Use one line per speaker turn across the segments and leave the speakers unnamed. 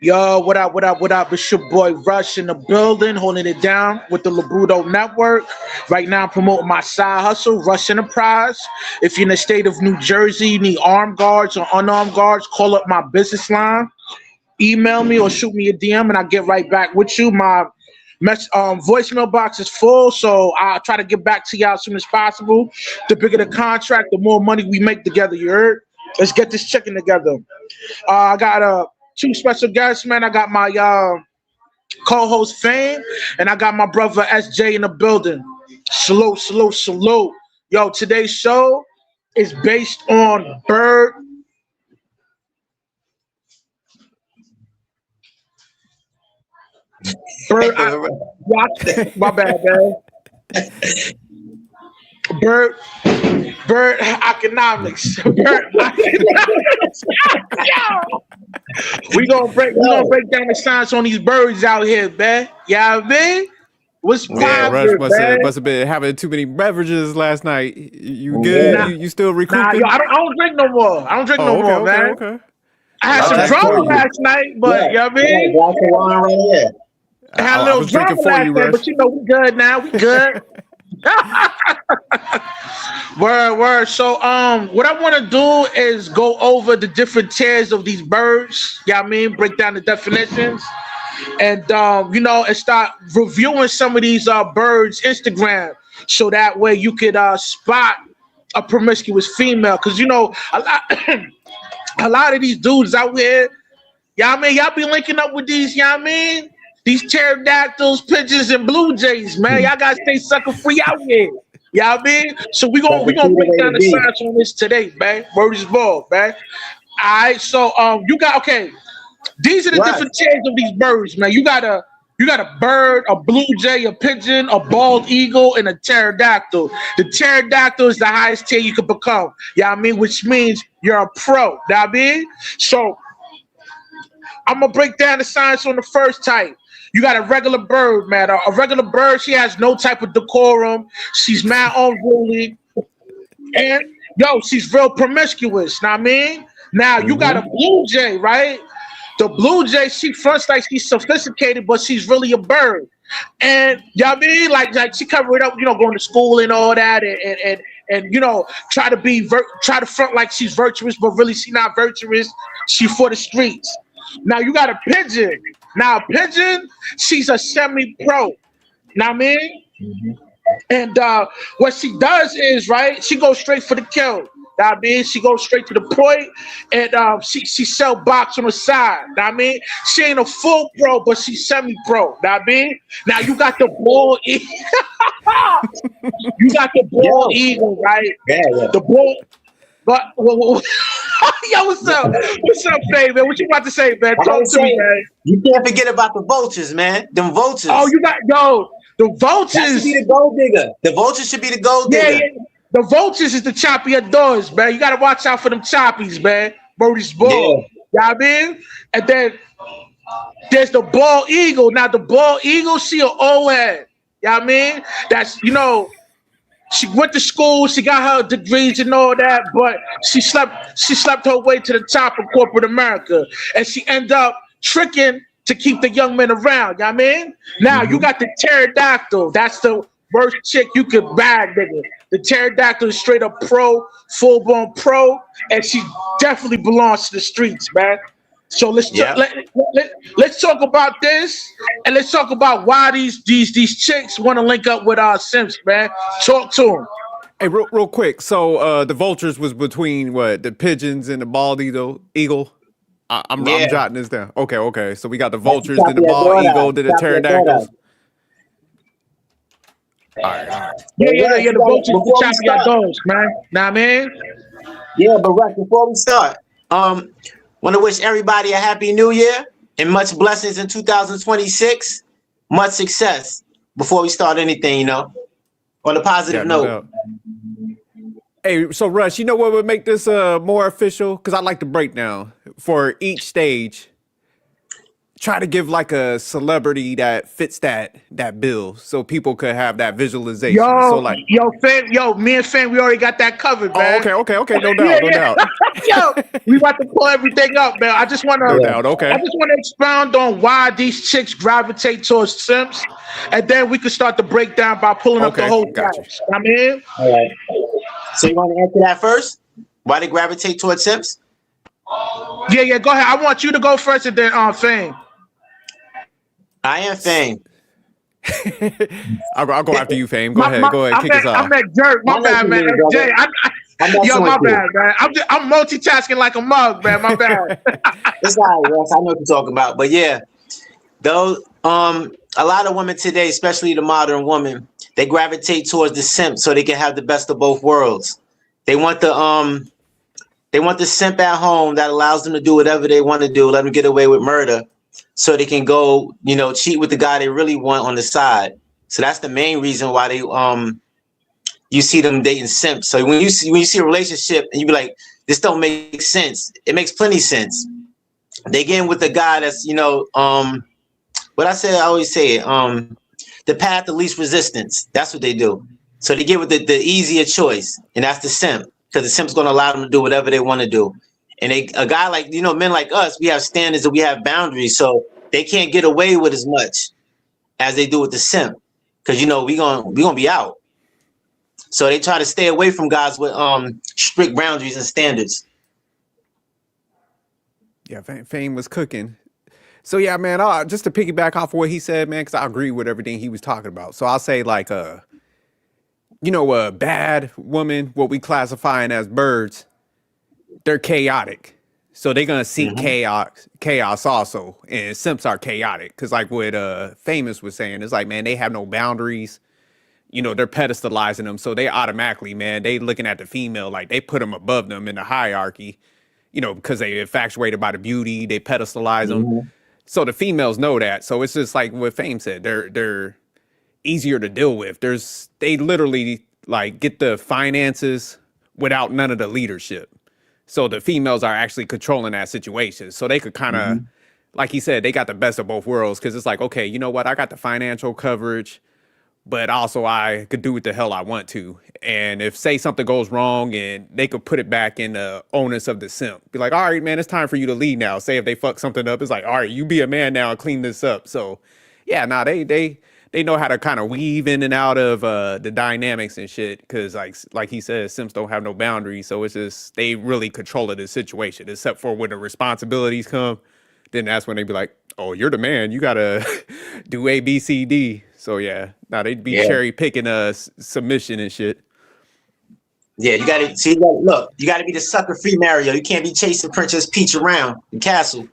Yo, what up, what up, what up? It's your boy Rush in the building, holding it down with the Labruto Network. Right now, I'm promoting my side hustle, Rush Enterprise. If you're in the state of New Jersey, you need armed guards or unarmed guards, call up my business line, email me or shoot me a DM, and I'll get right back with you. My voicemail box is full, so I'll try to get back to y'all as soon as possible. The bigger the contract, the more money we make together, you heard? Let's get this chicken together. I got two special guests, man. I got my co-host Fame, and I got my brother SJ in the building. Salute, salute, salute. Yo, today's show is based on bird. My bad, man. Bird economics. We gonna break down the science on these birds out here, man. Yeah, man. What's
Rush must have been having too many beverages last night. You good?
Nah.
You still recouping?
Nah, I don't drink no more. Man.
Okay.
I had some drama last night, but you know what I mean?
Glass of wine right here.
I had a little drama last night, but you know we good now. We good. Word. So what I want to do is go over the different tiers of these birds. Yeah, I mean, break down the definitions, and and start reviewing some of these birds' Instagram, so that way you could spot a promiscuous female. Cause a lot of these dudes out here, y'all be linking up with these, these pterodactyls, pigeons, and blue jays, man. Y'all gotta stay sucker free out here. So we gonna break down the science on this today, man. Word is ball, man. All right, so these are the different tiers of these birds, man. You got a bird, a blue jay, a pigeon, a bald eagle, and a pterodactyl. The pterodactyl is the highest tier you could become. Which means you're a pro. So I'm gonna break down the science on the first type. You got a regular bird, man. A regular bird, she has no type of decorum. She's mad unruly. And, she's real promiscuous. Now, you got a blue jay, right? The blue jay, she fronts like she's sophisticated, but she's really a bird. And, like she covered it up, going to school and all that, and try to front like she's virtuous, but really she's not virtuous. She for the streets. Now, you got a pigeon. Now, a pigeon, she's a semi-pro. And what she does is, right, she goes straight for the kill. She goes straight to the point, and she sell box on the side. She ain't a full pro, but she's semi-pro. Now you got the bald eagle. You got the bald eagle, right?
Yeah.
The bald. But yo, what's up? What's up, Faye, man? What you about to say, man? Talk to me, man.
You can't forget about the vultures, man. Them vultures.
Oh, the vultures.
That should be the gold digger. The vultures should be the gold digger.
Yeah. The vultures is the choppy doors, man. You gotta watch out for them choppies, man. Birdie's ball.
Yeah.
And then there's the bald eagle. Now the bald eagle, she an old head. That's she went to school, she got her degrees and all that, but she slept her way to the top of corporate America, and she ended up tricking to keep the young men around. Now you got the pterodactyl. That's the worst chick you could bag, nigga. The pterodactyl is straight up pro, full-blown pro, and she definitely belongs to the streets, man. So let's talk about this, and let's talk about why these chicks want to link up with our simps, man. Talk to them.
Hey, real quick. So the vultures was between what, the pigeons and the bald eagle. I'm jotting this down. Okay. So we got the vultures, then the bald eagle, then the pterodactyls. All right.
Yeah. The vultures, the choppy dogs, man.
Yeah, but right before we start, want to wish everybody a happy new year and much blessings in 2026. Much success before we start anything, on a positive note.
Hey, so Rush, you know what would make this more official? Because I like the breakdown for each stage. try to give like a celebrity that fits that bill, so people could have that visualization. So like,
Me and Fam, we already got that covered,
oh,
man.
okay, no
Yeah,
doubt, no
yeah.
doubt,
Yo, we about to pull everything up, man. I just wanna
no doubt. Okay,
expound on why these chicks gravitate towards simps, and then we can start to break down by pulling up the
okay,
whole
got you.
facts. I mean,
All right. So you want to answer that first? Why they gravitate towards simps?
yeah, go ahead. I want you to go first, and then Fame.
I am Fame.
I'll go after you, Fame. Go ahead, kick us
I'm
off.
at Jerk. My
I know
bad,
you
man.
mean, brother.
Jay,
Yo,
my bad, man. I'm multitasking like a mug, man. My bad.
It's all right, Russ. I know what you're talking about. But yeah, those a lot of women today, especially the modern woman, they gravitate towards the simp so they can have the best of both worlds. They want the simp at home that allows them to do whatever they want to do, let them get away with murder, so they can go, cheat with the guy they really want on the side. So that's the main reason why they you see them dating simps. So when you see a relationship and you be like, this don't make sense, it makes plenty sense. They get in with the guy that's what I always say it, the path of least resistance. That's what they do. So they get with the easier choice, and that's the simp, because the simp's going to allow them to do whatever they want to do. And a guy like, men like us, we have standards and we have boundaries, so they can't get away with as much as they do with the simp, because we gonna be out. So they try to stay away from guys with strict boundaries and standards.
Yeah, Fame was cooking. So yeah, man, just to piggyback off of what he said, man, because I agree with everything he was talking about. So I'll say like, a bad woman, what we classifying as birds, they're chaotic. So they're gonna seek chaos also, and simps are chaotic. Because like what Famous was saying, it's like, man, they have no boundaries. They're pedestalizing them, so they automatically, man, they looking at the female like they put them above them in the hierarchy. Because they infatuated by the beauty, they pedestalize them. So the females know that. So it's just like what Fame said. They're easier to deal with. They literally like get the finances without none of the leadership. So the females are actually controlling that situation. So they could kind of, like he said, they got the best of both worlds. Because it's like, okay, you know what? I got the financial coverage, but also I could do what the hell I want to. And if say something goes wrong, and they could put it back in the onus of the simp. Be like, all right, man, it's time for you to leave now. Say if they fuck something up, it's like, all right, you be a man now and clean this up. So yeah, they know how to kind of weave in and out of the dynamics and shit. Cause like he says, simps don't have no boundaries. So it's just, they really control the situation, except for when the responsibilities come. Then that's when they be like, oh, you're the man. You gotta do A, B, C, D. So yeah, they'd be cherry picking submission and shit.
Yeah, you gotta be the sucker free Mario. You can't be chasing Princess Peach around the castle.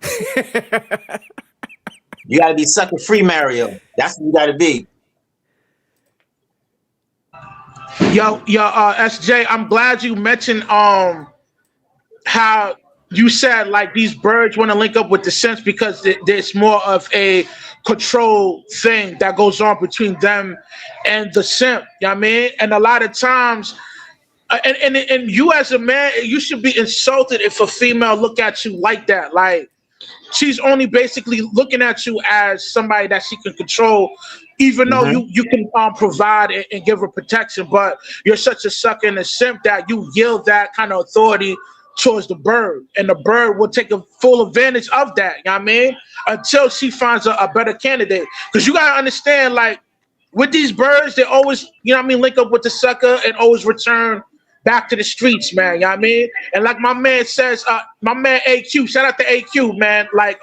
You gotta be sucker free Mario. That's what you gotta be.
Yo, SJ, I'm glad you mentioned how you said like these birds want to link up with the simps, because there's more of a control thing that goes on between them and the simp. You know what I mean? And a lot of times, and you as a man, you should be insulted if a female look at you like that. Like, she's only basically looking at you as somebody that she can control, even though you can provide and give her protection. But you're such a sucker and a simp that you yield that kind of authority towards the bird, and the bird will take a full advantage of that. You know what I mean? Until she finds a better candidate. Because you gotta understand, like, with these birds, they always, link up with the sucker and always return back to the streets, man. You know what I mean? And like my man says, my man AQ, shout out to AQ, man. Like,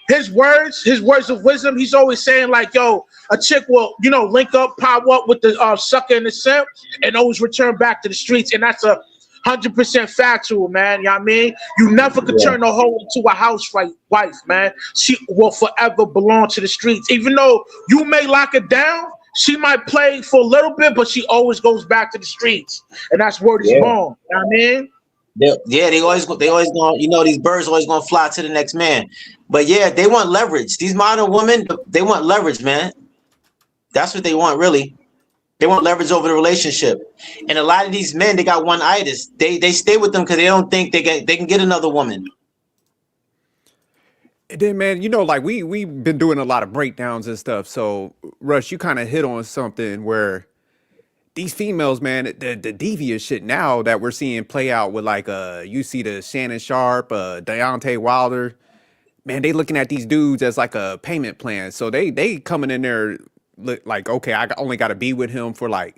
his words of wisdom, he's always saying like, yo, a chick will, link up, power up with the sucker and the simp, and always return back to the streets. And that's 100% factual, man. You know what I mean? You never could turn a hoe into a housewife, man. She will forever belong to the streets. Even though you may lock it down, she might play for a little bit, but she always goes back to the streets. And that's word is born. You know what I mean?
They always going, these birds always going to fly to the next man. But yeah, they want leverage. These modern women, they want leverage, man. That's what they want, really. They want leverage over the relationship. And a lot of these men, they got one itis. They stay with them because they don't think they can get another woman.
And then, man, like we've been doing a lot of breakdowns and stuff. So, Rush, you kind of hit on something where these females, man, the devious shit now that we're seeing play out with like you see the Shannon Sharp, Deontay Wilder, man, they looking at these dudes as like a payment plan. So they coming in there like, okay, I only got to be with him for like,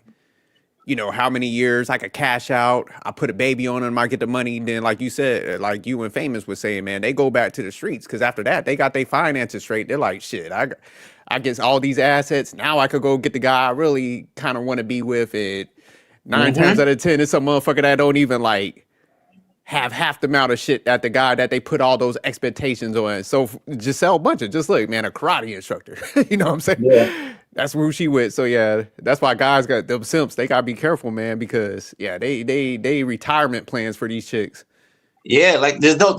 how many years I could cash out. I put a baby on him, I get the money. Then, like you said, like you and Famous was saying, man, they go back to the streets because after that, they got their finances straight. They're like, shit, I guess all these assets. Now I could go get the guy I really kind of want to be with. It 9 times out of 10, it's some motherfucker that don't even like have half the amount of shit that the guy that they put all those expectations on. So Giselle Bundchen, just look, man, a karate instructor. You know what I'm saying?
Yeah.
That's who she with. So yeah, that's why guys got them simps. They gotta be careful, man, because yeah, they retirement plans for these chicks.
Yeah, like there's no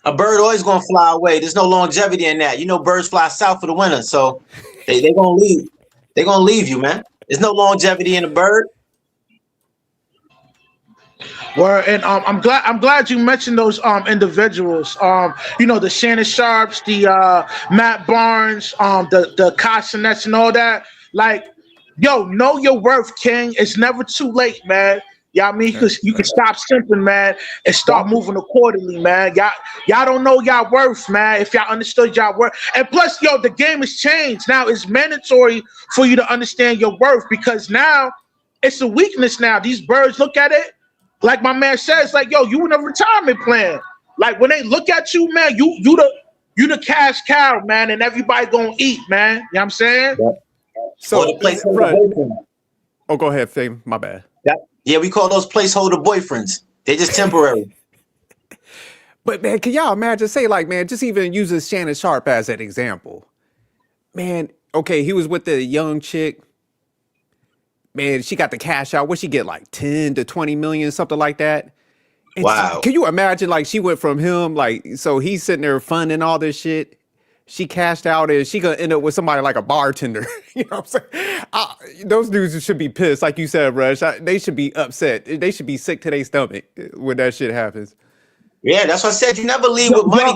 a bird always gonna fly away. There's no longevity in that. Birds fly south for the winter, so they gonna leave. They gonna leave you, man. There's no longevity in a bird.
And I'm glad you mentioned those individuals. The Shannon Sharps, the Matt Barnes, the Cossinets and all that. Like, yo, know your worth, King. It's never too late, man. Yeah, I mean, you can stop simping, man, and start moving accordingly, man. Y'all don't know y'all worth, man. If y'all understood y'all worth, and plus, yo, the game has changed. Now it's mandatory for you to understand your worth because now it's a weakness. Now these birds look at it. Like my man says, like, yo, you in a retirement plan. Like when they look at you, man, you the cash cow, man, and everybody gonna eat, man. You know what I'm saying?
Yeah.
So
the placeholder
oh, go ahead, Fame. My bad.
Yeah, we call those placeholder boyfriends. They're just temporary.
But man, can y'all imagine? Say like, man, just even uses Shannon Sharp as an example. Man, okay, he was with the young chick. Man, she got the cash out. What she get, like 10 to 20 million, something like that? And
Wow.
Can you imagine, like, she went from him, like, so he's sitting there funding all this shit. She cashed out and she gonna end up with somebody like a bartender. You know what I'm saying? Those dudes should be pissed, like you said, Rush. They should be upset. They should be sick to their stomach when that shit happens.
Yeah, that's what I said. You never leave with money.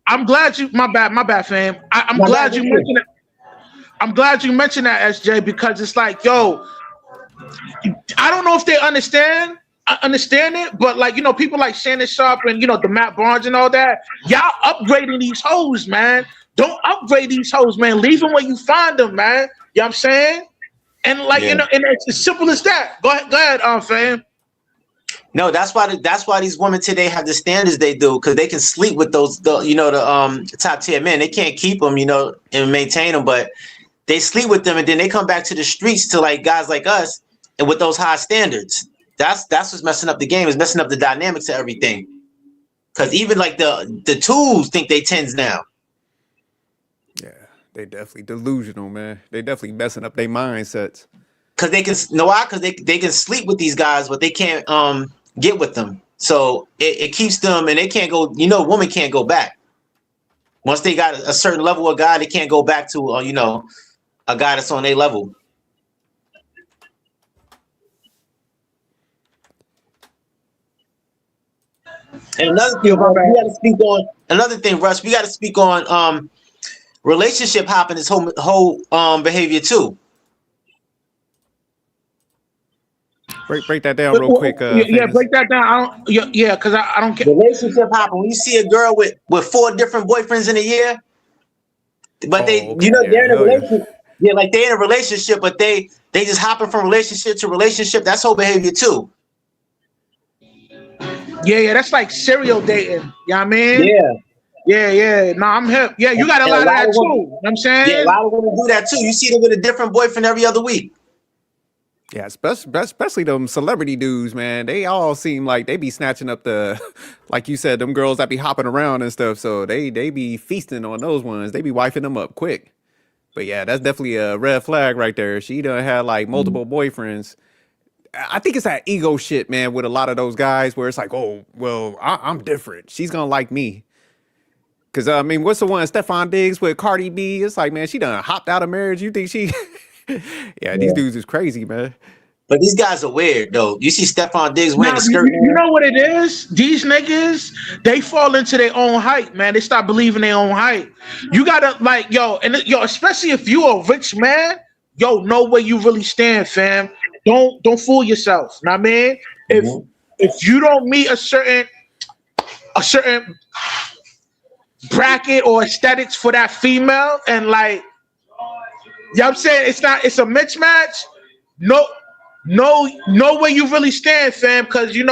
I'm glad you. My bad, fam. I'm glad you mentioned it. I'm glad you mentioned that, SJ, because it's like, yo, I don't know if they understand it, but like, people like Shannon Sharp and, the Matt Barnes and all that, y'all upgrading these hoes, man. Don't upgrade these hoes, man. Leave them where you find them, man. You know what I'm saying? And like, and it's as simple as that. Go ahead, fam.
No, that's why these women today have the standards they do, because they can sleep with the top tier men. They can't keep them, and maintain them, but they sleep with them, and then they come back to the streets to like guys like us, and with those high standards. That's what's messing up the game. Is messing up the dynamics of everything. Because even like the tools think they tens now.
Yeah, they definitely delusional, man. They definitely messing up their mindsets.
Because they can Because they can sleep with these guys, but they can't get with them. So it keeps them, and they can't go. Women can't go back. Once they got a certain level of guy, they can't go back to a guy that's on their level. And another thing, Russ, we got to speak on relationship hopping, this whole behavior too.
Break that down real quick.
Yeah, break that down. Because I don't get
relationship hopping. When you see a girl with 4 different boyfriends in a year, but they're in a relationship. Yeah, like they're in a relationship, but they just hopping from relationship to relationship. That's whole behavior too.
Yeah, that's like serial dating. You know what I mean? Yeah. No, I'm hip. Yeah, you got a lot of that too. You know what I'm saying?
Yeah, a lot of women do that too. You see them with a different boyfriend every other week.
Yeah, especially them celebrity dudes, man. They all seem like they be snatching up like you said, them girls that be hopping around and stuff. So they be feasting on those ones. They be wifing them up quick. But yeah, that's definitely a red flag right there. She done had like multiple boyfriends. I think it's that ego shit, man, with a lot of those guys where it's like, oh, well, I'm different. She's gonna like me. Cause I mean, what's the one, Stephon Diggs with Cardi B? It's like, man, she done hopped out of marriage. You think she? Yeah, these dudes is crazy, man.
But these guys are weird though. You see Stephon Diggs wearing
Now,
a skirt.
you know what it is? These niggas, they fall into their own hype, man. They start believing their own hype. You gotta like, yo, especially if you a rich man, know where you really stand, fam. Don't fool yourself. Know what I mean? If you don't meet a certain bracket or aesthetics for that female, and like, you know what I'm saying, it's a mismatch. Know where you really stand, fam, because you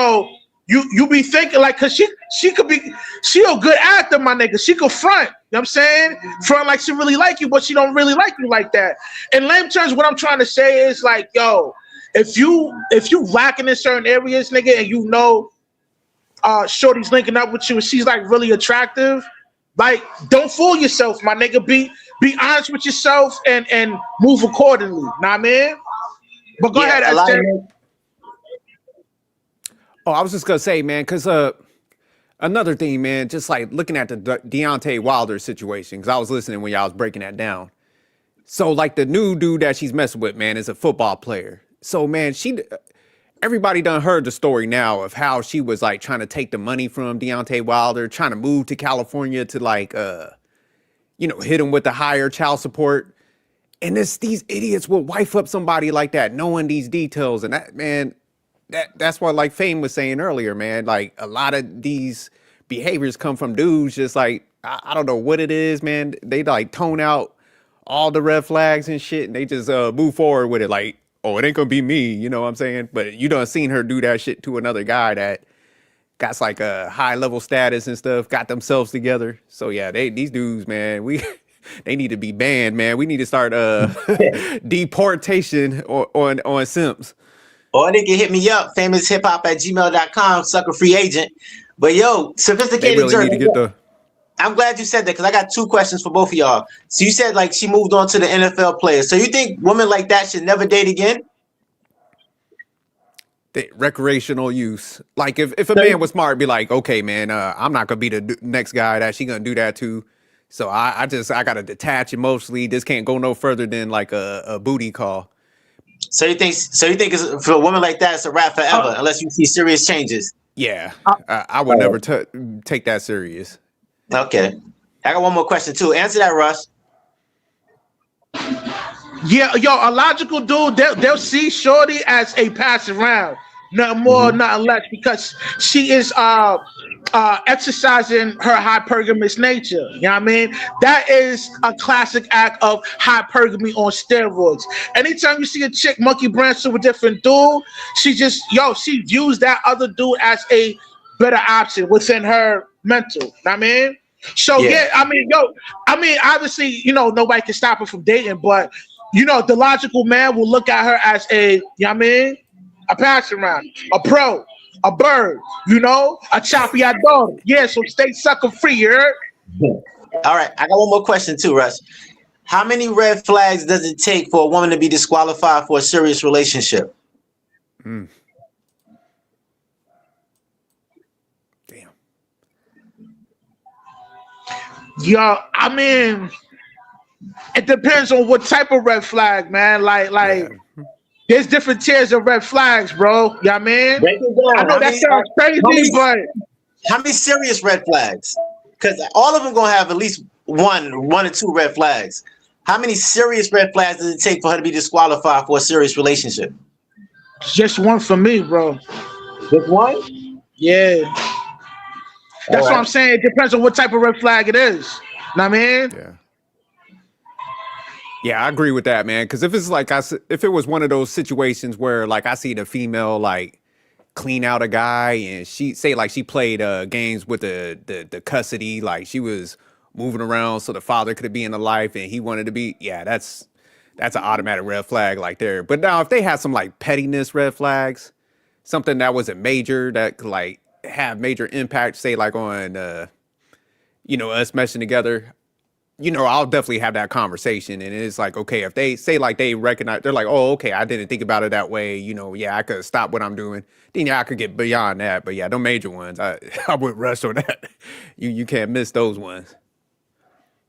be thinking like, cause she a good actor, my nigga. She could front, you know what I'm saying? Front like she really like you, but she don't really like you like that. In lame terms, what I'm trying to say is like, yo, if you lacking in certain areas, nigga, and shorty's linking up with you and she's like really attractive, like, don't fool yourself, my nigga. Be honest with yourself and move accordingly. Know what I mean? But go ahead, SJ.
Oh, I was just gonna say, man, because another thing, man, just like looking at the Deontay Wilder situation, because I was listening when y'all was breaking that down. So, like, the new dude that she's messing with, man, is a football player. So, man, everybody done heard the story now of how she was like trying to take the money from Deontay Wilder, trying to move to California to like, hit him with the higher child support. And these idiots will wife up somebody like that, knowing these details. And that, man, that's what like Fame was saying earlier, man. Like, a lot of these behaviors come from dudes just like, I don't know what it is, man. They like tone out all the red flags and shit, and they just move forward with it like, oh, it ain't gonna be me, you know what I'm saying? But you done seen her do that shit to another guy that got like a high level status and stuff, got themselves together. So yeah, these dudes, man, they need to be banned, man. We need to start deportation on simps.
Or they can hit me up, famoushiphop@gmail.com, sucker free agent. But yo, sophisticated
they really need to get
I'm glad you said that because I got two questions for both of y'all. So you said like she moved on to the NFL players. So you think women like that should never date again?
the recreational use. Like if a man was smart, be like, okay, man, I'm not gonna be the next guy that she gonna do that to. So I gotta detach emotionally. This can't go no further than like a booty call.
So you think it's, for a woman like that, it's a wrap forever unless you see serious changes?
Yeah, I would never take that serious.
Okay, I got one more question too. Answer that, Russ.
Yeah, yo, a logical dude, they'll see Shorty as a passing round, nothing more, nothing less, because she is exercising her hypergamous nature. You know what I mean? That is a classic act of hypergamy on steroids. Anytime you see a chick monkey branch to a different dude, she views that other dude as a better option within her mental. You know what I mean? So obviously, nobody can stop her from dating, but the logical man will look at her as a passing round, a pro, a bird, a choppy eyed dog. Yeah, so stay sucker free, you heard?
All right, I got one more question too, Russ. How many red flags does it take for a woman to be disqualified for a serious relationship?
Damn.
Yo, I mean, it depends on what type of red flag, man. There's different tiers of red flags, bro. You know what I mean?
Break it down.
I know that sounds crazy, but
how many serious red flags? Because all of them gonna have at least one or two red flags. How many serious red flags does it take for her to be disqualified for a serious relationship?
Just one for me, bro.
Just one?
Yeah. That's what I'm saying. It depends on what type of red flag it is. Know what I mean?
Yeah. Yeah, I agree with that, man. Because if it's like if it was one of those situations where like I see the female like clean out a guy and she played games with the custody, like she was moving around so the father could be in the life and he wanted to be, that's an automatic red flag like there. But now if they had some like pettiness red flags, something that wasn't major that could like have major impact, say like on us meshing together, I'll definitely have that conversation. And it's like, okay, if they say like they recognize, they're like, oh, okay, I didn't think about it that way. I could stop what I'm doing. Then I could get beyond that. But yeah, the major ones, I would rush on that. You can't miss those ones.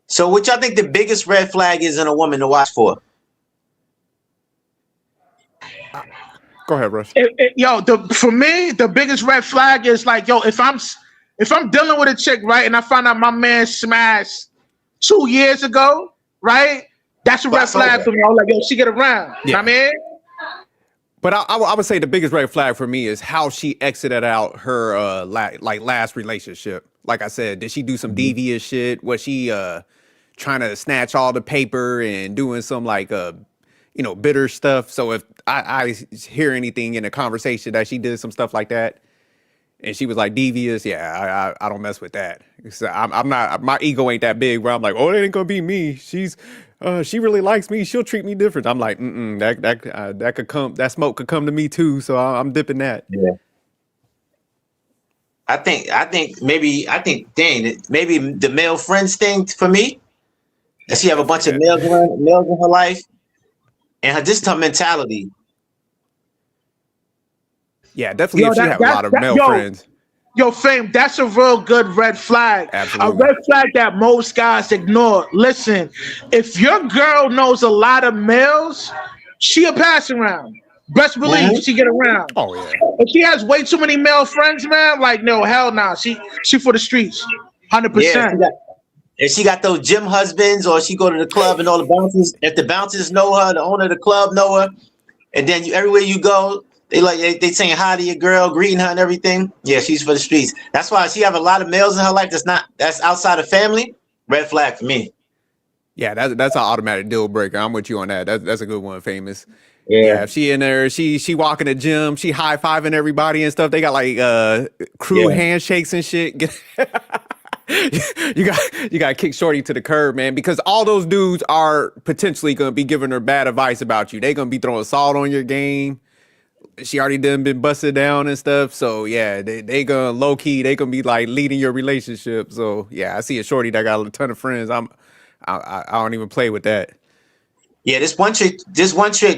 So what y'all think the biggest red flag is in a woman to watch for?
Go ahead, Rush.
For me, the biggest red flag is like, if I'm dealing with a chick, right, and I find out my man smashed 2 years ago, right, that's a red flag for me. I'm like, she get around.
Yeah.
I mean.
But I would say the biggest red flag for me is how she exited out her last relationship. Like I said, did she do some devious shit? Was she trying to snatch all the paper and doing some bitter stuff? So if I hear anything in a conversation that she did some stuff like that, and she was like devious, I don't mess with that. So I'm not, my ego ain't that big where I'm like, oh, it ain't gonna be me. She really likes me. She'll treat me different. I'm like, that could come. That smoke could come to me too. So I'm dipping that.
Yeah. I think maybe the male friends thing for me. Does she have a bunch of males in her life, and just her mentality?
Yeah, definitely. If she have a lot of male friends.
Fame, that's a real good red flag.
Absolutely.
A red flag that most guys ignore. Listen, if your girl knows a lot of males, she'll pass around. Best believe she get around.
Oh yeah.
If she has way too many male friends, man, like no, hell no. She for the streets, 100%.
If she got those gym husbands, or she go to the club and all the bouncers, if the bouncers know her, the owner of the club know her, and then everywhere you go, they saying hi to your girl, greeting her and everything. Yeah, she's for the streets. That's why she have a lot of males in her life that's outside of family. Red flag for me.
Yeah, that's an automatic deal breaker. I'm with you on that. That's a good one, Famous.
Yeah,
if she in there, she walking the gym, she high fiving everybody and stuff. They got like crew handshakes and shit. You got to kick Shorty to the curb, man, because all those dudes are potentially gonna be giving her bad advice about you. They gonna be throwing salt on your game. She already done been busted down and stuff. So yeah, they gonna low key, they gonna be like leading your relationship. So yeah, I see a Shorty that got a ton of friends. I don't even play with that.
Yeah, this one chick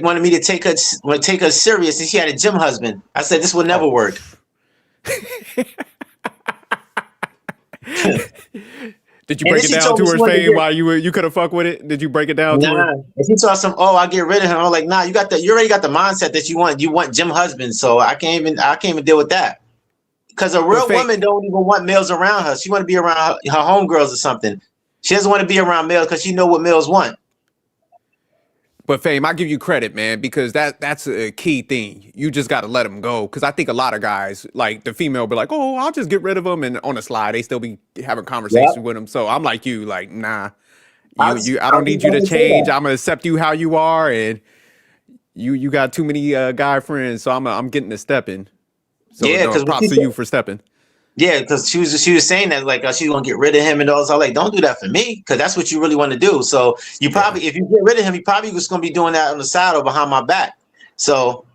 wanted me to take her serious, and she had a gym husband. I said this will never work.
Did you break it down to her, Fame, while you could have fucked with it? Did you break it down to her?
If you saw I'll get rid of him. I'm like, nah, you already got the mindset that you want gym husbands, so I can't even deal with that. Because a real woman don't even want males around her. She want to be around her homegirls or something. She doesn't want to be around males because she know what males want.
But Fame, I give you credit, man, because that's a key thing. You just got to let them go. Because I think a lot of guys, like the female, be like, "Oh, I'll just get rid of them," and on the slide, they still be having conversations with them. So I'm like you, like, nah, I don't need you to change. I'm gonna accept you how you are, and you got too many guy friends, so I'm getting to stepping. So because props to you for stepping.
Yeah, because she was saying that like she's gonna get rid of him and all. So I'm like, don't do that for me, because that's what you really want to do. So you probably, if you get rid of him, you probably was gonna be doing that on the side or behind my back. So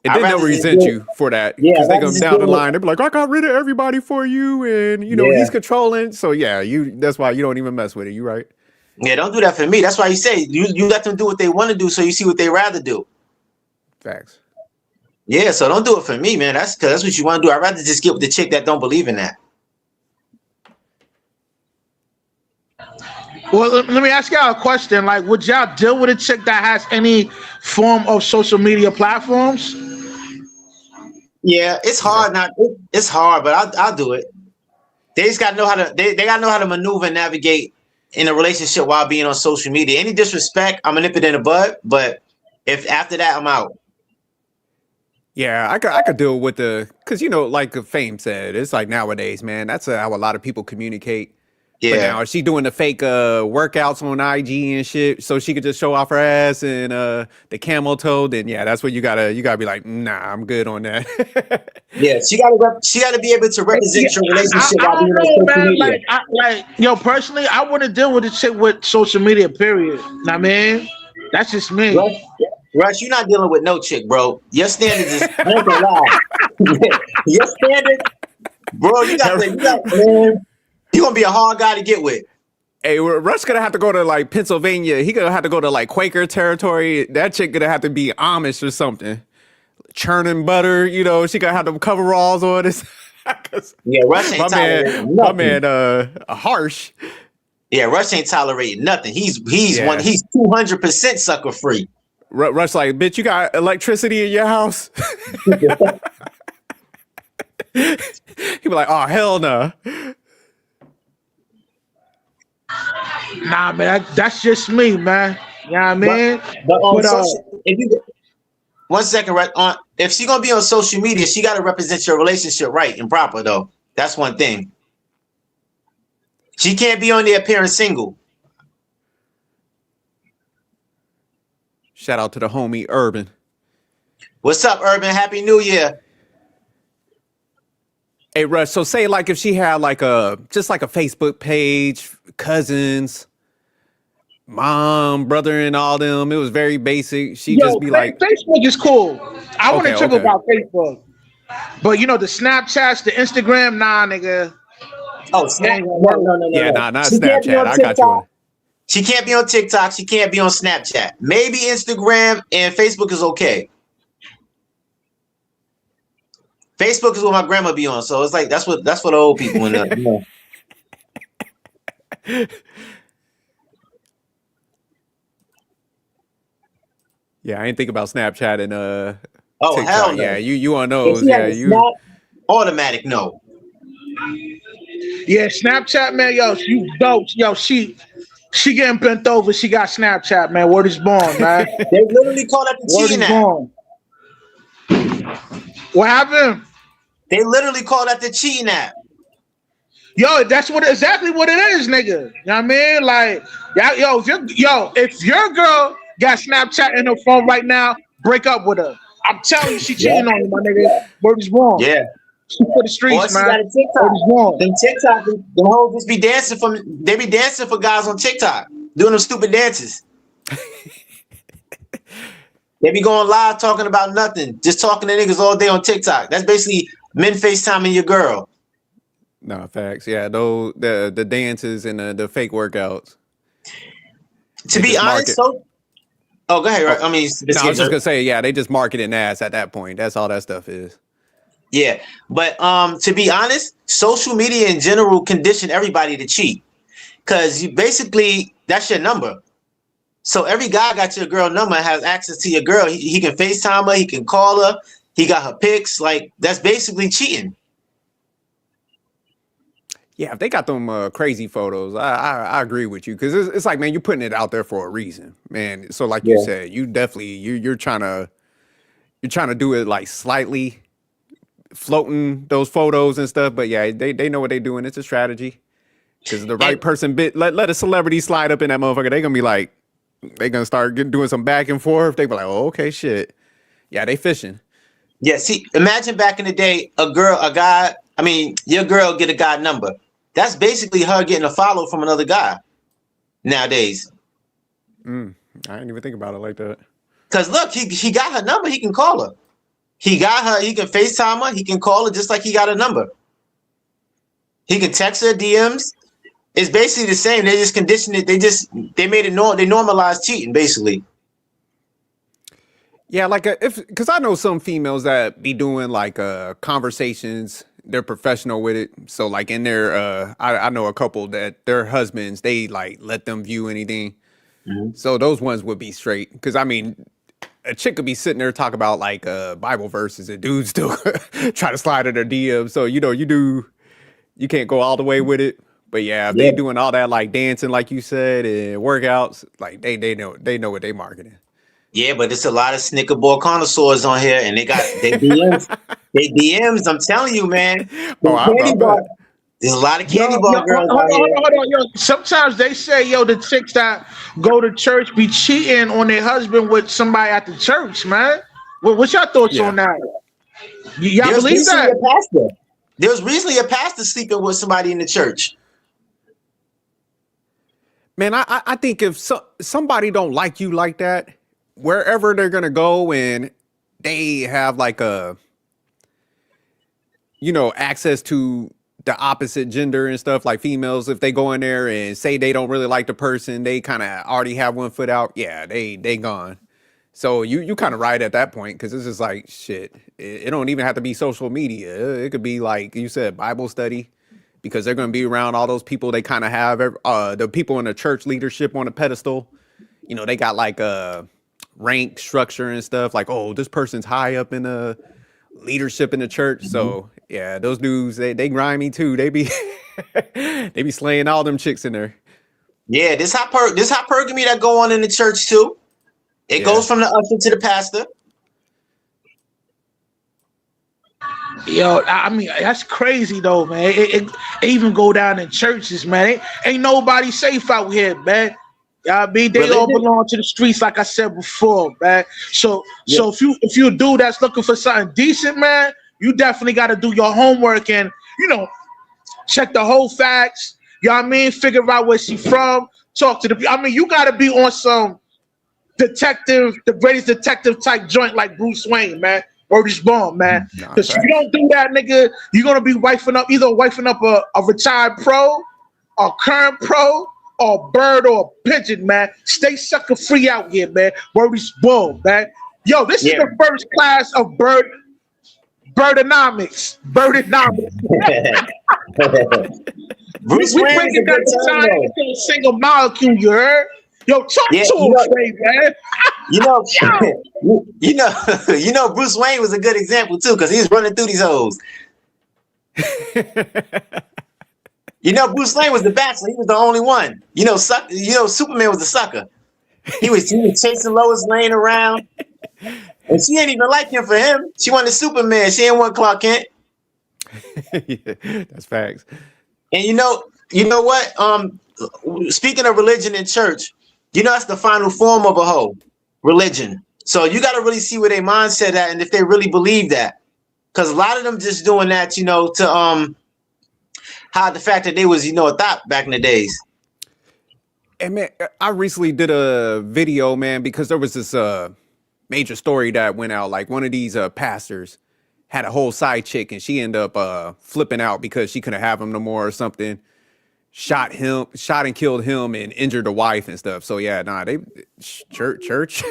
and then they'll resent you for that. Because they come down the line, they'll be like, I got rid of everybody for you, and he's controlling. So yeah, that's why you don't even mess with it. You right?
Yeah, don't do that for me. That's why you say you let them do what they want to do, so you see what they rather do.
Facts.
Yeah, so don't do it for me, man. That's what you want to do. I'd rather just get with the chick that don't believe in that.
Well, let me ask y'all a question. Like, would y'all deal with a chick that has any form of social media platforms?
Yeah, it's hard. It's hard, but I'll do it. They just got to know how to. They got to know how to maneuver and navigate in a relationship while being on social media. Any disrespect, I'm gonna nip it in the bud. But if after that, I'm out.
Yeah, I could deal with because like Fame said, it's like nowadays, man, that's how a lot of people communicate. Yeah. But now, is she doing the fake workouts on IG and shit so she could just show off her ass and the camel toe? Then yeah, that's what you gotta be like, nah, I'm good on that.
Yeah, she gotta be able to represent your relationship while being on social media.
Personally, I wouldn't deal with a chick with social media. Period. I mean, that's just me.
Rush, you're not dealing with no chick, bro. Your standard is your standard, bro. You got man. You're gonna be a hard guy to get with.
Hey, Russ gonna have to go to like Pennsylvania. He gonna have to go to like Quaker territory. That chick gonna have to be Amish or something. Churning butter, she gonna have them coveralls on this.
Yeah, Russ ain't tolerating nothing.
My man, harsh.
Yeah, Rush ain't tolerating nothing. He's 200% sucker free.
Rush like, bitch, you got electricity in your house? He be like, oh, hell no.
Nah, man, that's just me, man. You know what I mean?
But on
But
social, if you one second, right on. If she gonna be on social media, she got to represent your relationship right and proper, though. That's one thing. She can't be on there appearing single.
Shout out to the homie Urban.
What's up, Urban? Happy New Year.
Hey, Rush, so say like if she had like just like a Facebook page, cousins, mom, brother, and all them, it was very basic. She
yo,
just be like,
Facebook is cool. I want to
Okay,
trip
okay.
about Facebook, but you know the Snapchats, the Instagram, nah, nigga.
Oh, no.
yeah, nah, not
She can't be
Snapchat.
on
I got you on
TikTok. She can't be on TikTok. She can't be on Snapchat. Maybe Instagram and Facebook is okay. Facebook is what my grandma be on, so it's like that's for the old people. In the, you know.
Yeah, I ain't think about Snapchat and
Oh
TikTok.
hell no!
Yeah, you on
If
those.
she
Yeah,
has a
you.
snap, automatic no.
Yeah, Snapchat, man. Yo, you dope. Yo, she getting bent over. She got Snapchat, man. Word is born, man.
They literally call that the
Word
cheating
is
app.
born. What happened?
They literally call that the cheating app.
Yo, that's exactly what it is, nigga. You know what I mean? Like, if your girl got Snapchat in her phone right now, break up with her. I'm telling you, she cheating on you, my nigga. Word is born.
Yeah.
She for the
Or
streets,
she
man.
got a
Word
TikTok.
is born.
Them TikTok, the hoes just be dancing they be dancing for guys on TikTok, doing them stupid dances. They be going live talking about nothing, just talking to niggas all day on TikTok. That's basically men FaceTiming your girl.
No, facts. Yeah, those the dances and the fake workouts.
To
They
be
just
honest,
market.
oh, go ahead.
Oh,
I mean,
no, I was just gonna say, yeah, they just marketing ass at that point. That's all that stuff is.
yeah, but to be honest, social media in general condition everybody to cheat because you basically that's your number. So every guy got your girl number, has access to your girl. He can FaceTime her, he can call her, he got her pics. Like that's basically cheating.
Yeah, if they got them crazy photos, I agree with you because it's like, man, you're putting it out there for a reason, man. So like you
Yeah.
said, you definitely you're trying to do it like slightly floating those photos and stuff. But yeah, they know what they're doing. It's a strategy because the right
And
person let a celebrity slide up in that motherfucker. They're gonna be like, they gonna start doing some back and forth. They be like, oh, okay, shit. Yeah, they fishing.
yeah, see, imagine back in the day, your girl get a guy number. That's basically her getting a follow from another guy nowadays.
I didn't even think about it like that.
Cause look, he got her number, he can call her. He got her, he can FaceTime her, he can call her just like he got a number. He can text her DMs. It's basically the same. They just conditioned it. They made it they normalized cheating basically.
Yeah, like because I know some females that be doing like conversations. They're professional with it. So like in their I know a couple that their husbands, they like let them view anything.
Mhm.
So those ones would be straight. Because I mean, a chick could be sitting there talking about like Bible verses and dudes still try to slide in their DMs. So you can't go all the way with it. But yeah, if
Yeah.
they doing all that like dancing, like you said, and workouts, like they know what they marketing.
Yeah, but it's a lot of snickerboard connoisseurs on here, and they got their DMs. They DMs. I'm telling you, man.
Oh,
The candy
I
bar.
bet.
There's a lot of
Yo,
candy
yo,
bar girls
hold
out here.
on, yo. Sometimes they say, yo, the chicks that go to church be cheating on their husband with somebody at the church, man. What's your thoughts
Yeah.
on that? Y'all
There's
believe
recently
that?
a pastor. There was recently a pastor sleeping with somebody in the church.
Man, I think if somebody don't like you like that, wherever they're gonna go and they have like access to the opposite gender and stuff, like females, if they go in there and say they don't really like the person, they kind of already have one foot out. Yeah, they gone. So you kind of right at that point because this is like shit. It don't even have to be social media. It could be like you said, Bible study, because they're going to be around all those people. They kind of have the people in the church leadership on a pedestal. You know, they got like rank structure and stuff. Like, oh, this person's high up in the leadership in the church. So yeah, those dudes they grimy too. They be they be slaying all them chicks in there.
Yeah, this hypergamy that go on in the church too. It goes from the usher to the pastor.
Yo, I mean, that's crazy though, man. It even go down in churches, man. Ain't nobody safe out here, man. I mean, they all belong to the streets, like I said before, man. So if you a dude that's looking for something decent, man, you definitely got to do your homework and check the whole facts. You know what I mean? Figure out where she from. Talk to the. I mean, you got to be on some detective, the greatest detective type joint like Bruce Wayne, man. Or this bomb, man. Because if you don't do that, nigga, you're gonna be wifing up a retired pro, a current pro, or a bird or a pigeon, man. Stay sucker free out here, man. Word is bomb, man. Yo, this is the first class of birdonomics.
Bruce
we
Wayne
breaking down the science to a single molecule, you heard? Yo, talk to him, man.
You know, Bruce Wayne was a good example too, because he was running through these hoes. Bruce Wayne was the bachelor. He was the only one. Superman was the sucker. He was chasing Lois Lane around, and she didn't even like him for him. She wanted Superman. She didn't want Clark Kent.
Yeah, that's facts.
And you know what? Speaking of religion in church, that's the final form of a hoe, religion. So you got to really see where their mindset at and if they really believe that. Because a lot of them just doing that, to hide the fact that they was, a thought back in the days.
And man, I recently did a video, man, because there was this major story that went out. Like one of these pastors had a whole side chick and she ended up flipping out because she couldn't have him no more or something. Shot and killed him and injured the wife and stuff. So yeah, they church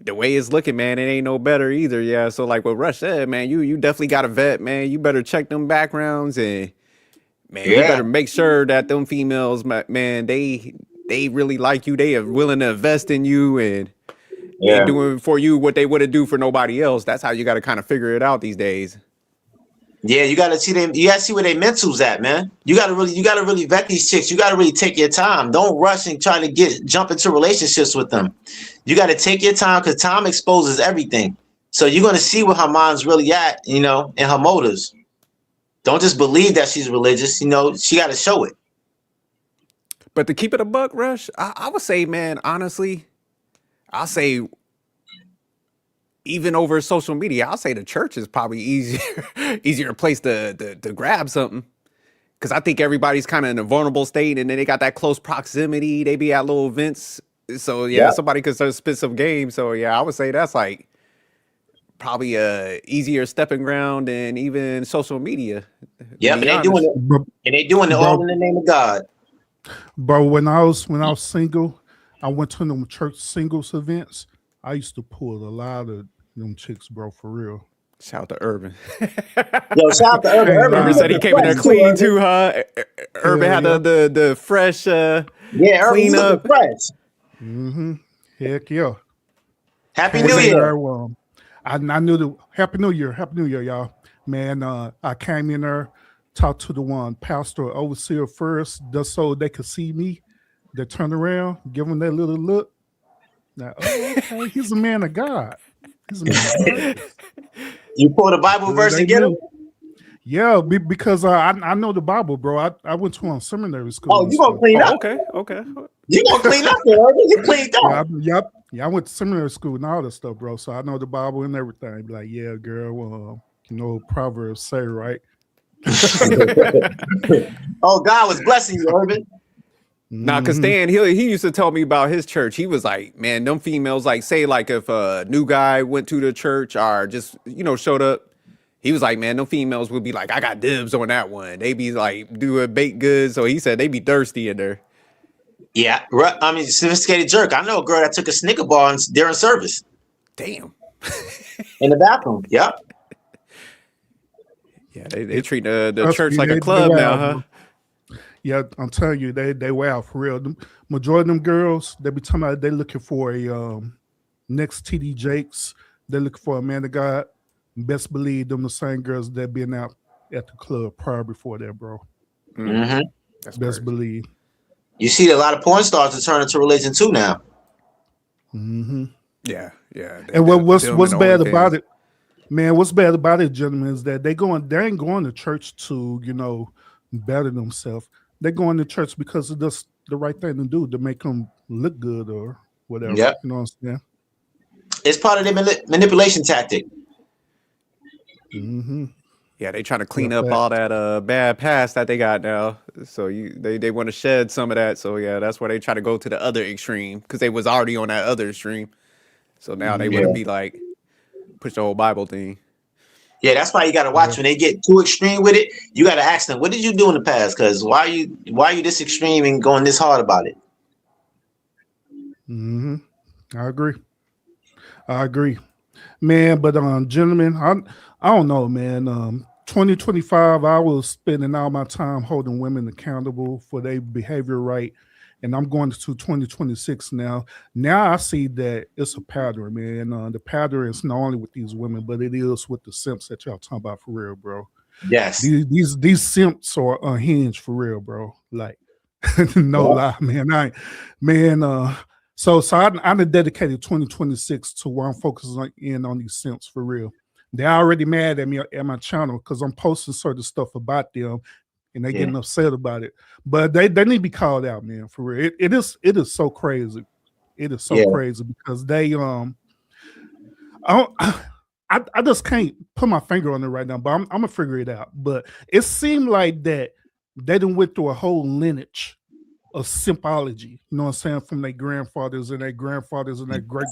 the way it's looking, man, it ain't no better either. Yeah. So like what Rush said, man, you definitely got to vet, man. You better check them backgrounds and man, you better make sure that them females, man, they really like you. They are willing to invest in you and they doing for you what they wouldn't do for nobody else. That's how you got to kind of figure it out these days.
Yeah, you gotta see them. You gotta see where their mental's at, man. You gotta really vet these chicks. You gotta really take your time. Don't rush and try to jump into relationships with them. You gotta take your time because time exposes everything. So you're gonna see where her mind's really at, and her motives. Don't just believe that she's religious. She gotta show it.
But to keep it a buck, Rush, I would say, man, honestly, I'll say. Even over social media, I'll say the church is probably easier place to grab something. Because I think everybody's kind of in a vulnerable state and then they got that close proximity. They be at little events. So, somebody could start spit some game. So, I would say that's like probably a easier stepping ground than even social media.
Yeah, and they doing it. And they doing it all in the name of God.
Bro, when I was single, I went to them church singles events. I used to pull a lot of them chicks, bro, for real.
Shout out to Urban.
Yo, shout out to Urban.
Urban said he came in there clean too, huh? Urban had the fresh clean up.
Fresh.
Mm-hmm. Heck yeah.
Happy New Year.
I knew the Happy New Year, y'all. Man, I came in there, talked to the one pastor overseer first, just so they could see me. They turned around, give them that little look. Now, okay, he's a man of God.
You pull the Bible verse and get him?
Yeah, because I know the Bible, bro. I went to a seminary school.
Oh, you gonna clean up?
Okay.
You gonna clean up there? You cleaned up?
Yeah, I went to seminary school and all that stuff, bro. So I know the Bible and everything. Be like, yeah, girl. Proverbs say, right?
Oh, God was blessing you, Urban.
Nah, cause Stan, he used to tell me about his church. He was like, man, them females, like, say, like, if a new guy went to the church or just, showed up, he was like, man, them females would be like, I got dibs on that one. They be like doing baked goods. So he said they be thirsty in there.
Yeah, I mean, sophisticated jerk. I know a girl that took a Snicker bar during service.
Damn.
In the bathroom. Yep.
Yeah, they treat the church like a club now, huh?
Yeah, I'm telling you, they wow for real. The majority of them girls, they be talking about they looking for a Next, TD Jakes. They're looking for a man of God. Best believe them the same girls that been out at the club prior before that, bro.
Mm-hmm.
That's
Best
crazy.
believe.
You see, a lot of porn stars are turning to religion too now.
Mm-hmm.
Yeah, yeah.
And
Them
what's
and
bad about
OnlyFans.
it, man? What's bad about it, gentlemen, is that they ain't going to church to better themselves. They're going to church because it's just the right thing to do to make them look good or whatever.
Yep.
You know what I'm saying?
It's part of their manipulation tactic.
Mm-hmm.
Yeah, they trying to
Yeah,
clean up all that bad past that they got now. So they want to shed some of that. So yeah, that's why they try to go to the other extreme because they was already on that other extreme. So now they want to
Yeah.
be like push the whole Bible thing.
Yeah, that's why you got to watch when they get too extreme with it. You got to ask them, "What did you do in the past? Because why are you this extreme and going this hard about it?"
Mm-hmm. I agree, man. But gentlemen, I don't know, man. 2025, I was spending all my time holding women accountable for their behavior right, and I'm going to 2026 now. Now I see that it's a pattern, man. The pattern is not only with these women, but it is with the simps that y'all talking about for real, bro.
Yes.
These simps are unhinged for real, bro. Like, no lie, man. So I done dedicated 2026 to where I'm focusing in on these simps for real. They're already mad at me at my channel because I'm posting certain stuff about them and they getting upset about it. But they need to be called out, man, for real. It is so crazy. It is so crazy because they I just can't put my finger on it right now, but I'm gonna figure it out. But it seemed like that they done went through a whole lineage of sympology, you know what I'm saying, from their grandfathers and their grandfathers and their great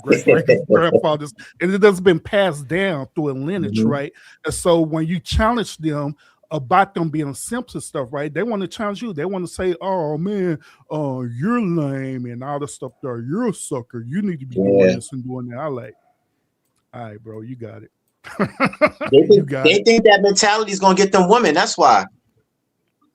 grandfathers, and it has been passed down through a lineage, right? And so when you challenge them about them being simps and stuff, right? They want to challenge you. They want to say, "Oh man, you're lame and all the stuff there. You're a sucker. You need to be doing this and doing that." I like, all right, bro, you got it.
They think that mentality is gonna get them women. That's why.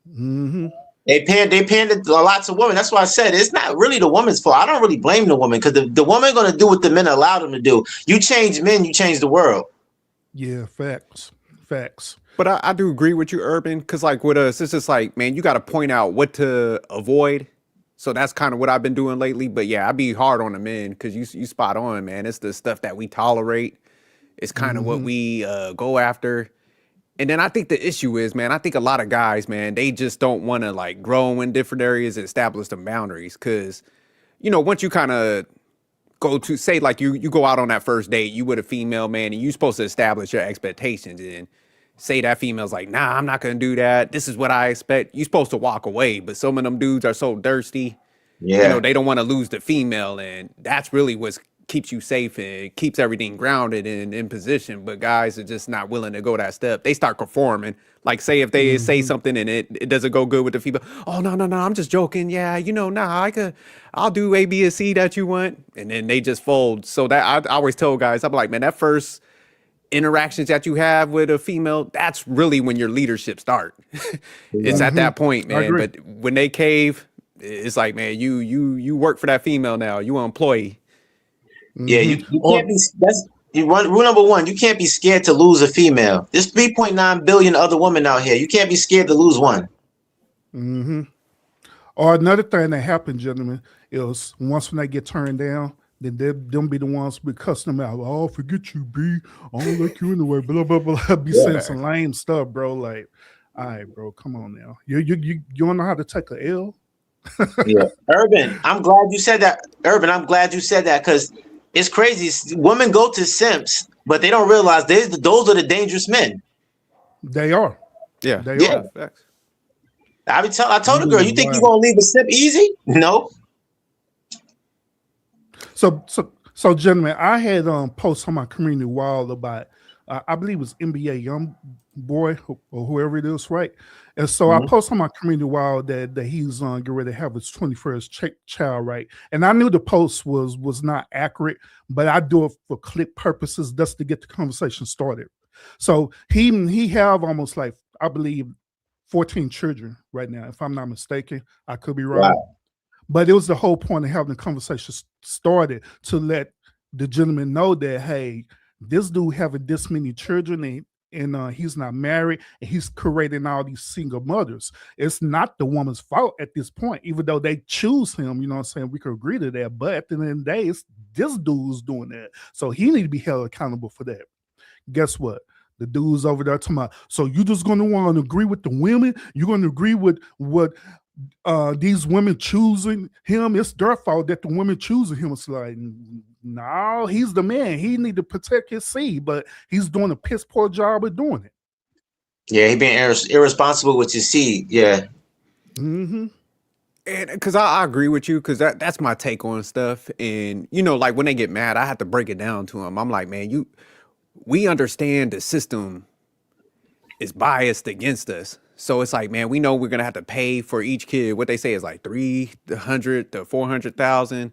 Mm-hmm.
They pandered a lot to women. That's why I said it's not really the woman's fault. I don't really blame the woman because the woman gonna do what the men allow them to do. You change men, you change the world.
Yeah, facts.
But I do agree with you, Urban, because like with us, it's just like, man, you got to point out what to avoid. So that's kind of what I've been doing lately. But yeah, I be hard on the men because you spot on, man. It's the stuff that we tolerate. It's kind of what we go after. And then I think the issue is, man, I think a lot of guys, man, they just don't want to like grow in different areas and establish them boundaries. Cause, once you kind of go to say like you go out on that first date, you with a female, man, and you're supposed to establish your expectations and say that female's like, nah, I'm not going to do that. This is what I expect. You're supposed to walk away. But some of them dudes are so thirsty.
Yeah.
They don't want to lose the female. And that's really what keeps you safe and keeps everything grounded and in position. But guys are just not willing to go that step. They start conforming. Like say if they say something and it doesn't go good with the female. Oh, no, I'm just joking. Yeah, I'll do A, B, and C that you want. And then they just fold. So that I always tell guys, I'm like, man, that first interactions that you have with a female, that's really when your leadership start. It's at that point, man. But when they cave, it's like, man, you work for that female now. You an employee.
Yeah, you can't be. Rule number one: you can't be scared to lose a female. There's 3.9 billion other women out here. You can't be scared to lose one.
Or another thing that happened, gentlemen, is once when they get turned down, then them be the ones be cussing them out. Oh, forget you, B. I don't like you anyway. Blah blah blah. Be saying some lame stuff, bro. Like, all right, bro, come on now. You don't know how to take a L.
Yeah, Urban. I'm glad you said that. Urban, I'm glad you said that because it's crazy. Women go to simps, but they don't realize those are the dangerous men.
They are.
Yeah,
they are.
I told the girl, you think you're gonna leave a simp easy? No.
So gentlemen, I had posts on my community wall about I believe it was NBA Young Boy or whoever it is, right? And so I posted on my community wall that he's getting ready to have his 21st child, right? And I knew the post was not accurate, but I do it for click purposes, just to get the conversation started. So he have almost like, I believe, 14 children right now, if I'm not mistaken. I could be wrong.
Wow.
But it was the whole point of having the conversation started to let the gentleman know that, hey, this dude having this many children and he's not married and he's creating all these single mothers. It's not the woman's fault at this point, even though they choose him, you know what I'm saying? We could agree to that. But at the end of the day, it's this dude's doing that. So he need to be held accountable for that. Guess what? The dude's over there talking about, so you just gonna want to agree with the women? You're gonna agree with what these women choosing him? It's their fault that the women choosing him. It's like, no, he's the man. He need to protect his seed, but he's doing a piss poor job of doing it.
Yeah, he being irresponsible with his seed. Yeah.
Mm-hmm.
And because I agree with you, because that's my take on stuff. And you know, like when they get mad, I have to break it down to them. I'm like, man, we understand the system is biased against us. So it's like, man, we know we're gonna have to pay for each kid. What they say is like 300 to 400,000.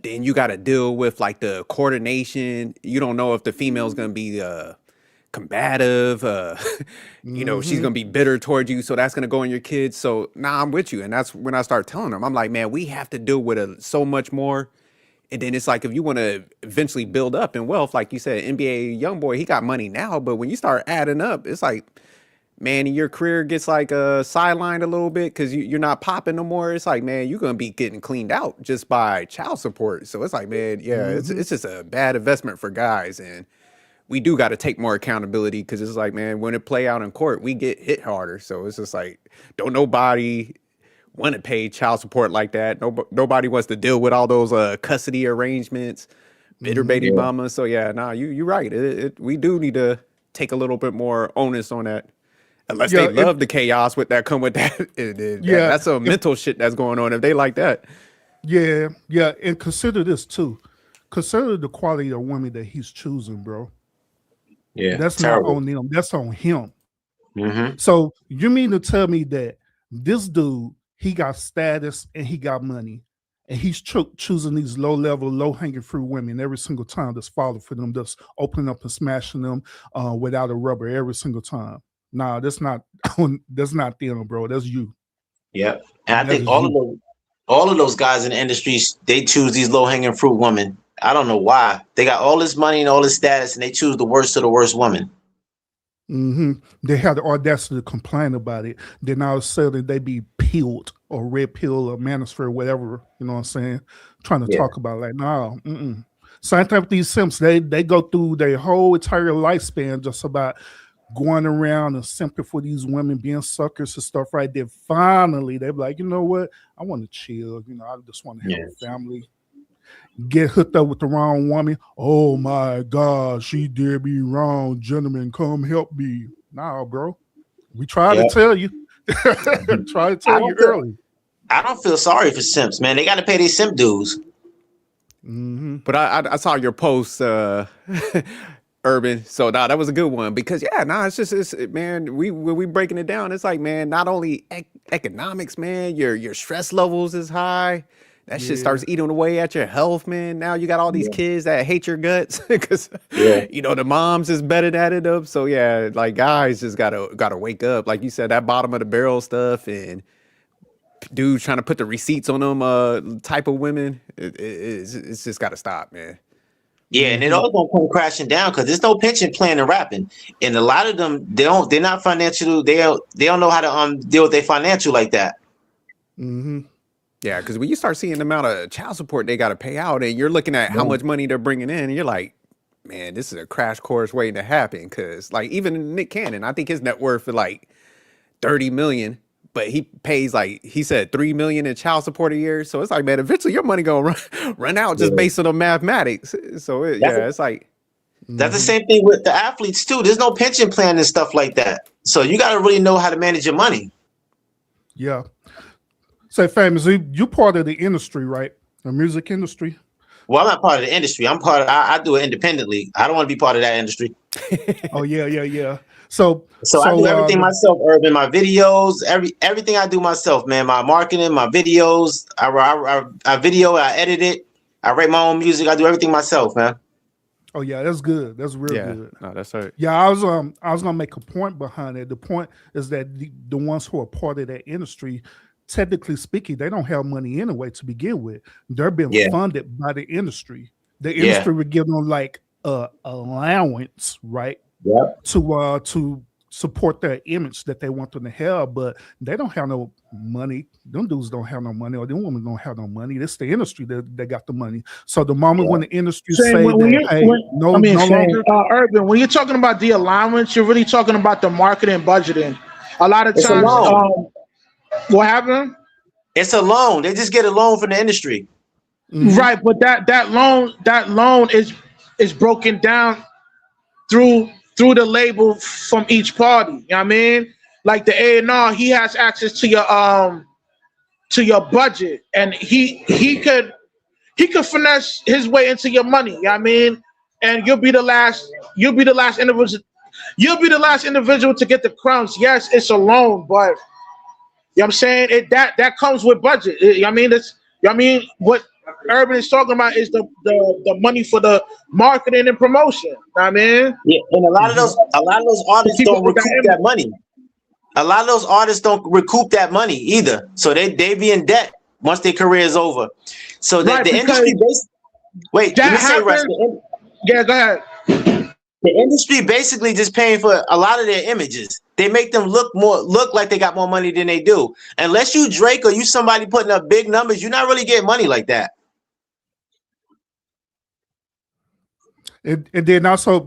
Then you got to deal with like the coordination. You don't know if the female's gonna be combative. You know, she's gonna be bitter towards you. So that's gonna go on your kids. So nah, I'm with you. And that's when I start telling them, I'm like, man, we have to deal with so much more. And then it's like, if you want to eventually build up in wealth, like you said, NBA young boy, he got money now, but when you start adding up, it's like, man, your career gets like sidelined a little bit because you're not popping no more. It's like, man, you're gonna be getting cleaned out just by child support. So it's like, man, yeah, it's just a bad investment for guys, and we do got to take more accountability because it's like, man, when it play out in court, we get hit harder. So it's just like, don't nobody want to pay child support like that. Nobody wants to deal with all those custody arrangements, bitter baby mama. So yeah, nah, you're right. We do need to take a little bit more onus on that. Unless they love the chaos with that come with that. That's some mental shit that's going on if they like that.
Yeah, and consider this too. Consider the quality of women that he's choosing, bro.
Yeah,
that's
terrible.
Not on them. That's on him.
Mm-hmm.
So you mean to tell me that this dude, he got status and he got money, and he's choosing these low-level, low-hanging fruit women every single time that's falling for them, that's opening up and smashing them without a rubber every single time? Nah, that's not them, bro. That's you.
Yeah, and I think all of those guys in the industry, they choose these low-hanging fruit women. I don't know why. They got all this money and all this status, and they choose the worst of the worst woman.
Mm-hmm. They have the audacity to complain about it. Then all of a sudden they be peeled or red pill or manosphere, whatever. You know what I'm saying? Trying to talk about it. Like, no. Same thing with these simps. They go through their whole entire lifespan just about going around and simping for these women, being suckers and stuff right there. Finally, they're like, you know what? I want to chill. You know, I just want to have a family. Get hooked up with the wrong woman. Oh my God, she did me wrong. Gentlemen, come help me. Nah, bro. We tried to tell you. Try to tell you early.
I don't feel sorry for simps, man. They got to pay these simp dues.
Mm-hmm.
But I saw your post, Urban. So that was a good one because it's man, when we breaking it down, it's like, man, not only economics, man, your stress levels is high. That shit starts eating away at your health, man. Now you got all these kids that hate your guts because you know the moms is better at it up. So yeah, like guys just gotta wake up. Like you said, that bottom of the barrel stuff and dudes trying to put the receipts on them type of women. It's just gotta stop, man.
Yeah, and it all gonna come crashing down because there's no pension plan in rapping, and a lot of them they're not financial. They don't know how to deal with their financial like that.
Mm-hmm.
Yeah, because when you start seeing the amount of child support they got to pay out, and you're looking at how much money they're bringing in, and you're like, man, this is a crash course waiting to happen. Because like even Nick Cannon, I think his net worth is like 30 million, but he pays like he said 3 million in child support a year. So it's like, man, eventually your money gonna run out just based on the mathematics. So it's like
that's the same thing with the athletes too. There's no pension plan and stuff like that. So you got to really know how to manage your money.
Yeah. Say, Famous, you part of the industry, right? The music industry.
Well, I'm not part of the industry. I'm part of. I do it independently. I don't want to be part of that industry.
Oh yeah. So
I do everything myself, Urban. My videos, everything I do myself, man. My marketing, my videos. I video, I edit it. I write my own music. I do everything myself, man.
Oh yeah, that's good. That's real good.
No, that's right.
Yeah, I was gonna make a point behind it. The point is that the ones who are part of that industry, technically speaking, they don't have money anyway to begin with. They're being funded by the industry. The industry would give them like allowance, right?
Yep.
To support their image that they want them to have, but they don't have no money. Them dudes don't have no money, or them women don't have no money. It's the industry that got the money. So the moment when the industry say that, no longer.
Urban, when you're talking about the allowance, you're really talking about the marketing budgeting. A lot of
It's
times,
a loan.
what happened?
It's a loan. They just get a loan from the industry.
Mhm.
Right, but that loan is broken down through the label from each party. You know what I mean? Like the A&R, he has access to your budget, and he could finesse his way into your money. You know what I mean? And you'll be the last individual. You'll be the last individual to get the crumbs. Yes, it's a loan, but you know what I'm saying? That comes with budget. You know what I mean? It's, you know what I mean? What Urban is talking about is the money for the marketing and promotion. You know what I mean?
Yeah, and a lot of those artists
keep
don't
up with
recoup
that
that money. A lot of those artists don't recoup that money either. So they be in debt once their career is over. So
Right,
the industry wait, let me say, Russ,
yeah, go ahead.
the industry basically just paying for a lot of their images. They make them look like they got more money than they do. Unless you Drake or you somebody putting up big numbers, you're not really getting money like that.
And then also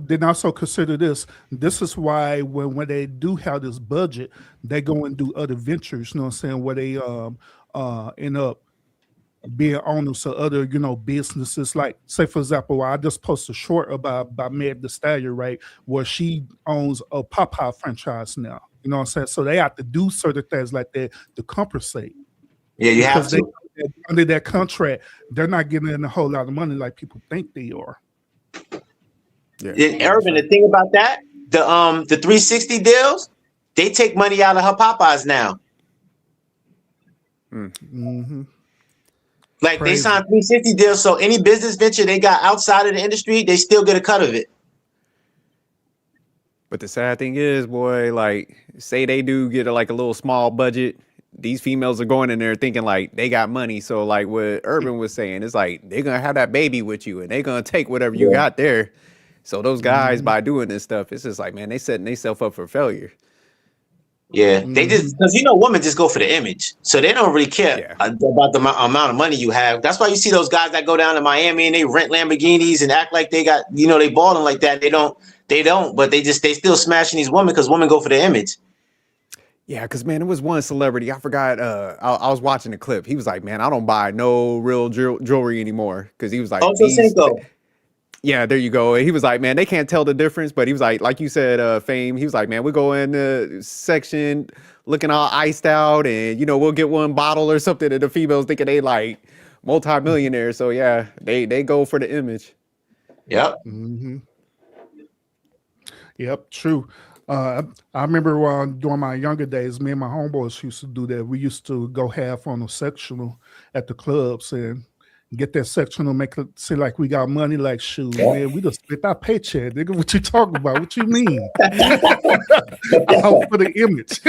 consider this. This is why when they do have this budget, they go and do other ventures. You know what I'm saying? Where they end up being owners of other businesses. Like, say for example, I just posted a short about Meg Thee Stallion, right? Where she owns a Popeye franchise now. You know what I'm saying? So they have to do certain things like that to compensate.
Yeah, you have to.
Under that contract, they're not getting a whole lot of money like people think they are.
Yeah, Urban, the thing about that, the 360 deals, they take money out of her Popeyes now.
Mm-hmm.
Like Crazy. They signed 360 deals, so any business venture they got outside of the industry, they still get a cut of it.
But the sad thing is, boy, like, say they do get a little small budget, these females are going in there thinking like they got money. So like what Urban was saying, it's like they're gonna have that baby with you and they're gonna take whatever you got there. So those guys, by doing this stuff, it's just like, man, they setting themselves up for failure.
Yeah, they just, because women just go for the image, so they don't really care about the amount of money you have. That's why you see those guys that go down to Miami and they rent Lamborghinis and act like they got, they balling like that. They don't, but they still smashing these women because women go for the image.
Yeah, because man, it was one celebrity, I forgot. I was watching the clip. He was like, man, I don't buy no real jewelry anymore, because he was like, yeah, there you go. He was like, man, they can't tell the difference. But he was like you said, Fame. He was like, man, we go in the section looking all iced out, and we'll get one bottle or something, and the females thinking they like multi-millionaires. So yeah, they go for the image.
Yep.
Mm-hmm. Yep. True. I remember during my younger days, me and my homeboys used to do that. We used to go half on a sectional at the clubs and get that sectional, make it seem like we got money. Like, shoot, man, we just split our paycheck. Nigga, what you talking about? What you mean? All for the image.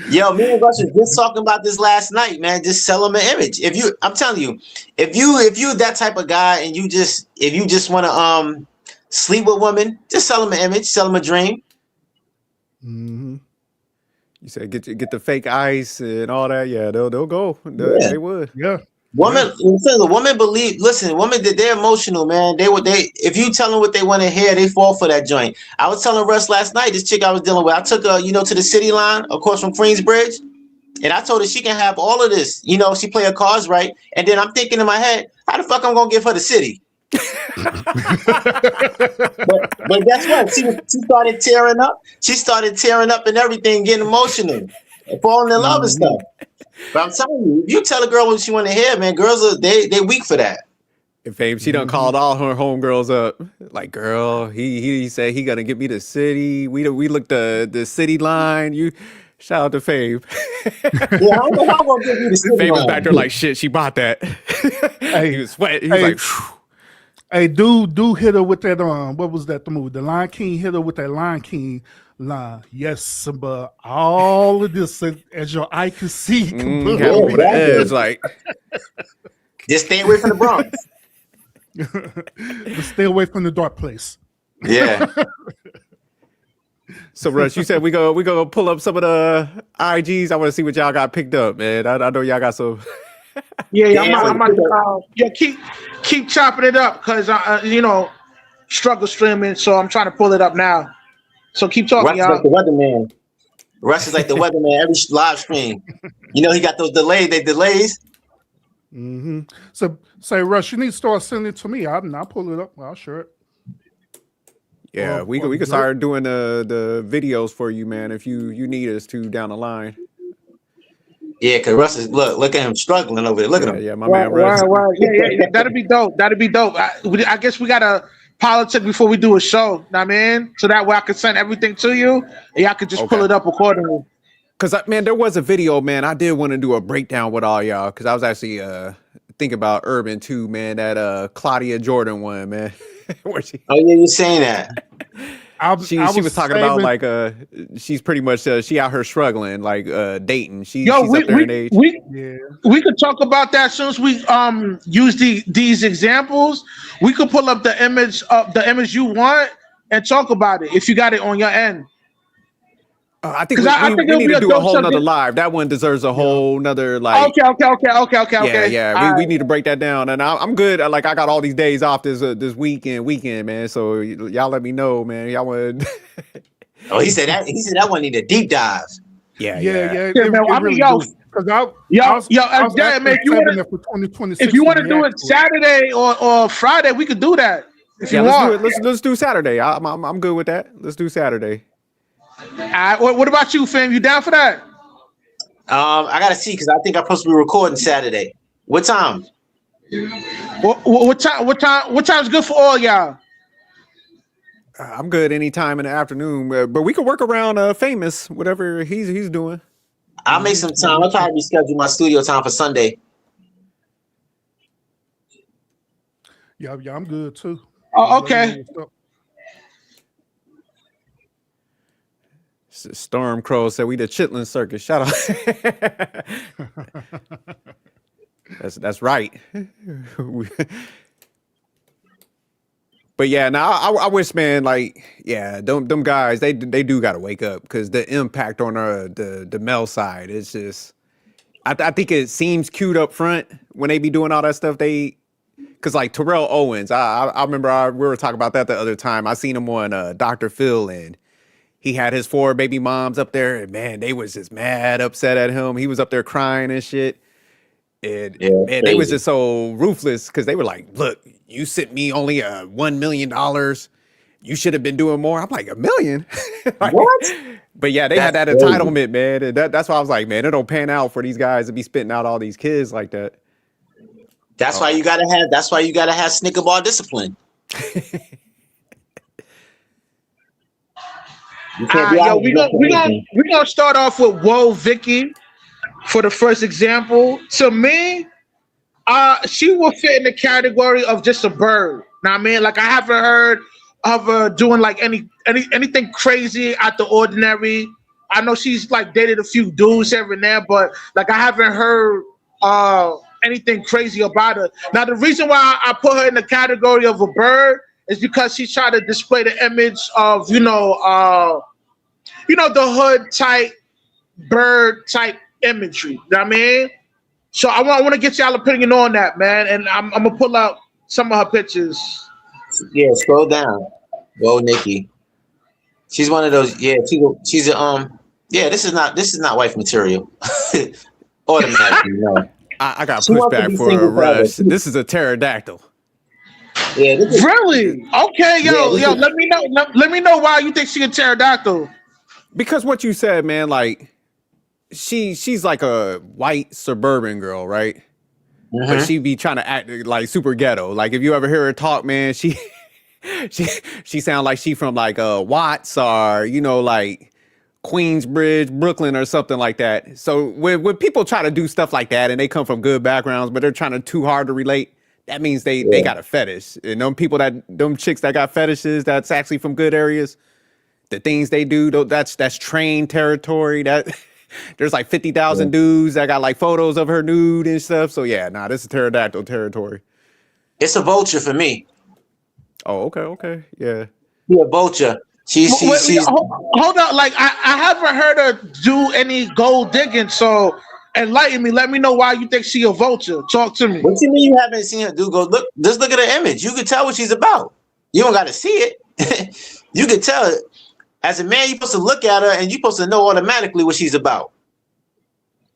Yo, me and Russ was just talking about this last night, man. Just sell them an image. I'm telling you, if you that type of guy and if you just want to sleep with women, just sell them an image, sell them a dream.
Mm-hmm. You said get the fake ice and all that. Yeah, they'll go. They would.
Yeah.
Women believe. Listen, women, they're emotional, man. If you tell them what they want to hear, they fall for that joint. I was telling Russ last night, this chick I was dealing with, I took her, to the city line, of course, from Queensbridge, and I told her she can have all of this. She play her cards right, and then I'm thinking in my head, how the fuck I'm gonna give her the city? but guess what? She started tearing up. She started tearing up and everything, getting emotional, and falling in love and stuff. But I'm telling you, if you tell a girl what she want to hear, man, girls they weak for that.
And Fame, she done called all her homegirls up. Like, girl, he said he gonna get me the city. We looked the city line. You shout out to Fame.
Yeah, I don't know how I'm gonna give you the city
Fame was
line.
back there like, shit, she bought that. He was sweating. He was like, phew.
Hey, dude hit her with that, what was that, the movie? The Lion King hit her with that Lion King line. Yes, but all of this, as your eye can see.
It's like,
just stay away from the Bronx.
But stay away from the dark place.
Yeah.
So Russ, you said we go pull up some of the IGs. I want to see what y'all got picked up, man. I know y'all got some.
Yeah,
Damn,
I'm yeah, keep chopping it up because struggle streaming. So I'm trying to pull it up now. So keep talking,
Russ is like
y'all.
the weatherman. Russ is like the weatherman every live stream. You know, he got those delays.
Mm-hmm. So say, Rush, you need to start sending it to me. I'll pull it up. I'll share it.
Yeah, we can start doing the videos for you, man. If you need us to down the line.
Yeah, because Russ is look at him struggling over there. Look at him.
Yeah, my man Russ.
Yeah. That'd be dope. I guess we gotta politic before we do a show. Know what I mean, so that way I can send everything to you, and y'all could just pull it up accordingly.
Cause man, there was a video, man. I did want to do a breakdown with all y'all, cause I was actually thinking about Urban too, man. That Claudia Jordan one, man. Where she?
Oh yeah, you're saying that.
She was talking about like she's pretty much she out here struggling like dating. She's up there in age.
We could talk about that as soon as we use these examples. We could pull up the image you want and talk about it if you got it on your end.
I think we need to do a whole nother live. That one deserves a whole nother like.
Okay.
Yeah. We need to break that down, and I'm good. Like I got all these days off this weekend, man. So y'all let me know, man. Y'all want?
Oh, he said that one need a deep dive.
Yeah, man. I mean, man, if you want to do it Saturday or Friday, we could do that. If you want,
let's do Saturday. I'm good with that. Let's do Saturday.
What about you, fam? You down for that?
I gotta see because I think I'm supposed to be recording Saturday. What time?
What time's good for all y'all?
I'm good anytime in the afternoon, but we could work around Famous, whatever he's doing.
I'll make some time. I'll try to reschedule my studio time for Sunday.
Yeah, I'm good too.
Oh, okay.
Storm Crow said we the Chitlin Circus. Shout out. That's right. But yeah, now I wish, man, like, yeah, them guys, they do got to wake up because the impact on the male side is just, I think it seems cute up front when they be doing all that stuff. Because like Terrell Owens, I remember we were talking about that the other time. I seen him on Dr. Phil, and he had his 4 baby moms up there, and man, they was just mad upset at him. He was up there crying and shit. And man, they was just so ruthless because they were like, look, you sent me only $1 million. You should have been doing more. I'm like, $1 million? Like, what? But yeah, they had that entitlement, man. And that's why I was like, man, it don't pan out for these guys to be spitting out all these kids like that.
That's why you gotta have Snicker bar discipline.
We're gonna start off with Whoa Vicky for the first example. To me, she will fit in the category of just a bird. Now, I mean, like I haven't heard of her doing like anything crazy out the ordinary. I know she's like dated a few dudes here and there, but like I haven't heard anything crazy about her. Now, the reason why I put her in the category of a bird is because she's trying to display the image of the hood type bird type imagery. You know what I mean? So I want to get y'all opinion on that, man. And I'm gonna pull out some of her pictures.
Yeah, scroll down. Whoa, Nikki. She's one of those. Yeah, she's a Yeah, this is not wife material. Automatically, no.
I got pushback for a Rush. This is a pterodactyl.
Yeah,
really? Okay, yo, let me know. Let me know why you think she a pterodactyl.
Because what you said, man, like she's like a white suburban girl, right? Mm-hmm. But she be trying to act like super ghetto. Like if you ever hear her talk, man, she sound like she from like Watts or like Queensbridge, Brooklyn, or something like that. So when people try to do stuff like that and they come from good backgrounds, but they're trying to too hard to relate, that means they got a fetish. And them chicks that got fetishes that's actually from good areas, the things they do, that's trained territory. That there's like 50,000 dudes that got like photos of her nude and stuff. So yeah, this is pterodactyl territory.
It's a vulture for me.
Oh, okay, yeah.
She a vulture. She's
Hold on. Like I haven't heard her do any gold digging. So enlighten me. Let me know why you think she a vulture. Talk to me.
What you mean you haven't seen her do? Go look. Just look at her image. You can tell what she's about. You don't got to see it. You can tell it. As a man, you're supposed to look at her and you're supposed to know automatically what she's about.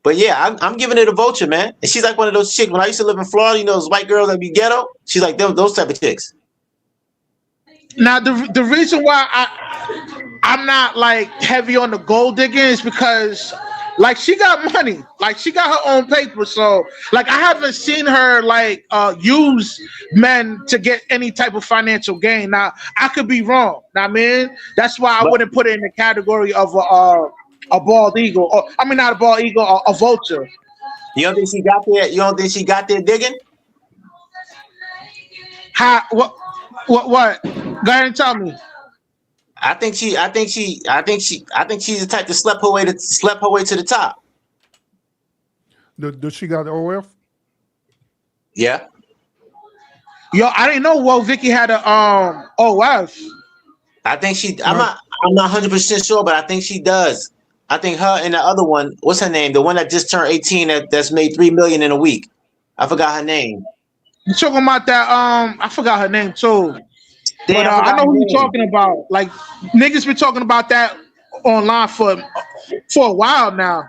But yeah, I'm giving it a vulture, man. And she's like one of those chicks. When I used to live in Florida, you know, those white girls that be ghetto. She's like those type of chicks.
Now the reason why I'm not like heavy on the gold digging is because like she got money, like she got her own paper. So like I haven't seen her like use men to get any type of financial gain. Now I could be wrong. Now, I mean, that's why I wouldn't put it in the category of a bald eagle. Or, I mean, not a bald eagle, a vulture.
You don't think she got there? You don't think she got there digging?
How? What? Go ahead and tell me.
I think she's the type to slept her way to the top.
Does she got OF?
Yeah.
Yo, I didn't know Vicky had a OF.
I think she. I'm not 100% sure, but I think she does. I think her and the other one. What's her name? The one that just turned 18 that's made $3 million in a week. I forgot her name.
You talking about that? I forgot her name too.
Damn,
But I know who you're talking about. Like niggas been talking about that online for a while now.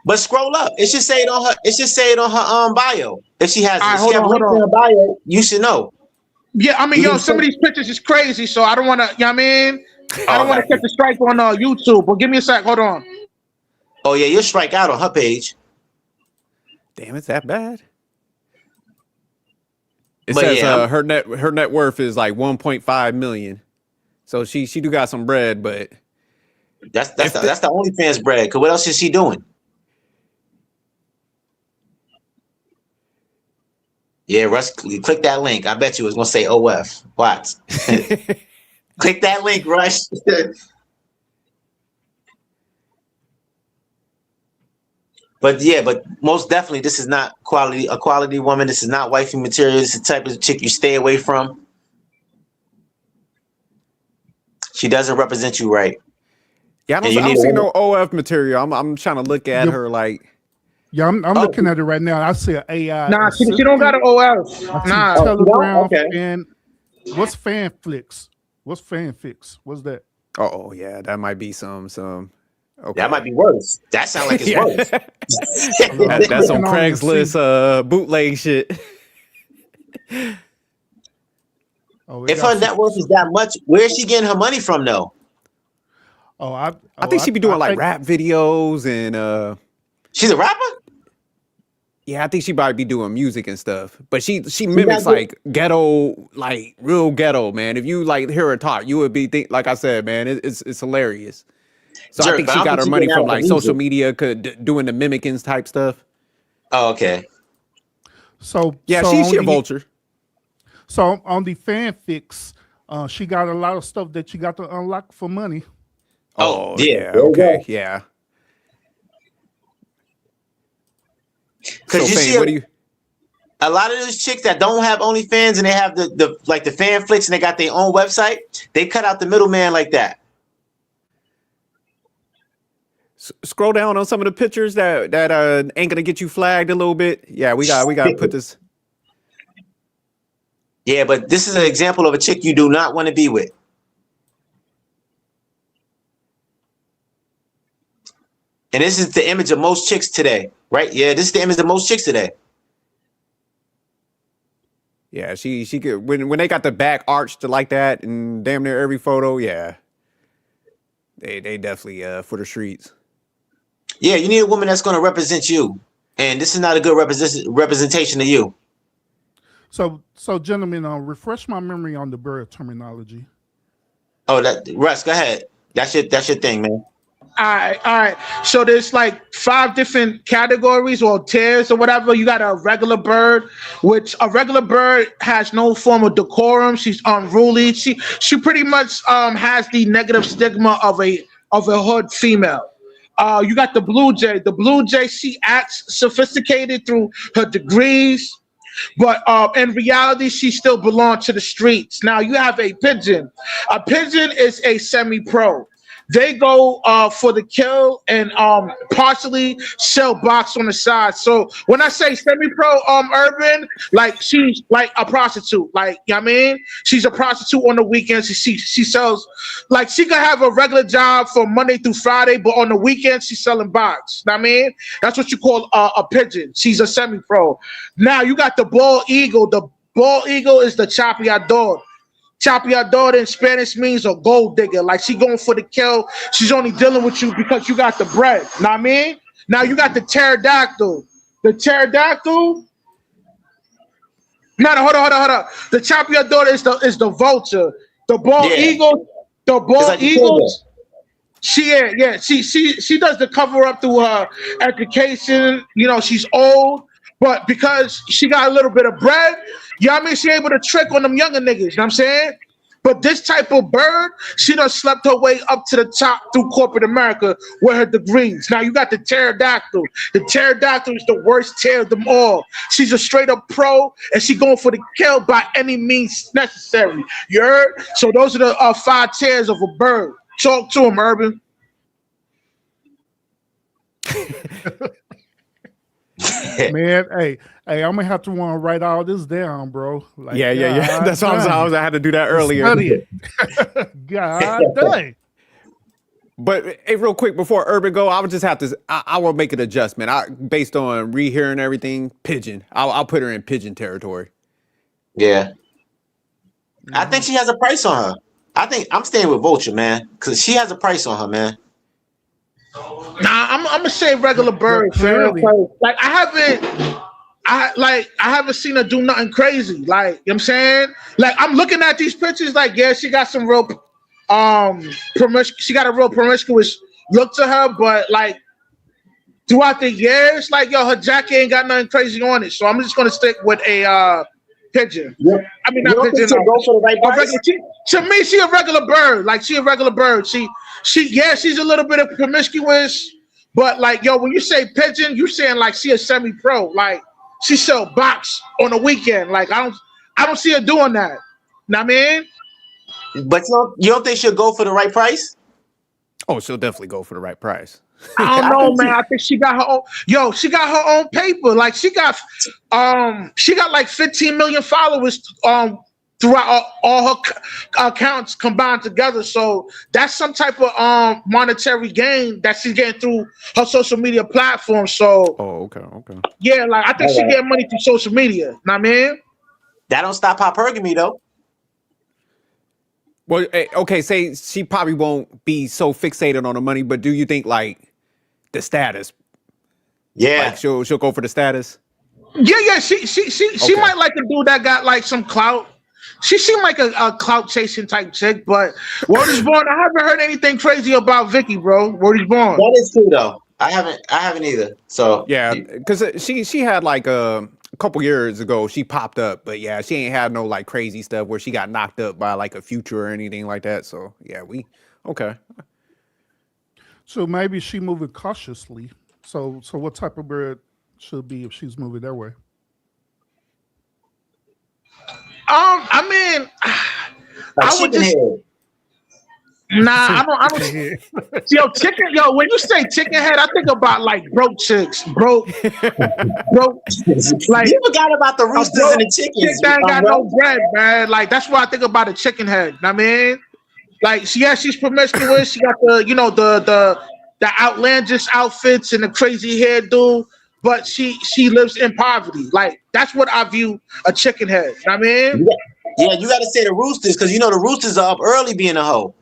But scroll up. It should say it on her. It should say it on her bio. If she has,
Right,
if she have a link in her bio, you should know.
Yeah, I mean, yo, some of these pictures is crazy, so I don't want to. You know what I mean? I don't want to catch a strike on YouTube. But give me a sec. Hold on.
Oh yeah, you'll strike out on her page.
Damn, it's that bad. It
But
says
yeah,
her net worth is like 1.5 million. So she do got some bread, but
that's the OnlyFans bread. Cause what else is she doing? Yeah, Russ, click that link. I bet you it's gonna say OF. What? Click that link, Rush. But yeah, but most definitely, this is not a quality woman. This is not wifey material. This is the type of chick you stay away from. She doesn't represent you right.
yeah, I don't see no OF material. I'm trying to look at her like.
Yeah, I'm looking at it right now. I see an AI.
Nah, she don't got an OF. Nah.
Telegram
okay.
and what's Fanflix? What's Fanfix? What's that?
Oh yeah, that might be some. Okay.
That might be worse. That sounds like it's worse.
That's some Craigslist bootleg shit.
If her net worth is that much, where is she getting her money from though?
I think she'd be doing like rap videos and
she's a rapper?
Yeah, I think she might be doing music and stuff. But she mimics like ghetto, like real ghetto, man. If you like hear her talk, you would be like I said, man, it's hilarious. So I think she got her money from like social media, doing the mimicking type stuff.
Oh, okay.
So
yeah,
so
she a vulture.
So on the Fanfix, she got a lot of stuff that you got to unlock for money.
Oh yeah.
Okay. Yeah.
Because a lot of those chicks that don't have OnlyFans and they have the Fanflix and they got their own website, they cut out the middleman like that.
Scroll down on some of the pictures that ain't gonna get you flagged a little bit. Yeah, we got to put this.
Yeah, but this is an example of a chick you do not want to be with. And this is the image of most chicks today, right? Yeah, this is the image of most chicks today.
Yeah, she could when they got the back arched like that and damn near every photo. Yeah, they definitely for the streets.
Yeah, you need a woman that's going to represent you, and this is not a good representation of you.
So gentlemen, refresh my memory on the bird terminology.
Oh, Russ, go ahead. That's your thing, man.
All right. So there's like 5 different categories or tiers or whatever. You got a regular bird, which a regular bird has no form of decorum. She's unruly. She pretty much has the negative stigma of a hood female. You got the blue jay. The blue jay, she acts sophisticated through her degrees. But in reality, she still belongs to the streets. Now you have a pigeon. A pigeon is a semi-pro. They go for the kill and partially sell box on the side. So when I say semi-pro, urban, like she's like a prostitute. Like, you know what I mean, she's a prostitute on the weekends. She sells, like she could have a regular job from Monday through Friday, but on the weekends she's selling box. You know what I mean, that's what you call a pigeon. She's a semi-pro. Now you got the bald eagle. The bald eagle is the chapeador. Chapeador in Spanish means a gold digger. Like she going for the kill. She's only dealing with you because you got the bread. Know what I mean? Now you got the pterodactyl. The pterodactyl. No, hold on. The chapeador is the vulture. The bald eagle. The bald eagle. She does the cover up through her education. You know, she's old, but because she got a little bit of bread, you know what I mean? She able to trick on them younger niggas, you know what I'm saying? But this type of bird, she done slept her way up to the top through corporate America with her degrees. Now you got the pterodactyl. The pterodactyl is the worst tear of them all. She's a straight up pro, and she going for the kill by any means necessary. You heard? So those are the 5 tears of a bird. Talk to him, Urban.
Man, hey, I'm gonna have to want to write all this down, bro. Like,
Yeah. That's what I had to do that earlier.
Study it. God dang.
But hey, real quick before Urban go, I would just have to. I will make an adjustment. Based on rehearing everything, pigeon. I'll put her in pigeon territory.
Yeah, I think she has a price on her. I think I'm staying with Vulture, man, because she has a price on her, man.
Nah, I'm gonna say regular bird. Like I haven't seen her do nothing crazy. Like, you know what I'm saying? Like I'm looking at these pictures, like, yeah, she got some real she got a real promiscuous look to her, but like throughout the years, like, yo, her jacket ain't got nothing crazy on it. So I'm just gonna stick with a pigeon. Yep. I mean, not pigeon.
Go for the right price?
To me, she a regular bird. Like, she a regular bird. She's a little bit of promiscuous, but like, yo, when you say pigeon, you saying like she a semi-pro. Like, she sell box on the weekend. Like, I don't see her doing that. Know what I mean?
But you don't think she'll go for the right price?
Oh, she'll definitely go for the right price.
I don't know, man. I think she got her own. Yo, she got her own paper. Like, she got like 15 million followers throughout all her accounts combined together. So that's some type of monetary gain that she's getting through her social media platform. So
okay.
Yeah, like I think she getting money through social media. Know what I mean?
That don't stop hypergamy though.
Well, okay, say she probably won't be so fixated on the money, but do you think like the status?
Yeah,
like she'll go for the status.
Yeah. She might like a dude that got like some clout. She seemed like a clout chasing type chick, but word is born. I haven't heard anything crazy about Vicky, bro. Word is born.
That is true though. I haven't either. So
yeah, because she had like a couple years ago she popped up, but yeah, she ain't had no like crazy stuff where she got knocked up by like a Future or anything like that. So yeah, okay.
So maybe she moving cautiously. So what type of bird should be if she's moving that way?
I mean,
like
I would just. Nah, I don't. Yo, chicken. Yo, when you say chicken head, I think about like broke chicks, broke. Like,
you forgot about the roosters and the chickens.
That ain't got no bread, man. Like, that's why I think about a chicken head. I mean, like, she's promiscuous. She got the outlandish outfits and the crazy hairdo, but she lives in poverty. Like, that's what I view a chicken head. I mean,
yeah, you got to say the roosters because the roosters are up early being a hoe.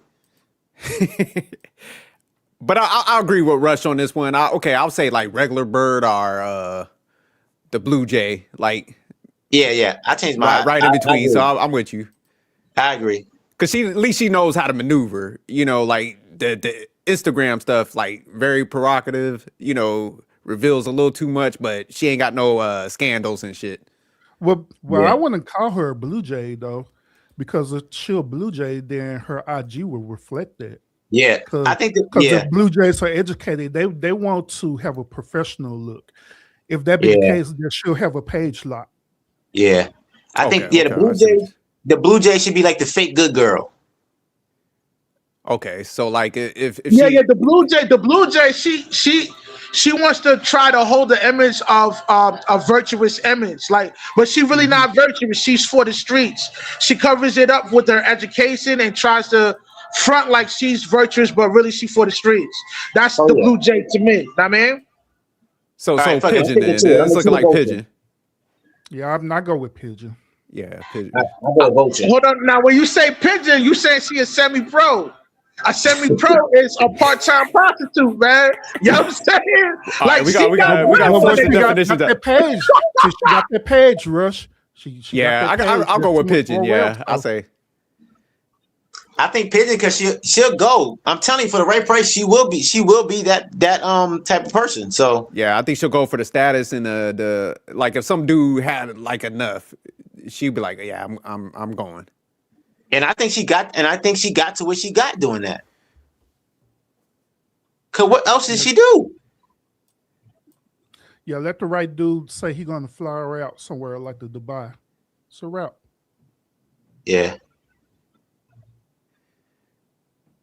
But I agree with Rush on this one. I'll say like regular bird or the blue jay. Like,
yeah, I changed my
right in between. So I'm with you.
I agree
because at least she knows how to maneuver. Like the Instagram stuff, like very provocative. Reveals a little too much, but she ain't got no scandals and shit.
Well, I wouldn't call her a blue jay though. Because if she's a blue jay, then her IG will reflect that.
Yeah, I think because
the blue jays are educated, they want to have a professional look. If that be the case, then she'll have a page lock.
Yeah, I think
Okay, okay, I see.
The Blue Jay should be like the fake good girl.
Okay, so like if
Yeah,
she,
yeah. The Blue Jay, she wants to try to hold the image of a virtuous image, like, but she really
Mhm.
not virtuous. She's for the streets. She covers it up with her education and tries to front like she's virtuous, but really she for the streets. That's
Oh
the
yeah.
Blue Jay to me. Know what I mean,
All right,
so
fuck it. I'm
pigeon
sticking
then.
to it. I'm
It's
gonna
looking
choose
like
Vulture.
pigeon.
Yeah, I'm not go with Pigeon.
Yeah, pigeon.
I go with Vulture.
hold on. Now, when you say pigeon, you saying she a semi-pro. A semi-pro is a part-time prostitute, man. You know what I'm saying?
All right,
Like, she
we
got
got
bread
to
for
flush the
She
niggas.
definitions
got
out.
that page. She got that page, Rush. She
Yeah,
got that page.
I'll go with
There's too
pigeon.
much
Yeah,
more
I'll
wealth,
say.
I think Pigeon because she'll go. I'm telling you, for the right price, she will be that type of person. So
Yeah, I think she'll go for the status and the like. If some dude had like enough, she'd be like, "Yeah, I'm going."
I think she got to what she got doing that. Cause what else did she do?
Yeah, let the right dude say he gonna fly her out somewhere like the Dubai. It's a wrap.
Yeah.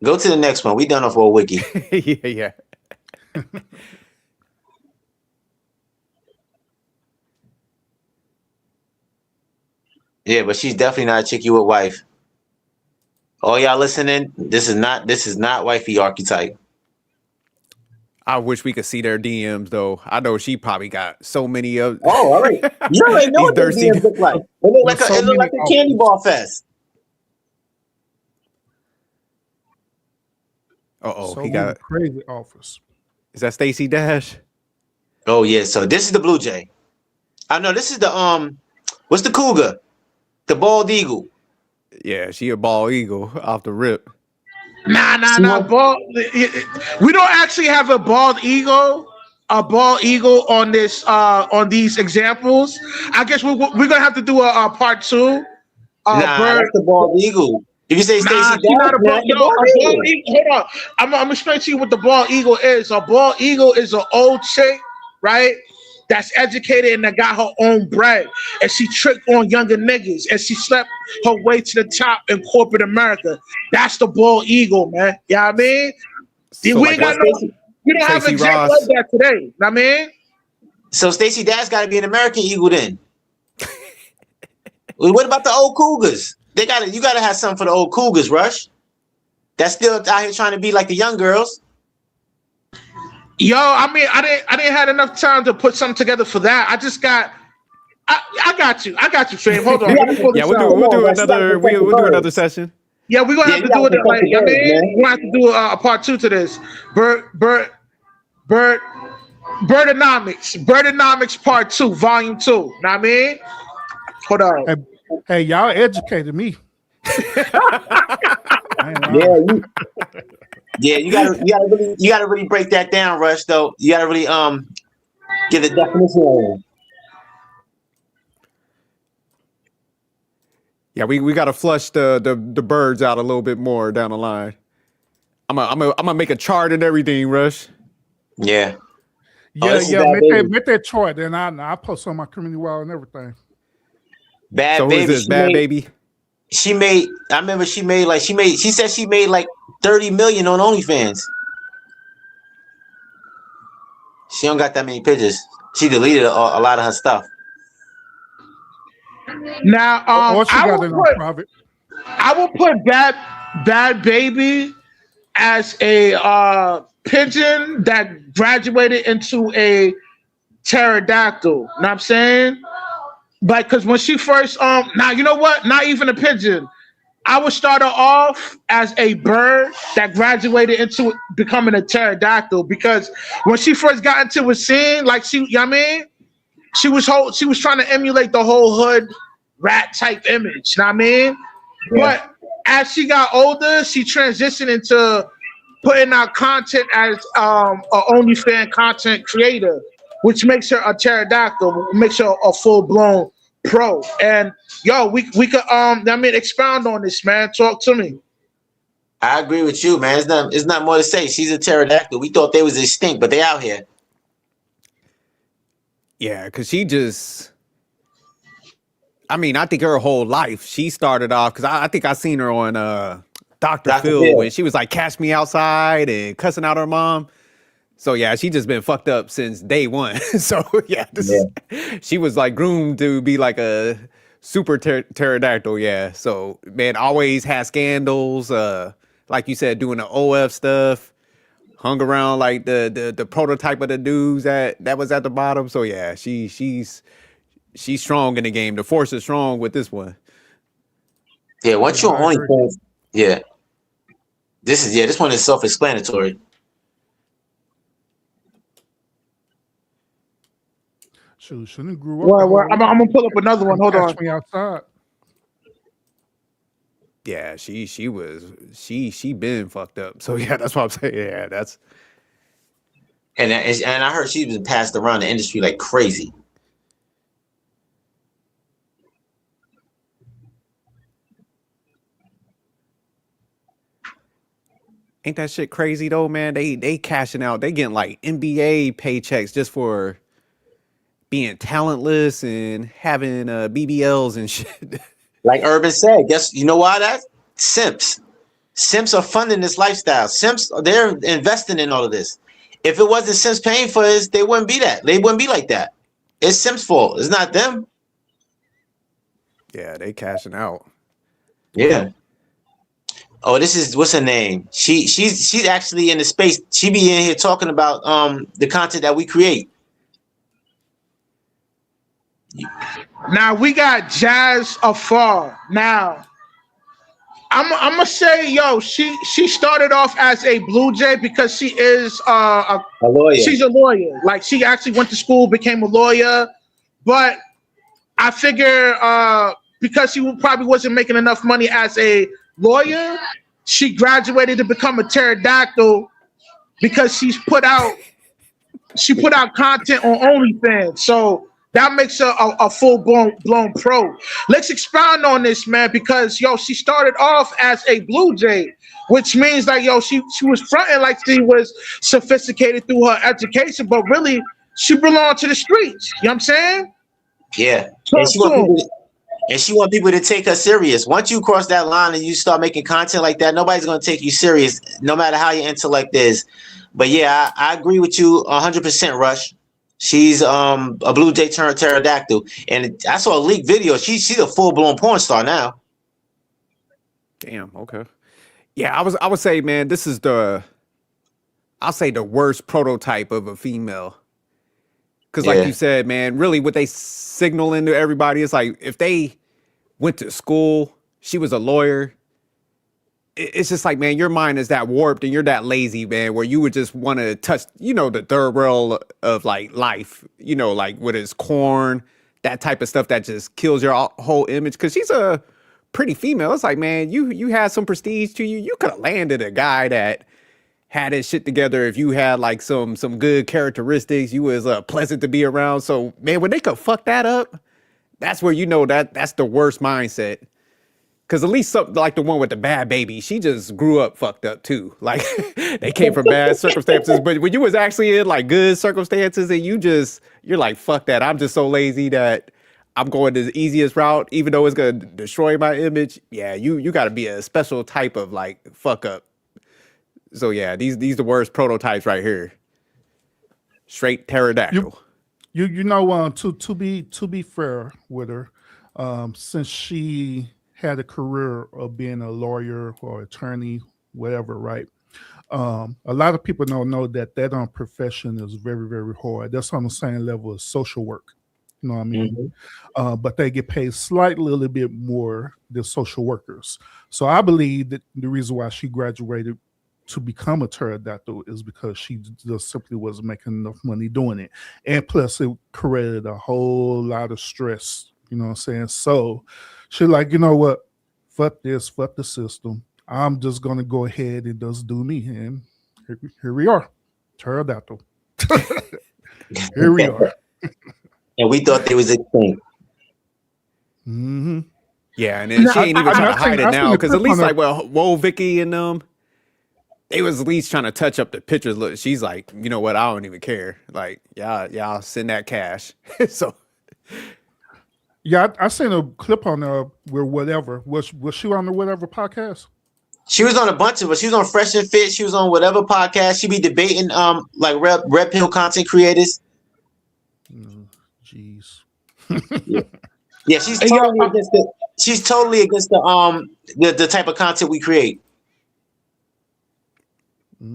Go to the next one. We done off our wiki.
Yeah.
Yeah, but she's definitely not a chick you would wife. All y'all listening, this is not wifey archetype.
I wish we could see their DMs though. I know she probably got so many of.
Oh, all right. You already know
These
what their
thirsty-
DMs look like. It look like a candy bar fest.
Oh,
So
he
many
got.
crazy offers.
Is that Stacey Dash?
Oh yeah, so this is the Blue Jay. I know this is the what's the cougar? The bald eagle.
Yeah, she a bald eagle off the rip.
Nah. Bald. We don't actually have a bald eagle on this on these examples. I guess we're gonna have to do a part two.
Nah,
Bird.
that's the bald eagle. If you say Stacey
Nah,
Dash,
she's not a bald.
that's
Yo,
the bald
a bald
eagle.
eagle. Hold on. I'm gonna explain to you what the bald eagle is. A bald eagle is an old chick, right? That's educated and that got her own bread, and she tricked on younger niggas, and she slept her way to the top in corporate America. That's the bald eagle, man. You know what I mean?
So
we
like
ain't got
what?
no. We don't have
Stacey
examples
Ross.
like that today. You know what I mean?
So Stacey Dash got to be an American eagle then. What about the old cougars? You gotta have something for the old cougars, Rush. That's still out here trying to be like the young girls.
Yo, I mean, I didn't have enough time to put something together for that. I just got. I got you, fam. Hold on. Let me pull
Yeah,
this
we'll
out.
do another. We'll do another session.
Yeah, we're gonna
Yeah,
have to
you
do
gotta
it like,
protect the
I
birds,
mean,
man.
we're gonna have to do a part two to this. Birdonomics part 2, volume 2. Know what I mean? Hold on.
Hey, y'all educated me.
You gotta really break that down, Rush. Though you gotta really give the definition on it.
Yeah, we got to flush the birds out a little bit more down the line. I'm gonna make a chart and everything, Rush.
Yeah.
Yeah,
this is Bad
make
Baby.
that chart, then I'll post on my community wall and everything.
Bad
So who
Baby.
is this? Bad Baby?
She said she made like 30 million on OnlyFans. She don't got that many pictures. She deleted a lot of her stuff.
Now,
Or she got it on private.
I will put Bad Baby as a pigeon that graduated into a pterodactyl. Know what I'm saying? Like, because when she first now you know what? Not even a pigeon. I would start her off as a bird that graduated into becoming a pterodactyl, because when she first got into a scene, like you know what I mean? She was trying to emulate the whole hood rat type image, you know what I mean?
Yeah.
But as she got older, she transitioned into putting out content as a OnlyFans content creator, which makes her a pterodactyl, makes her a full blown pro. And yo, we could expound on this, man. Talk to me.
I agree with you, man. It's not more to say. She's a pterodactyl. We thought they was extinct, but they out here.
Yeah, because she just I mean, I think her whole life she started off because I think I seen her on Dr. Phil
Phil.
when she was like "Catch Me Outside" and cussing out her mom. So yeah, she just been fucked up since day one. So yeah, she was like groomed to be like a super pterodactyl. Yeah. So man, always had scandals. Like you said, doing the OF stuff. Hung around like the prototype of the dudes that was at the bottom. So yeah, she's strong in the game. The force is strong with this one.
Yeah, once you're on OnlyFans, this one is self-explanatory.
Shouldn't grew up.
Well, I'm gonna pull up another one. Hold on.
Catch Me Outside.
Yeah, she been fucked up. So yeah, that's what I'm saying. Yeah, that's
And I heard she's been passed around the industry like crazy.
ain't that shit crazy though, man. They cashing out. They getting like NBA paychecks just for being talentless and having BBLs and shit.
Like Urban said, guess you know why that? Simps. Simps are funding this lifestyle. Simps, they're investing in all of this. If it wasn't Simps paying for this, they wouldn't be that. They wouldn't be like that. It's Simps' fault. It's not them.
Yeah, they cashing out.
Yeah. Oh, this is what's her name? She's actually in the space. She be in here talking about the content that we create.
Now we got Jazz Afar. Now I'm gonna say, yo, she started off as a Blue Jay because she is a
lawyer.
She's a lawyer. Like she actually went to school, became a lawyer. But I figure because she probably wasn't making enough money as a lawyer, she graduated to become a pterodactyl because she put out content on OnlyFans. So that makes her a full blown pro. Let's expound on this, man, because yo, she started off as a Blue Jay, which means like yo, she was fronting like she was sophisticated through her education, but really she belonged to the streets. You know what I'm saying?
Yeah. And she want people to take her serious. Once you cross that line and you start making content like that, nobody's gonna take you serious, no matter how your intellect is. But yeah, I agree with you 100%, Rush. She's a Blue Jay turned pterodactyl, and I saw a leaked video. She's a full blown porn star now.
Damn. Okay. Yeah, I would say, man, this is the worst prototype of a female. Because like you said, man, really what they signaling to everybody is like if they went to school, she was a lawyer. It's just like, man, your mind is that warped and you're that lazy, man, where you would just want to touch, the third world of like life, like what is corn, that type of stuff that just kills your whole image. Cause she's a pretty female. It's like, man, you had some prestige to you. You could have landed a guy that had his shit together. If you had like some good characteristics, you was pleasant to be around. So man, when they could fuck that up, that's where that's the worst mindset. Cause at least something like the one with the bad baby, she just grew up fucked up too. Like they came from bad circumstances, but when you was actually in like good circumstances and you're like, fuck that. I'm just so lazy that I'm going the easiest route, even though it's gonna destroy my image. Yeah, you gotta be a special type of like fuck up. So yeah, these the worst prototypes right here. Straight pterodactyl.
To be fair with her, since she had a career of being a lawyer or attorney, whatever, right? A lot of people don't know that profession is very, very hard. That's on the same level as social work. You know what I mean? Mm-hmm. But they get paid slightly a little bit more than social workers. So I believe that the reason why she graduated to become a pterodactyl is because she just simply wasn't making enough money doing it. And plus it created a whole lot of stress, you know what I'm saying? So she's like, you know what? Fuck this, fuck the system. I'm just going to go ahead and just do me. And here we are, pterodactyl. Here we are.
And we thought they was extinct.
Mm-hmm.
Yeah, and then she ain't even trying to hide it now, because at least like, whoa, Vicky and they was at least trying to touch up the pictures. Look, she's like, you know what? I don't even care. Like, y'all send that cash. So
Yeah, I seen a clip on where whatever was she on the whatever podcast?
She was on a bunch of us. She was on Fresh and Fit. She was on whatever podcast. She be debating like red pill content creators.
Jeez.
Yeah, she's
Hey,
totally
yo,
against the. She's totally against the type of content we create.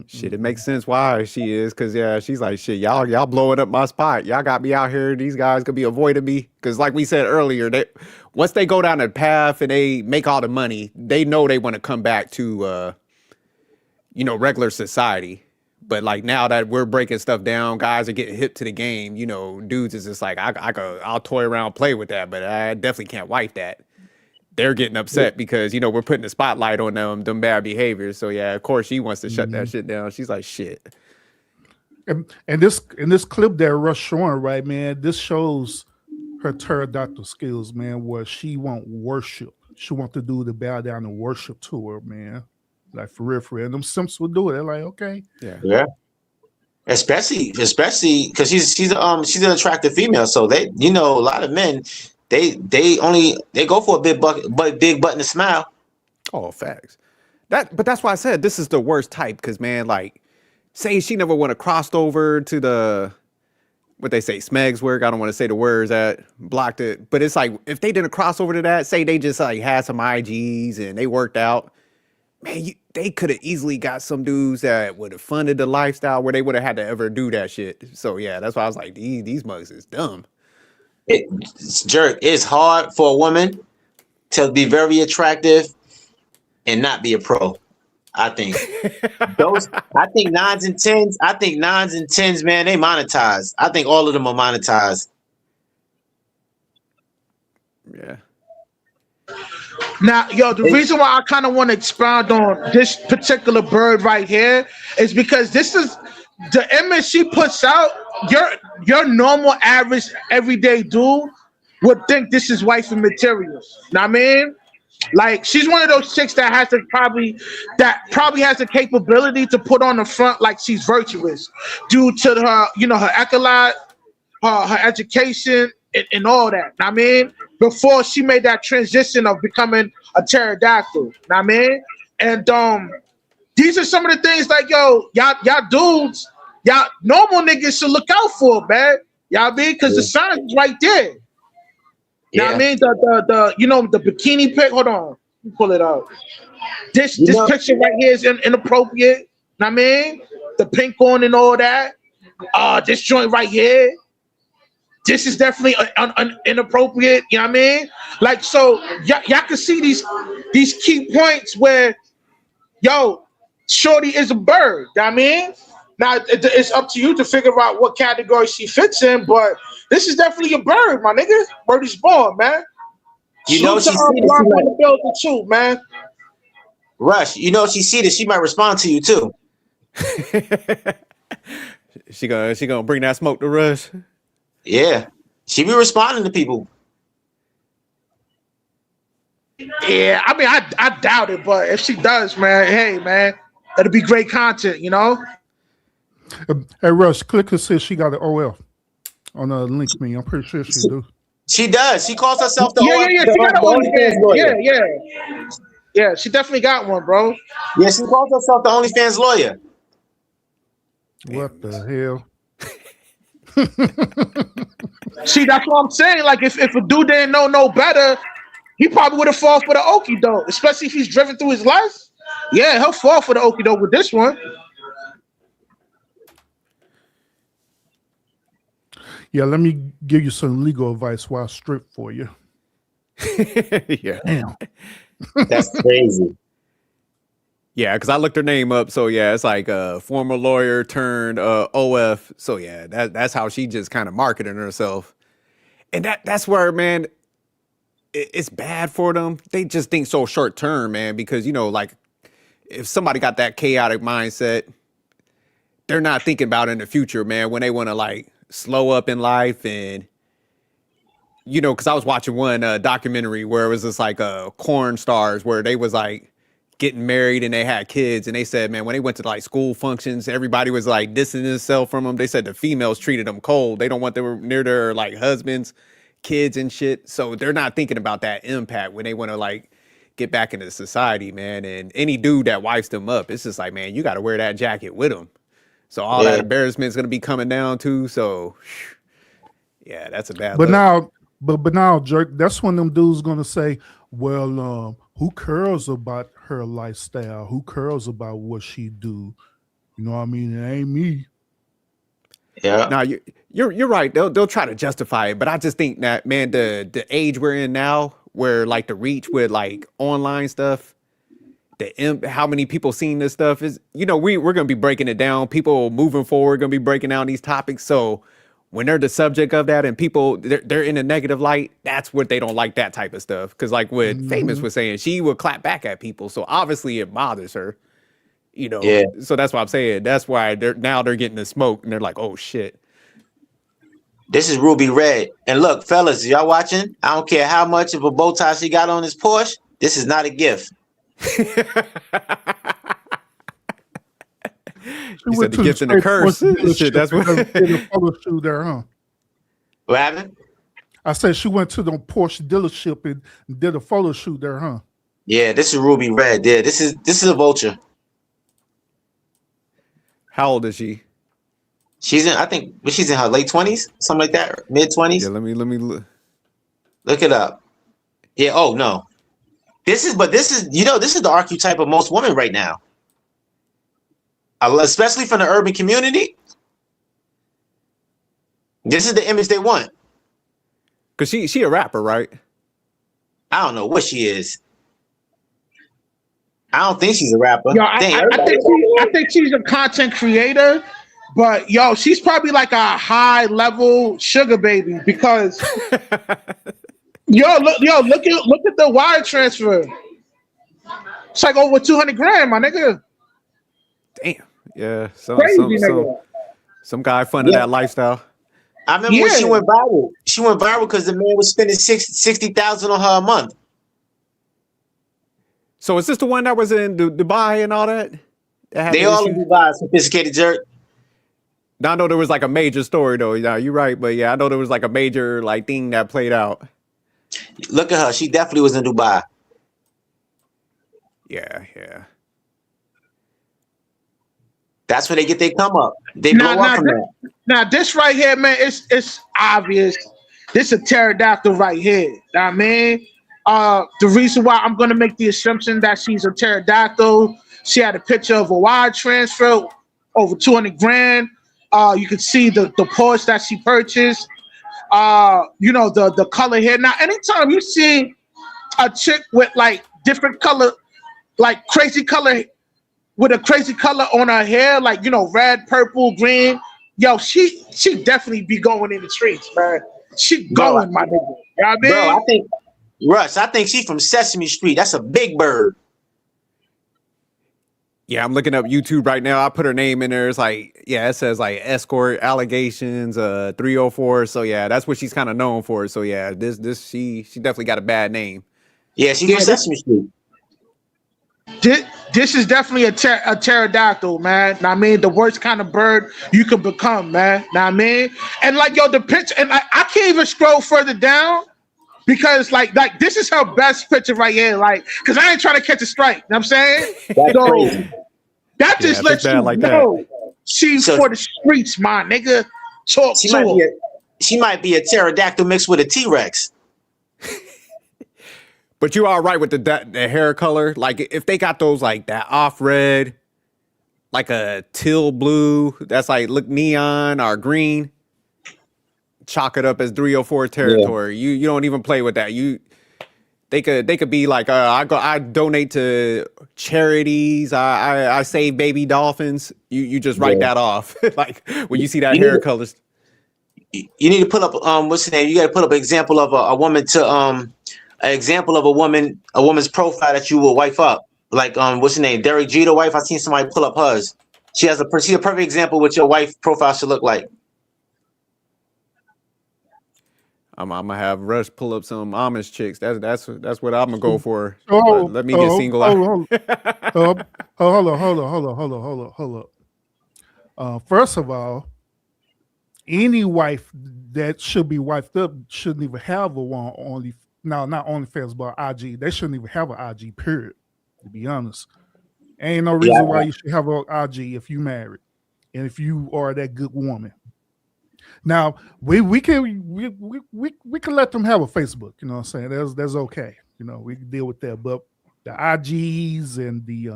Shit, it makes sense why she is, cause yeah, she's like, shit, y'all blowing up my spot. Y'all got me out here. These guys could be avoiding me, cause like we said earlier, that once they go down the path and they make all the money, they know they want to come back to regular society. But like now that we're breaking stuff down, guys are getting hip to the game. Dudes is just like I'll toy around, play with that, but I definitely can't wipe that. They're getting upset because we're putting the spotlight on them bad behaviors. So yeah, of course she wants to shut that shit down. She's like, shit.
And this clip that Russ showing, right, man, this shows her pterodactyl skills, man, where she want worship. She want the dude to bow down and worship to her, man. Like for real. And them simps will do it. They're like, okay.
Yeah. Especially because she's an attractive female. So they, a lot of men, they go for a big button to smile.
Oh, facts. But that's why I said this is the worst type, because man, like, say she never would have crossed over to the what they say, Smegs work. I don't want to say the words that blocked it, but it's like if they didn't cross over to that, say they just like had some IGs and they worked out, man, they could have easily got some dudes that would have funded the lifestyle where they would have had to ever do that shit. So yeah, that's why I was like, these mugs is dumb.
It's hard for a woman to be very attractive and not be a pro. I think I think nines and tens, man, they monetize. I think all of them are monetized.
Yeah.
Now, the reason why I kind of want to expound on this particular bird right here is because this is the image she puts out. Your normal, average, everyday dude would think this is wifey materials. Know what I mean? Like, she's one of those chicks that probably has the capability to put on the front like she's virtuous due to her, her accolade, her education, and all that. Know what I mean? Before she made that transition of becoming a pterodactyl. Know what I mean? And these are some of the things like, y'all dudes, y'all normal niggas should look out for, man. Y'all mean? Because the sign is right there. You know what I mean? The bikini pic. Hold on. Let me pull it up. This picture right here is inappropriate. Know what I mean? The pink on and all that. This joint right here. This is definitely inappropriate. You know what I mean? Like, so y'all can see these key points where, shorty is a bird. You know what I mean? Now, it's up to you to figure out what category she fits in, but this is definitely a bird, my nigga. Bird is born, man.
She see this,
too, man.
Rush, she see this, she might respond to you too.
She gonna bring that smoke to Rush.
Yeah, she be responding to people.
Yeah, I mean, I doubt it, but if she does, man, hey, man, it'll be great content,
Hey, Rush, Clicker says she got an OL on the link me. I'm pretty sure she do.
She does. She calls herself the
she got an OnlyFans lawyer. Yeah, she definitely got one, bro.
Yeah, she calls herself the OnlyFans lawyer.
What the hell?
See, that's what I'm saying. Like, if a dude didn't know no better, he probably would have fallen for the okie doke, especially if he's driven through his life. Yeah, he'll fall for the okie doke with this one.
Yeah, let me give you some legal advice while I strip for you.
Yeah.
Damn.
That's crazy.
Yeah, because I looked her name up. So yeah, it's like a former lawyer turned OF. So yeah, that's how she just kind of marketed herself. And that's where, man, it's bad for them. They just think so short term, man, because, like if somebody got that chaotic mindset, they're not thinking about in the future, man, when they want to like slow up in life. And because I was watching one documentary where it was just like corn stars where they was like getting married and they had kids, and they said, man, when they went to like school functions, everybody was like distancing themselves from them. They said the females treated them cold. They don't want them near their like husbands. kids and shit. So they're not thinking about that impact when they want to like get back into society, man. And any dude that wipes them up, it's just like, man, you got to wear that jacket with them. So all that embarrassment is going to be coming down too. So yeah, that's a bad
But
look.
now, but now, jerk. That's when them dudes gonna say, "Well, who cares about her lifestyle? Who cares about what she do? You know what I mean? It ain't me."
Yeah.
No, you're right. They'll try to justify it, but I just think that, man, the age we're in now, where like the reach with like online stuff, how many people seeing this stuff is, we're gonna be breaking it down. People moving forward gonna be breaking down these topics. So when they're the subject of that and people they're in a negative light, that's what they don't like, that type of stuff. Because like what Famous was saying, she would clap back at people, so obviously it bothers her.
Yeah.
So that's why I'm saying that's why they're getting the smoke and they're like, oh shit.
This is Ruby Red. And look, fellas, y'all watching? I don't care how much of a bow tie she got on this Porsche. This is not a gift.
You said the gift and the curse. Shit, that's what.
Did a photo shoot there, huh?
What happened?
I said she went to the Porsche dealership and did a photo shoot there, huh?
Yeah, this is Ruby Red. Yeah, this is a vulture.
How old is she?
I think she's in her late 20s, something like that, mid 20s.
Yeah, let me look.
Look it up. Yeah. Oh no. This is the archetype of most women right now. Especially from the urban community. This is the image they want.
Cause she a rapper, right?
I don't know what she is. I don't think she's a rapper.
Yo, I think she's a content creator, but yo, she's probably like a high level sugar baby because look at the wire transfer. It's like over 200 grand, my nigga.
Damn. Yeah.
Nigga.
Some guy funded that lifestyle.
I remember when she went viral. She went viral because the man was spending $60,000 on her a month.
So is this the one that was in Dubai and all that?
They all in Dubai, sophisticated jerk.
Now I know there was like a major story though. Yeah, you're right, but yeah, I know there was like a major like thing that played out.
Look at her. She definitely was in Dubai.
Yeah.
That's where they get their come up. They blow up from that.
Now this right here, man, it's obvious. This is a pterodactyl right here. Know what I mean? The reason why I'm gonna make the assumption that she's a pterodactyl, she had a picture of a wire transfer over 200 grand. You can see the Porsche that she purchased. The color here. Now, anytime you see a chick with like different color, like crazy color, with a crazy color on her hair, like red, purple, green, yo, she definitely be going in the streets, man. She going, my nigga. You know what I mean?
Bro, I think she's from Sesame Street. That's a big bird.
Yeah, I'm looking up YouTube right now. I put her name in there. It's like, yeah, it says like escort allegations, 304. So yeah, that's what she's kind of known for. So yeah, she definitely got a bad name.
Yeah, she's from Sesame Street.
This is definitely a pterodactyl, man. Know what I mean, the worst kind of bird you could become, man. Know what I mean? And like, yo, the picture, and I can't even scroll further down because like this is her best picture right here. Like, because I ain't trying to catch a strike. You know what I'm saying?
That's crazy.
That just lets you
like
know she's for the streets, my nigga.
She might be a pterodactyl mixed with a T-Rex.
But you are right with the hair color. Like if they got those like that off red, like a teal blue, that's like look neon or green. Chalk it up as 304 territory. Yeah. You don't even play with that. They could be like I donate to charities. I save baby dolphins. You just write that off. Like when you see that hair colors.
You need to put up what's the name? You got to put up an example of a woman to an example of a woman's profile that you will wife up. Like what's the name? Derek Jeter wife. I seen somebody pull up hers. She's a perfect example what your wife profile should look like.
I'm gonna have Rush pull up some Amish chicks. That's what I'm gonna go for. Let me get single out.
Hold on. First of all, any wife that should be wifed up shouldn't even have a one only. No, not OnlyFans, but IG. They shouldn't even have an IG. Period. To be honest, ain't no reason why you should have an IG if you married and if you are that good woman. Now we can let them have a Facebook. You know what I'm saying? That's okay. You know, we can deal with that. But the IGs and the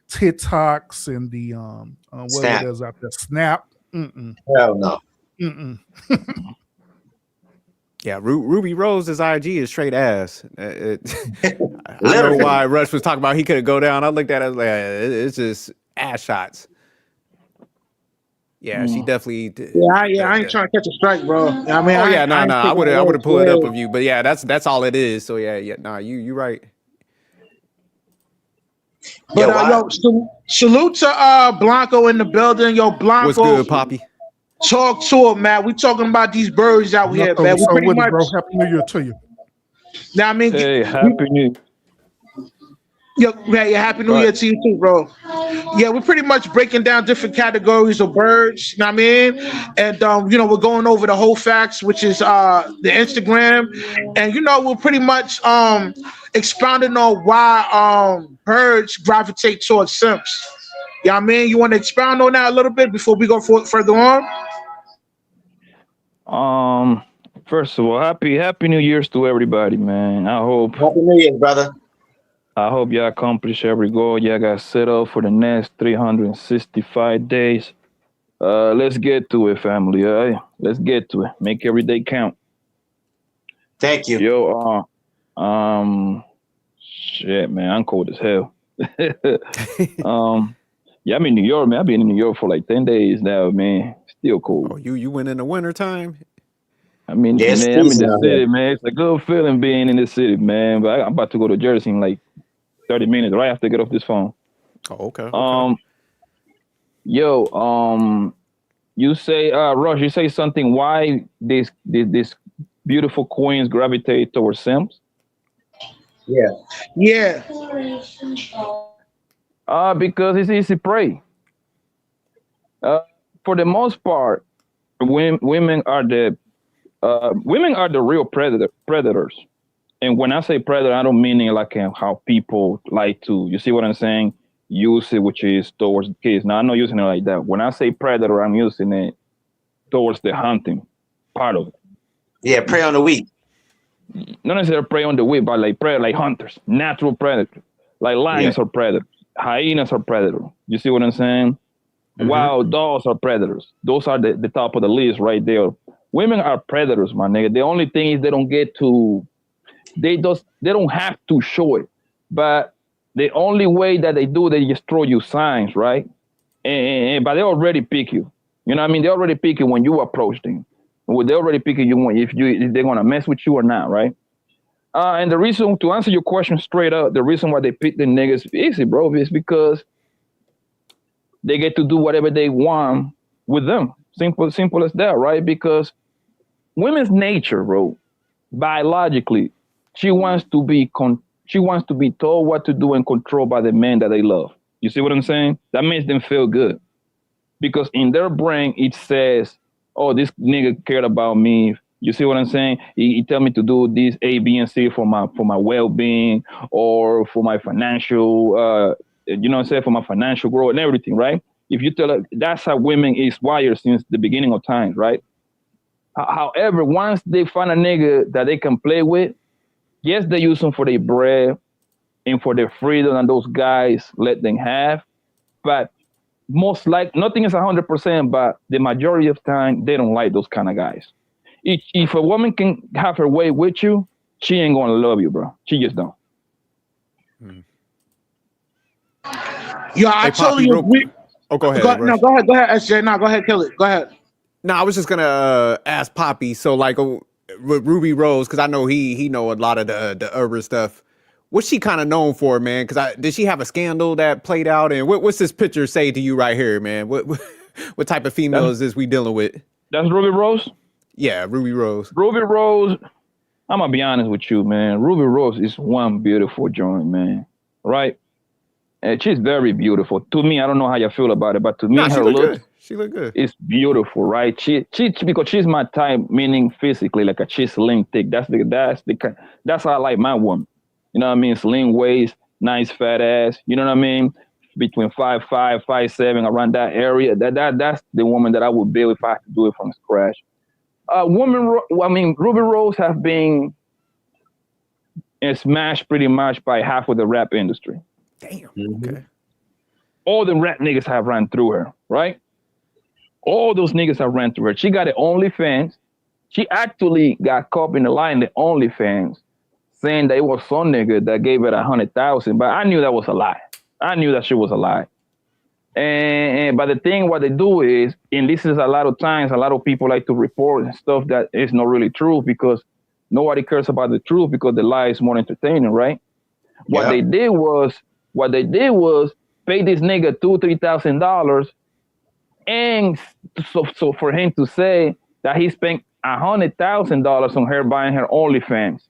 TikToks and the what else out there? Snap.
Hell no.
Yeah, Ruby Rose's IG is straight ass. I don't know why Rush was talking about he couldn't go down. I looked at it like it's just ass shots. Yeah, she definitely.
I ain't trying to catch a strike, bro. I mean,
I would have pulled it up of you, but yeah, that's all it is. So yeah, you right.
But salute to Blanco in the building. Yo, Blanco.
What's good, Poppy?
Talk to him, man. We talking about these birds out here, man. We pretty much,
bro. Happy New Year to you.
Now, I mean,
hey, Happy New
Year. Yeah, Happy New Year to you too, bro. Yeah, we're pretty much breaking down different categories of birds. You know what I mean? And we're going over the whole facts, which is the Instagram, and we're pretty much expounding on why birds gravitate towards simps. Yeah, I mean, you want to expound on that a little bit before we go further on?
First of all, happy New Year's to everybody, man.
Happy New Year, brother.
I hope y'all accomplish every goal y'all got set up for the next 365 days. Let's get to it, family. All right? Let's get to it. Make every day count.
Thank you.
Yo, shit, man, I'm cold as hell. Yeah, I'm in New York, man. I've been in New York for like 10 days now, man. Still cold.
Oh, you went in the winter time?
I mean, man, I'm in the city, man. It's a good feeling being in the city, man. But I'm about to go to Jersey in like 30 minutes right after I get off this phone.
Oh, okay.
You say, Rush, you say something. Why this beautiful queens gravitate towards simps?
Yeah.
Because it's easy prey. For the most part, women are the real predators. And when I say predator, I don't mean it like how people like to, you see what I'm saying? Use it, which is towards kids. Now, I'm not using it like that. When I say predator, I'm using it towards the hunting part of it.
Yeah, prey on the weak.
Not necessarily prey on the weak, but like prey, like hunters, natural predators. Like lions are predators. Hyenas are predators. You see what I'm saying? Wild dogs are predators. Those are the top of the list right there. Women are predators, my nigga. The only thing is they don't have to show it. But the only way that they do, they just throw you signs, right? But they already pick you. You know what I mean? They already pick you when you approach them. They already pick you if they're gonna mess with you or not, right? And the reason, to answer your question straight up, the reason why they pick the niggas easy, bro, is because they get to do whatever they want with them. Simple as that, right? Because women's nature, bro, biologically, she wants to be told what to do and controlled by the man that they love. You see what I'm saying? That makes them feel good. Because in their brain, it says, oh, this nigga cared about me. You see what I'm saying? He tell me to do this A, B, and C for my well-being or for my financial, you know what I'm saying, for my financial growth and everything, right? If you tell her, that's how women is wired since the beginning of time, right? However, once they find a nigga that they can play with, yes, they use them for their bread and for their freedom, and those guys let them have. But most nothing is 100%, but the majority of time, they don't like those kind of guys. If a woman can have her way with you, she ain't gonna love you, bro. She just don't.
Yeah, I totally agree.
Oh, go ahead.
Go ahead, SJ. No, go ahead, kill it. Go ahead.
No, I was just gonna ask Poppy. So, like, with Ruby Rose, because I know he know a lot of the urban stuff. What's she kind of known for, man? Because did she have a scandal that played out? And what's this picture say to you right here, man? What type of female is this we dealing with?
That's Ruby Rose?
Yeah, Ruby Rose.
Ruby Rose, I'm gonna be honest with you, man. Ruby Rose is one beautiful joint, man. Right? And she's very beautiful. To me, I don't know how you feel about it, but to me, her look.
She look good.
It's beautiful, right? She because she's my type, meaning physically, like she's slim, thick. That's how I like my woman. You know what I mean? Slim waist, nice fat ass. You know what I mean? Between 5'5", 5'7", around that area. That's the woman that I would build if I had to do it from scratch. Ruby Rose have been smashed pretty much by half of the rap industry.
Damn.
Mhm.
Okay.
All the rap niggas have ran through her, right? All those niggas have ran through her. She got an OnlyFans. She actually got caught in the lie in the OnlyFans, saying that it was some nigga that gave it 100,000. But I knew that was a lie. I knew that shit was a lie. And but the thing, what they do is, and this is a lot of times, a lot of people like to report stuff that is not really true because nobody cares about the truth because the lie is more entertaining, right? What they did was pay this nigga $2,000-$3,000, and so for him to say that he spent $100,000 on her buying her OnlyFans.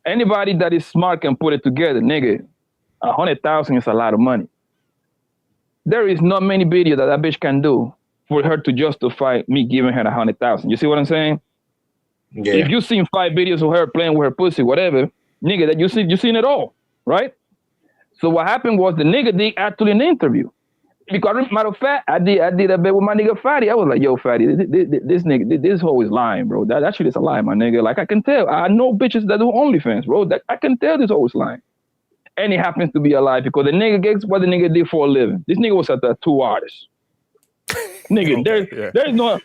Anybody that is smart can put it together, nigga. 100,000 is a lot of money. There is not many videos that bitch can do for her to justify me giving her 100,000. You see what I'm saying?
Yeah.
If you seen 5 videos of her playing with her pussy, whatever, nigga, that you seen it all, right? So what happened was the nigga did actually an interview. Because matter of fact, I did a bit with my nigga Fatty. I was like, yo, Fatty, this nigga, this hoe is lying, bro. That shit is a lie, my nigga. Like I can tell. I know bitches that do OnlyFans, bro. I can tell this hoe is lying. And it happens to be a lie because the nigga gets what the nigga did for a living. This nigga was a tattoo artist. Nigga, there's no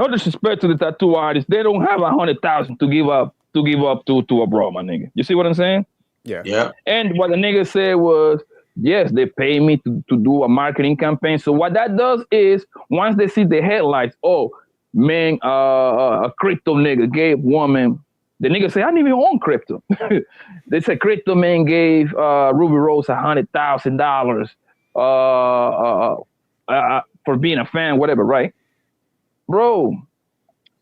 disrespect to the tattoo artist. They don't have 100,000 to give up to a bro, my nigga. You see what I'm saying?
Yeah.
And what the nigga said was, yes, they pay me to do a marketing campaign. So what that does is, once they see the headlights, oh man, a crypto nigga gave woman. The nigga say, I didn't even own crypto. They said crypto man gave Ruby Rose $100,000 for being a fan, whatever, right? Bro,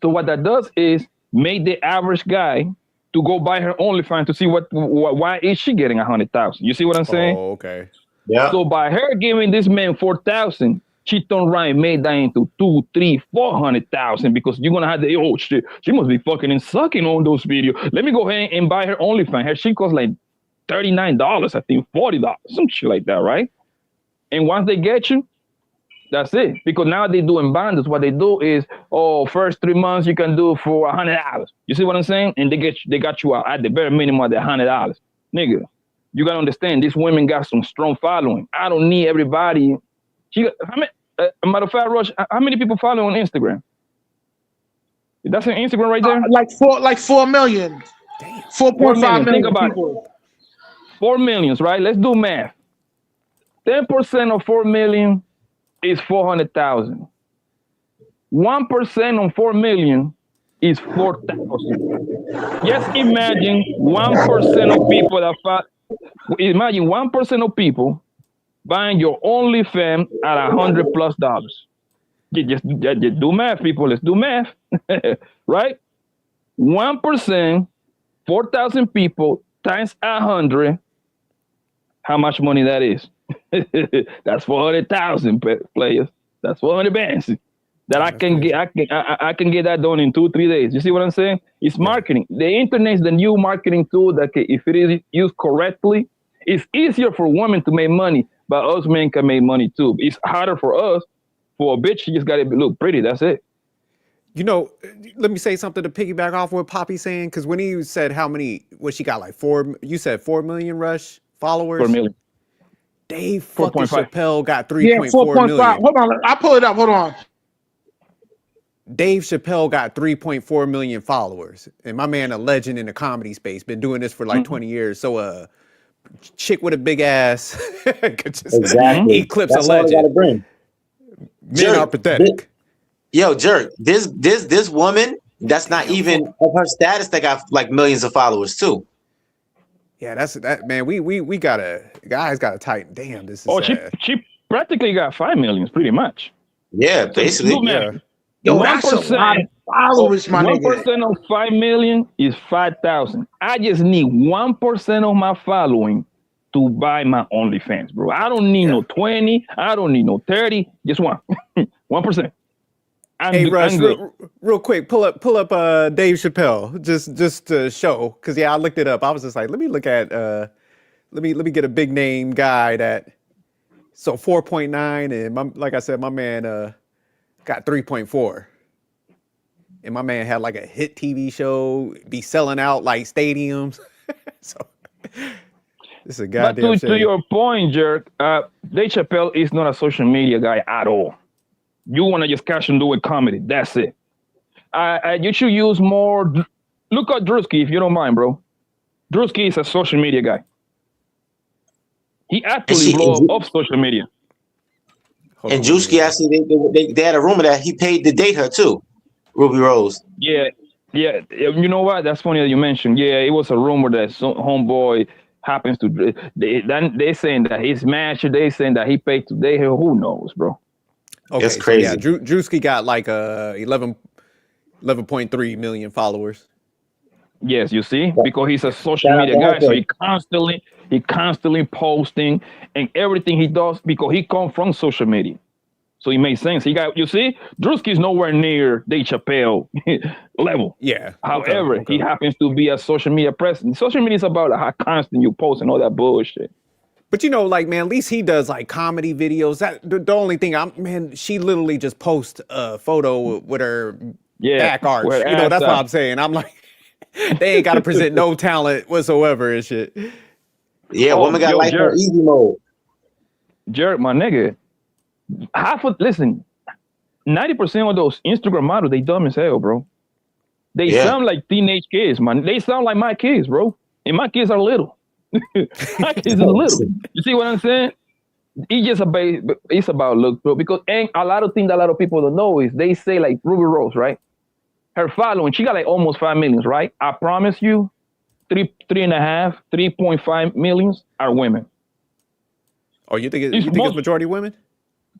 so what that does is make the average guy to go buy her OnlyFans to see why is she getting 100,000. You see what I'm saying?
Oh, okay.
Yeah.
So by her giving this man 4,000, she turned around and made that into 200,000, 300,000, 400,000 because you're gonna have the oh shit, she must be fucking and sucking on those videos. Let me go ahead and buy her OnlyFans. Her shit costs like $39, I think $40, some shit like that, right? And once they get you, that's it. Because now they doing bundles. What they do is, first 3 months you can do for $100. You see what I'm saying? And they got you at the very minimum at the $100. Nigga, you gotta understand, these women got some strong following. I don't need everybody. Matter of fact, Rush, how many people follow on Instagram? That's an Instagram right there?
Like 4 million.
Damn.
4.5 million.
Think about
people.
4 million, right? Let's do math. 10% of 4 million is 400,000. 1% on 4 million is 4,000. Just imagine 1% of people that imagine 1% of people buying your OnlyFans at $100+. Just do math, people. Let's do math, right? 1%, 4,000 people times 100. How much money that is? That's 400,000 players. That's 400 bands that I can get. I can get that done in 2-3 days. You see what I'm saying? It's marketing. The internet is the new marketing tool that if it is used correctly, it's easier for women to make money, but us men can make money too. It's harder for us. For a bitch, you just gotta look pretty. That's it.
You know, let me say something to piggyback off what Poppy's saying, because when he said how many, what she got, like 4, you said 4 million Rush followers.
4 million.
Dave fucking
4.5.
Chappelle got 3.4
Yeah, 4.5.
million.
Hold on, I'll pull it up. Hold on.
Dave Chappelle got 3.4 million followers, and my man, a legend in the comedy space, been doing this for like 20 years. So chick with a big ass could just
Exactly.
eclipse
That's
a
all I gotta
legend.
bring.
Men
Jerk,
are pathetic.
Yo, Jerk, this woman that's not even of her status that got like millions of followers too.
Yeah, that's that, man. We gotta, guys gotta tighten. Damn, this is sad.
She practically got 5 million, pretty much.
Yeah, basically.
Yeah.
Yo, that's a lot of followers, my nigga.
1% of 5 million is 5,000. I just need 1% of my following to buy my OnlyFans, bro. I don't need no 20. I don't need no 30. Just 1. 1%.
Hey Rush,
I'm good.
real quick, pull up Dave Chappelle just to show, because I looked it up. I was just like, let me look at let me get a big name guy that. So 4.9, and like I said, my man got 3.4, and my man had like a hit TV show, be selling out like stadiums. So this is a
But
goddamn
to
shame.
your point, Jerk, Dave Chappelle is not a social media guy at all. You want to just cash and do with comedy. That's it. You should use more. Look at Drewski, if you don't mind, bro. Drewski is a social media guy. He actually blew up off social media.
And Juicy, actually, they had a rumor that he paid to date her too, Ruby Rose.
Yeah. You know what? That's funny that you mentioned. Yeah, it was a rumor that some homeboy happens to. They saying that his match. They saying that he paid to date her. Who knows, bro?
Okay,
That's crazy.
So yeah, Drewski got like 11.3 million followers.
Yes, you see, because he's a social media guy, so he constantly posting and everything he does because he comes from social media. So it makes sense. You see, Drewski's nowhere near Dave Chappelle level.
Yeah.
However, he happens to be a social media presence. Social media is about how constant you post and all that bullshit.
But like, man, at least he does like comedy videos. That the only thing she literally just posts a photo with her back arch. That's what I'm saying. I'm like, they ain't got to present no talent whatsoever and shit.
Yeah, woman got life on easy mode.
Jared, my nigga, 90% of those Instagram models, they dumb as hell, bro. They sound like teenage kids, man. They sound like my kids, bro. And my kids are little. My kids are little. You see what I'm saying? It's about look, bro. Because a lot of things that a lot of people don't know is they say like Ruby Rose, right? Her following, she got like almost 5 millions, right? I promise you, 3.5 millions are women.
Oh, you think it's majority women?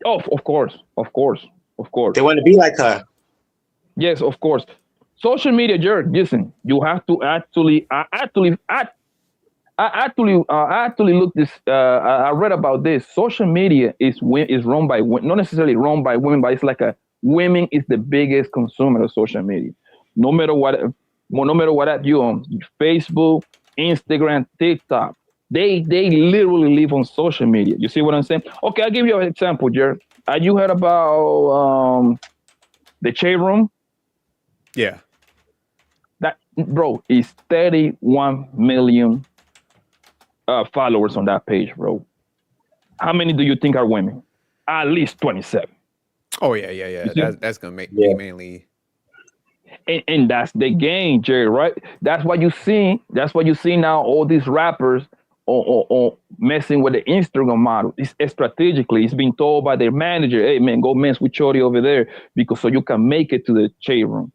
Oh, of course.
They want to be like her.
Yes, of course. Social media, Jerk. Listen, you have to actually look this. I read about this. Social media is run by women, not necessarily run by women, but it's like women is the biggest consumer of social media. No matter what you on Facebook, Instagram, TikTok, they literally live on social media. You see what I'm saying? Okay, I'll give you an example, Jerry. Have you heard about the Shade Room?
Yeah.
That bro is 31 million followers on that page, bro. How many do you think are women? At least 27.
Oh yeah. That's gonna be mainly.
And that's the game, Jerry, right? That's what you see. That's what you see now. All these rappers on messing with the Instagram model. It's strategically. It's being told by their manager, "Hey man, go mess with Chori over there because so you can make it to the Shade Room."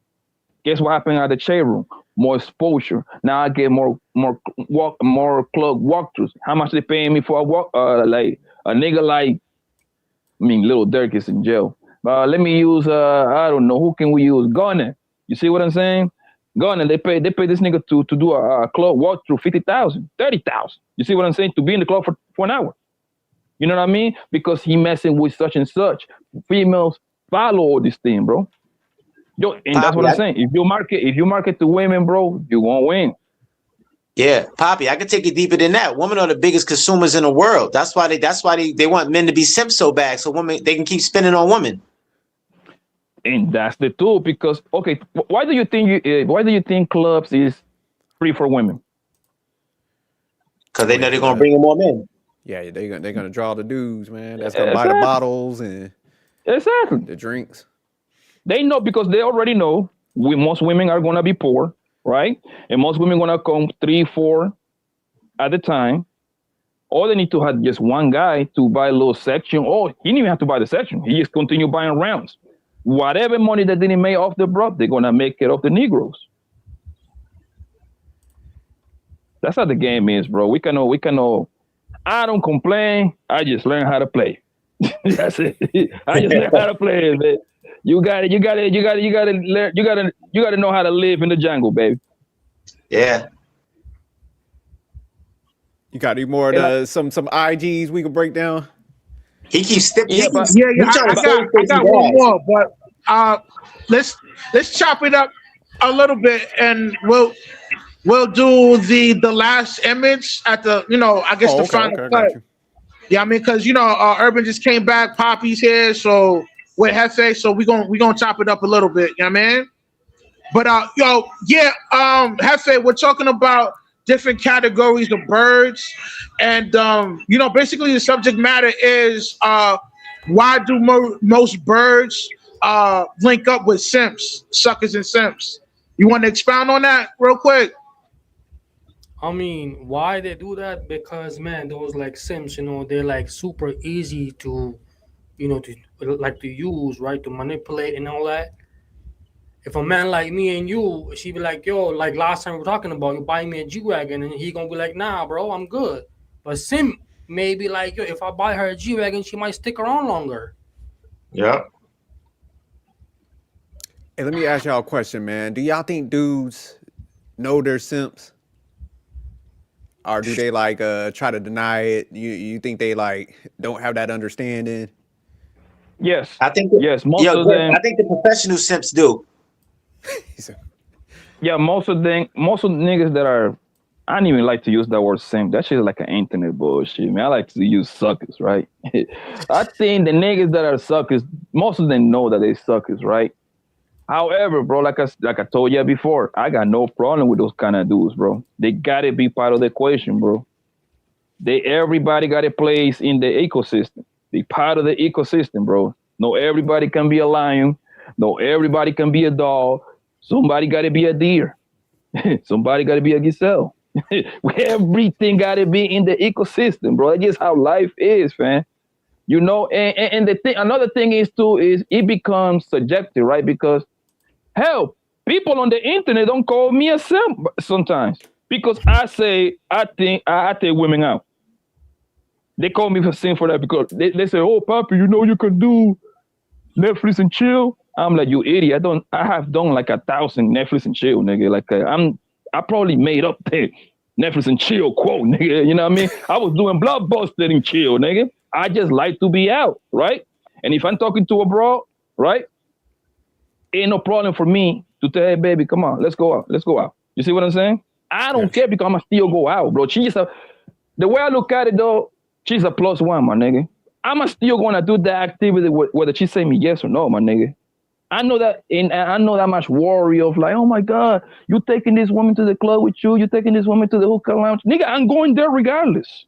Guess what happened at the Shade Room? More exposure. Now I get more club walkthroughs. How much they paying me for a walk? Like a nigga like, Lil Durk is in jail. Let me use I don't know, who can we use? Gunna. You see what I'm saying? Gunna, they pay this nigga to do a club walkthrough 50,000, 30,000. You see what I'm saying? To be in the club for an hour. You know what I mean? Because he messing with such and such. Females follow all this thing, bro. Yo, and that's what I'm saying. If you market to women, bro, you won't win.
Yeah, Poppy, I can take it deeper than that. Women are the biggest consumers in the world. That's why they want men to be simps so bad, so women they can keep spending on women.
And that's the tool because why do you think clubs is free for women?
Because they know they're gonna bring in more men.
Yeah, they're gonna draw the dudes, man. That's gonna buy the bottles and the drinks.
They know because they already know most women are gonna be poor, right? And most women gonna come 3, 4 at a time. Or they need to have just one guy to buy a little section. Or he didn't even have to buy the section. He just continue buying rounds. Whatever money that they didn't make off the bro, they're gonna make it off the Negroes. That's how the game is, bro. We can know. I don't complain. I just learn how to play. That's it. I just learn how to play, man. You gotta know how to live in the jungle, baby.
Yeah.
You got any more some IGs we can break down?
He keeps stipping.
Yeah, but
Yeah,
He
yeah.
trying to save
I
Stacey's
got one
ass.
more, but let's chop it up a little bit, and we'll do the last image at the I guess
Oh,
the
okay,
final
okay, I
cut.
got you.
Yeah, I mean, because Urban just came back, Poppy's here, so with Hefe, so we gonna chop it up a little bit. You know what I mean? But Hefe, we're talking about different categories of birds, and basically the subject matter is why do most birds link up with simps, suckers and simps? You want to expound on that real quick?
I mean, why they do that? Because man, those like Sims, they're like super easy to, to like to use, right? To manipulate and all that. If a man like me and you, she be like, yo, like last time we were talking about, you buy me a G Wagon, and he gonna be like, nah, bro, I'm good. But Sim may be like, yo, if I buy her a G Wagon, she might stick around longer.
Yeah.
Hey, let me ask y'all a question, man. Do y'all think dudes know they're simps? Or do they like try to deny it? You think they like don't have that understanding?
yes,
I think.
yes, most of them.
I think the professional simps do.
He said,
Yeah, most of the niggas that are, I don't even like to use that word simp. That shit is like an internet bullshit, man. I like to use suckers, right? I think the niggas that are suckers, most of them know that they suckers, right? However, bro, like I told you before, I got no problem with those kind of dudes, bro. They gotta be part of the equation, bro. Everybody got a place in the ecosystem. Be part of the ecosystem, bro. No, everybody can be a lion. No, everybody can be a dog. Somebody got to be a deer. Somebody got to be a gazelle. Everything got to be in the ecosystem, bro. That's just how life is, man. And the thing, another thing is too, is it becomes subjective, right? Because hell, people on the internet don't call me a simp sometimes because I think I take women out. They call me a simp for that because they say, "Oh, Papi, you can do Netflix and chill." I'm like, you idiot! I have done like 1,000 Netflix and chill, nigga. Like I probably made up the Netflix and chill quote, nigga. You know what I mean? I was doing blockbuster and chill, nigga. I just like to be out, right? And if I'm talking to a bro, right, ain't no problem for me to tell, hey, baby, come on, let's go out. You see what I'm saying? I don't care because I'ma still go out, bro. The way I look at it though, she's a plus one, my nigga. I'ma still gonna do that activity whether she say me yes or no, my nigga. I know that, and I know that much worry of like, oh my God, you taking this woman to the club with you taking this woman to the hookah lounge. Nigga, I'm going there regardless.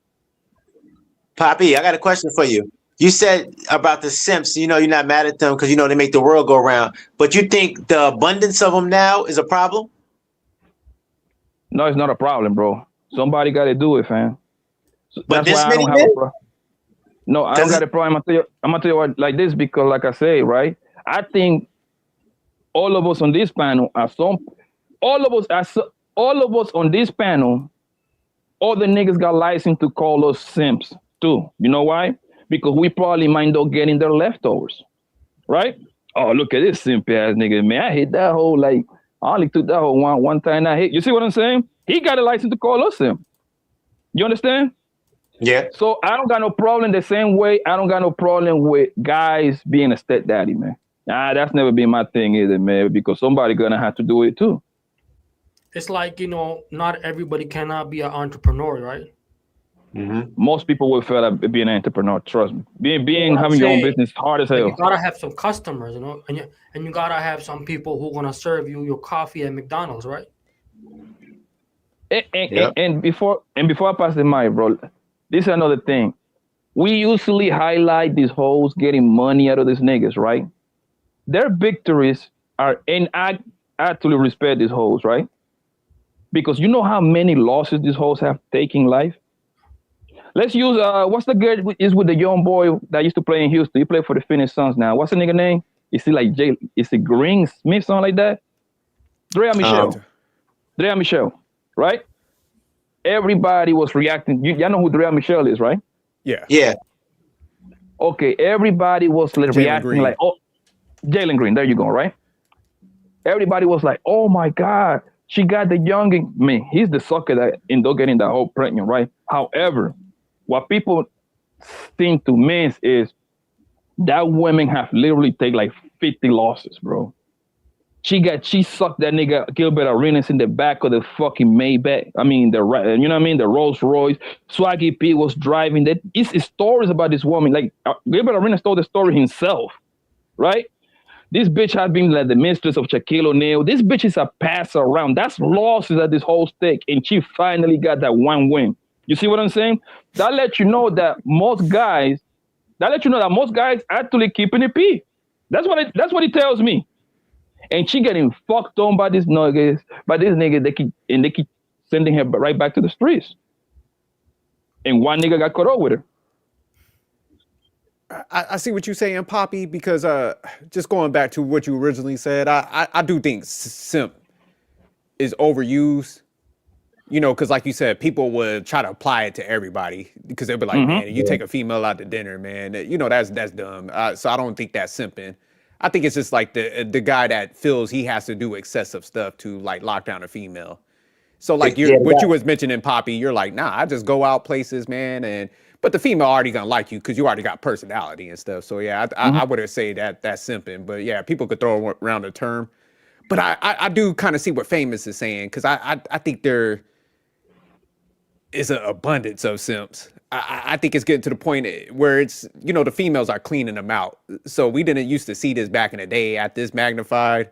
Poppy, I got a question for you. You said about the simps, you're not mad at them because they make the world go round. But you think the abundance of them now is a problem?
No, it's not a problem, bro. Somebody got to do it, fam.
But
That's why I don't have a problem. No, I don't got a problem. I'm gonna tell you what, like this because, like I say, right? I think all of us on this panel all of us on this panel, all the niggas got license to call us simps too. You know why? Because we probably might not getting their leftovers, right? Oh, look at this simp ass nigga, man. I hit that hole like I only took that hole one time. I hit. You see what I'm saying? He got a license to call us simp. You understand?
Yeah.
So I don't got no problem the same way. I don't got no problem with guys being a stepdaddy, man. Nah, that's never been my thing either, man, because somebody gonna have to do it too.
It's like, not everybody cannot be an entrepreneur, right?
Mm-hmm.
Most people will feel like being an entrepreneur, trust me. Having your own business hard as hell.
You gotta have some customers, and you gotta have some people who are gonna serve you your coffee at McDonald's, right?
And before I pass the mic, bro, this is another thing. We usually highlight these hoes getting money out of these niggas, right? Their victories are, and I actually respect these hoes, right? Because you know how many losses these hoes have taken in life? Let's use, what's the girl is with the young boy that used to play in Houston? He played for the Phoenix Suns now. What's the nigga name? Is he like is it Green Smith, something like that? Drea Michelle, right? Everybody was reacting. Y'all know who Drea Michelle is, right?
yeah.
Yeah.
Okay, everybody was reacting
Green.
like, oh, Jalen Green, there you go, right? Everybody was like, oh my God, she got the youngin. Man, he's the sucker that ended up getting that whole pregnant, right? However, what people thing to miss is that women have literally take like 50 losses, bro. She sucked that nigga Gilbert Arenas in the back of the fucking Maybach. I mean, you know what I mean? The Rolls Royce. Swaggy P was driving. That it's stories about this woman. Like Gilbert Arenas told the story himself, right? This bitch has been like the mistress of Shaquille O'Neal. This bitch is a passer around. That's losses at this whole stake, and she finally got that one win. You see what I'm saying? That lets you know that most guys actually keeping it P. That's what it tells me. And she getting fucked on by these niggas, they keep sending her right back to the streets. And one nigga got caught up with her.
I see what you're saying, Poppy, because just going back to what you originally said, I do think simp is overused. You know, because like you said, people would try to apply it to everybody because they'd be like, man, you take a female out to dinner, man. You know, that's dumb. So I don't think that's simping. I think it's just like the guy that feels he has to do excessive stuff to like lock down a female. So like what you was mentioning, Poppy, you're like, nah, I just go out places, man, but the female already gonna like you because you already got personality and stuff. So yeah, I wouldn't say that's simping, but yeah, people could throw around the term. But I do kind of see what Famous is saying because I think there is an abundance of simps. I think it's getting to the point where it's, you know, the females are cleaning them out. So we didn't used to see this back in the day at this magnified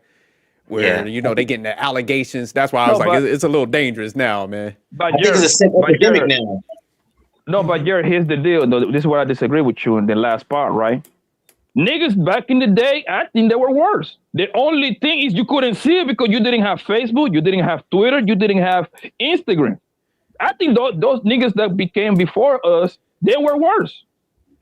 where, you know, they getting the allegations. That's why I was like, it's a little dangerous now, man.
I think it's a simp epidemic now.
No, but here's the deal. Though. This is where I disagree with you in the last part, right? Niggas back in the day, I think they were worse. The only thing is you couldn't see it because you didn't have Facebook, you didn't have Twitter, you didn't have Instagram. I think those niggas that became before us, they were worse.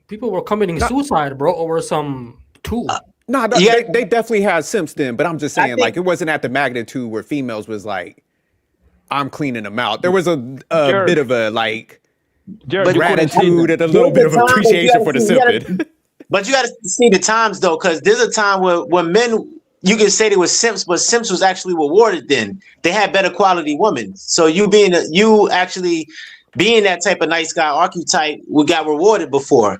People were committing suicide, bro, over some tool.
They definitely had simps then, but I'm just saying, like, it wasn't at the magnitude where females was like, I'm cleaning them out. There was a bit of a, like, gratitude and a little bit of appreciation for the simping.
But you got to see the times, though, because there's a time where men, you can say they were simps, but simps was actually rewarded then. They had better quality women. So you actually being that type of nice guy archetype, we got rewarded before.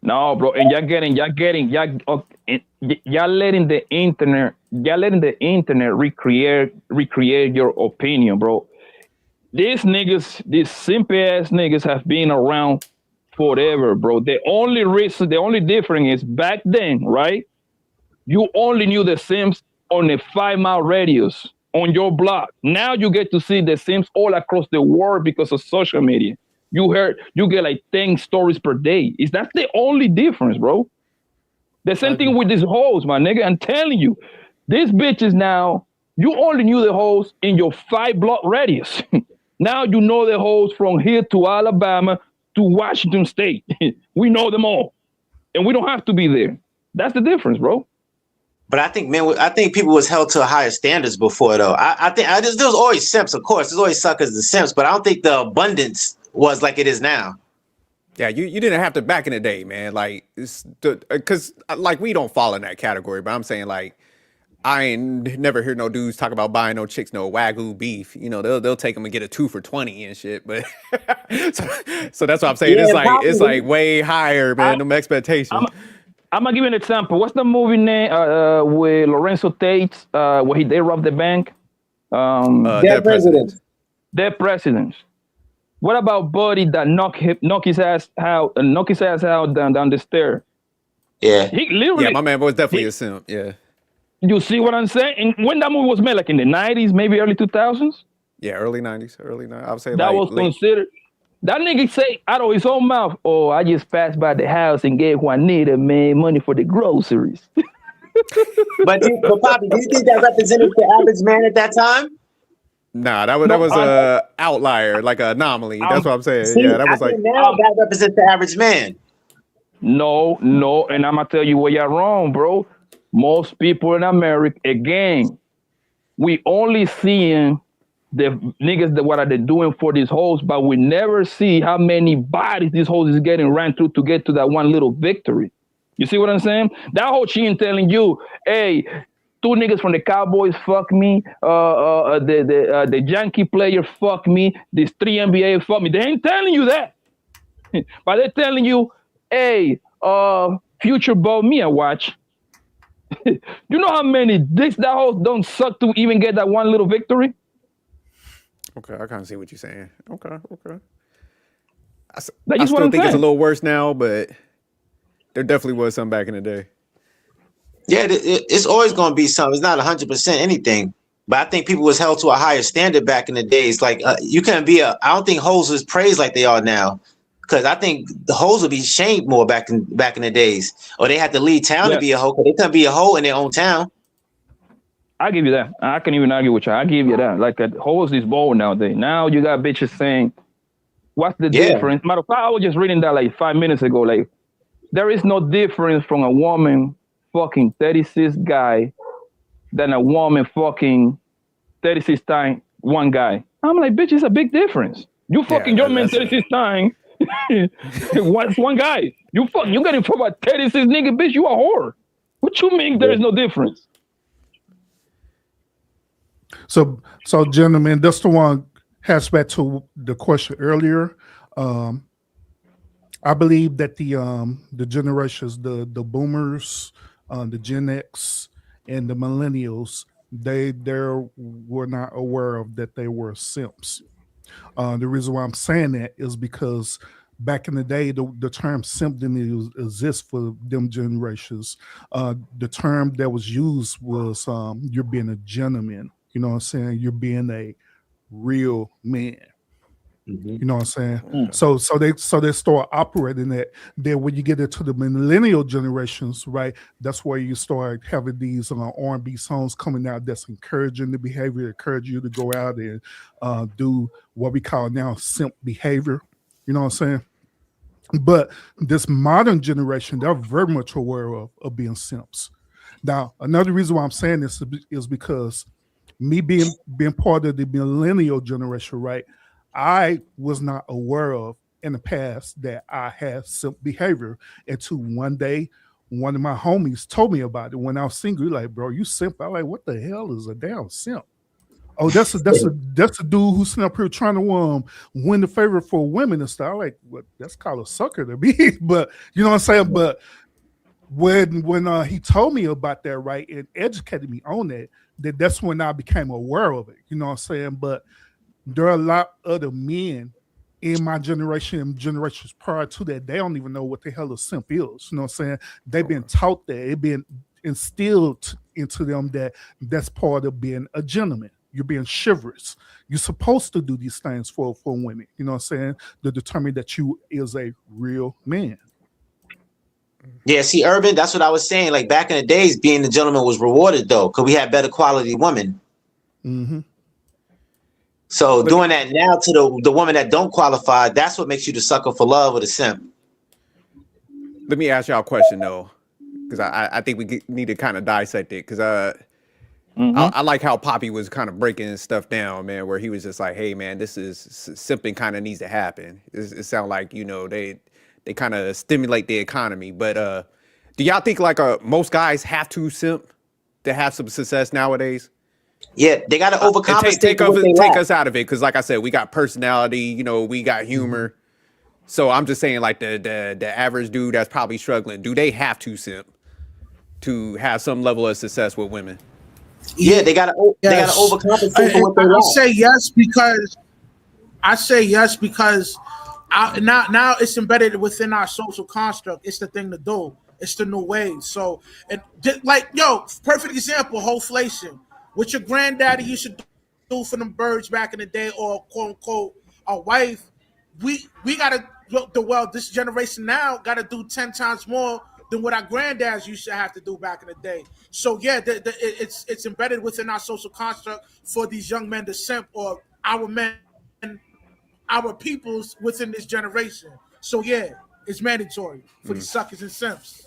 No, bro, and y'all letting the internet recreate your opinion, bro. These simp ass niggas have been around forever, bro. The only difference is back then, right? You only knew the simps on a 5-mile radius on your block. Now you get to see the simps all across the world because of social media. You get like 10 stories per day. That's the only difference, bro. The same thing with these hoes, my nigga. I'm telling you, these bitches now, you only knew the hoes in your 5-block radius. Now you know the hoes from here to Alabama to Washington State. We know them all. And we don't have to be there. That's the difference, bro.
But I think people was held to higher standards before, though. I think there was always simps, of course. There's always suckers and simps, but I don't think the abundance was like it is now.
Yeah, you didn't have to back in the day, man. Like, because like we don't fall in that category, but I'm saying like I ain't never heard no dudes talk about buying no chicks no Wagyu beef. You know, they'll take them and get a 2 for $20 and shit. But so that's what I'm saying. It's like way higher, man. Them expectations.
I'm gonna give you an example. What's the movie name with Lorenzo Tate where they robbed the bank?
Dead Presidents.
Dead Presidents. What about Buddy that knock his ass out down the stair?
Yeah.
He literally.
Yeah, my man was definitely a simp. Yeah.
You see what I'm saying? And when that movie was made, like in the 90s, maybe early 2000s.
Yeah, early 90s. I would say
that was considered. That nigga say out of his own mouth, "Oh, I just passed by the house and gave Juanita, man, money for the groceries."
but Poppy, do you think that represented the average man at that time?
Nah, that was a outlier, like an anomaly. That's what I'm saying.
See,
yeah, that was like
now that represents the average man.
No, and I'm gonna tell you where you're wrong, bro. Most people in America, again, we only seeing the niggas that what are they doing for these hoes, but we never see how many bodies these hoes is getting ran through to get to that one little victory. You see what I'm saying? That whole chin telling you, hey, 2 niggas from the Cowboys fuck me, the Yankee player fuck me, this 3 NBA fuck me. They ain't telling you that. But they're telling you, hey, future bought me a watch. You know how many dicks that hoes don't suck to even get that one little victory?
Okay, I kind of see what you're saying. Okay.
That's
I
just what
still
I'm
think it's a
saying.
little worse now, but there definitely was some back in the day.
Yeah, it's always going to be something. It's not 100% anything. But I think people was held to a higher standard back in the days. Like you couldn't be I don't think hoes was praised like they are now. Because I think the hoes would be shamed more back in the days. Or they had to leave town to
Yeah,
be a hoe. 'Cause they couldn't be a hoe in their own town.
I give you that. I can't even argue with you. I give you that. Like a hoes is bold nowadays. Now you got bitches saying, what's the
Yeah.
difference? Matter of fact, I was just reading that like 5 minutes ago. Like, there is no difference from a woman fucking 36 guy than a woman fucking 36 times one guy. I'm like, bitch, it's a big difference. You fucking your man 36 times. one guy. You getting fucked by 36 nigga, bitch. You a whore. What you mean there is no difference?
So, gentlemen, that's the one has back to the question earlier. I believe that the generations, the boomers, the Gen X, and the millennials, they were not aware of that they were simps. The reason why I'm saying that is because back in the day, the term simp didn't exist for them generations. The term that was used was you're being a gentleman. You know what I'm saying? You're being a real man.
Mm-hmm.
You know what I'm saying? So they start operating that. Then when you get into the millennial generations, right? That's where you start having these R&B songs coming out that's encouraging the behavior, encourage you to go out and do what we call now simp behavior. You know what I'm saying? But this modern generation, they're very much aware of being simps. Now, another reason why I'm saying this is because me being part of the millennial generation, right? I was not aware of in the past that I had simp behavior until one day one of my homies told me about it when I was single. Like, bro, you simp. I like, what the hell is a damn simp? Oh, that's a dude who's sitting up here trying to win the favor for women and stuff. I'm like, what? That's called a sucker to me. But you know what I'm saying? But when he told me about that, right, and educated me on that's when I became aware of it. You know what I'm saying? But there are a lot of other men in my generation and generations prior to that, they don't even know what the hell a simp is. You know what I'm saying? They've been taught that, it been instilled into them that that's part of being a gentleman. You're being chivalrous. You're supposed to do these things for women. You know what I'm saying? To determine that you is a real man.
Yeah, see, Urban, that's what I was saying. Like back in the days, being the gentleman was rewarded though, because we had better quality women.
Mm-hmm.
So doing that now to the woman that don't qualify, that's what makes you the sucker for love or the simp.
Let me ask y'all a question though, because I think we need to kind of dissect it, because I like how Poppy was kind of breaking stuff down, man, where he was just like, hey, man, this is simping kind of needs to happen. It sounds like, you know, they kind of stimulate the economy. But do y'all think like most guys have to simp to have some success nowadays?
Yeah, they got to overcompensate.
Take us out of it, because like I said, we got personality, you know, we got humor. Mm-hmm. So I'm just saying, like the average dude that's probably struggling, do they have to simp to have some level of success with women?
Yeah, they got to overcompensate for what they
I
want.
say yes because now it's embedded within our social construct. It's the thing to do. It's the new way. So, and like, perfect example, wholeflation. What your granddaddy used to do for them birds back in the day, or quote unquote a wife. We gotta this generation now gotta do 10 times more than what our granddads used to have to do back in the day. So yeah, it's embedded within our social construct for these young men to simp, or our men, our peoples within this generation. So yeah, it's mandatory for these suckers and simps.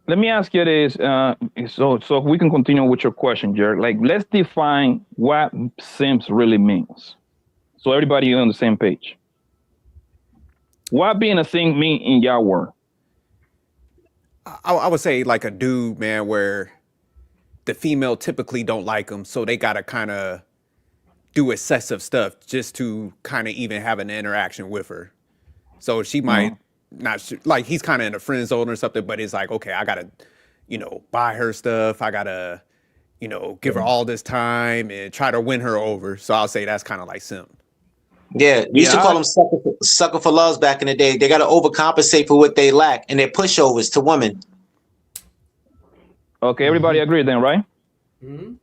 Let me ask you this, so we can continue with your question, Jared. Like, let's define what simps really means, so everybody on the same page. What being a simp mean in your word?
I would say like a dude, man, where the female typically don't like him, so they gotta kind of do excessive stuff just to kind of even have an interaction with her. So she might not like he's kind of in a friend zone or something, but it's like, okay, I gotta, buy her stuff. I gotta, give her all this time and try to win her over. So I'll say that's kind of like simp.
Yeah, we used to call them sucker for loves back in the day. They got to overcompensate for what they lack, and they're pushovers to women.
Okay, everybody agree then, right?
Mhm.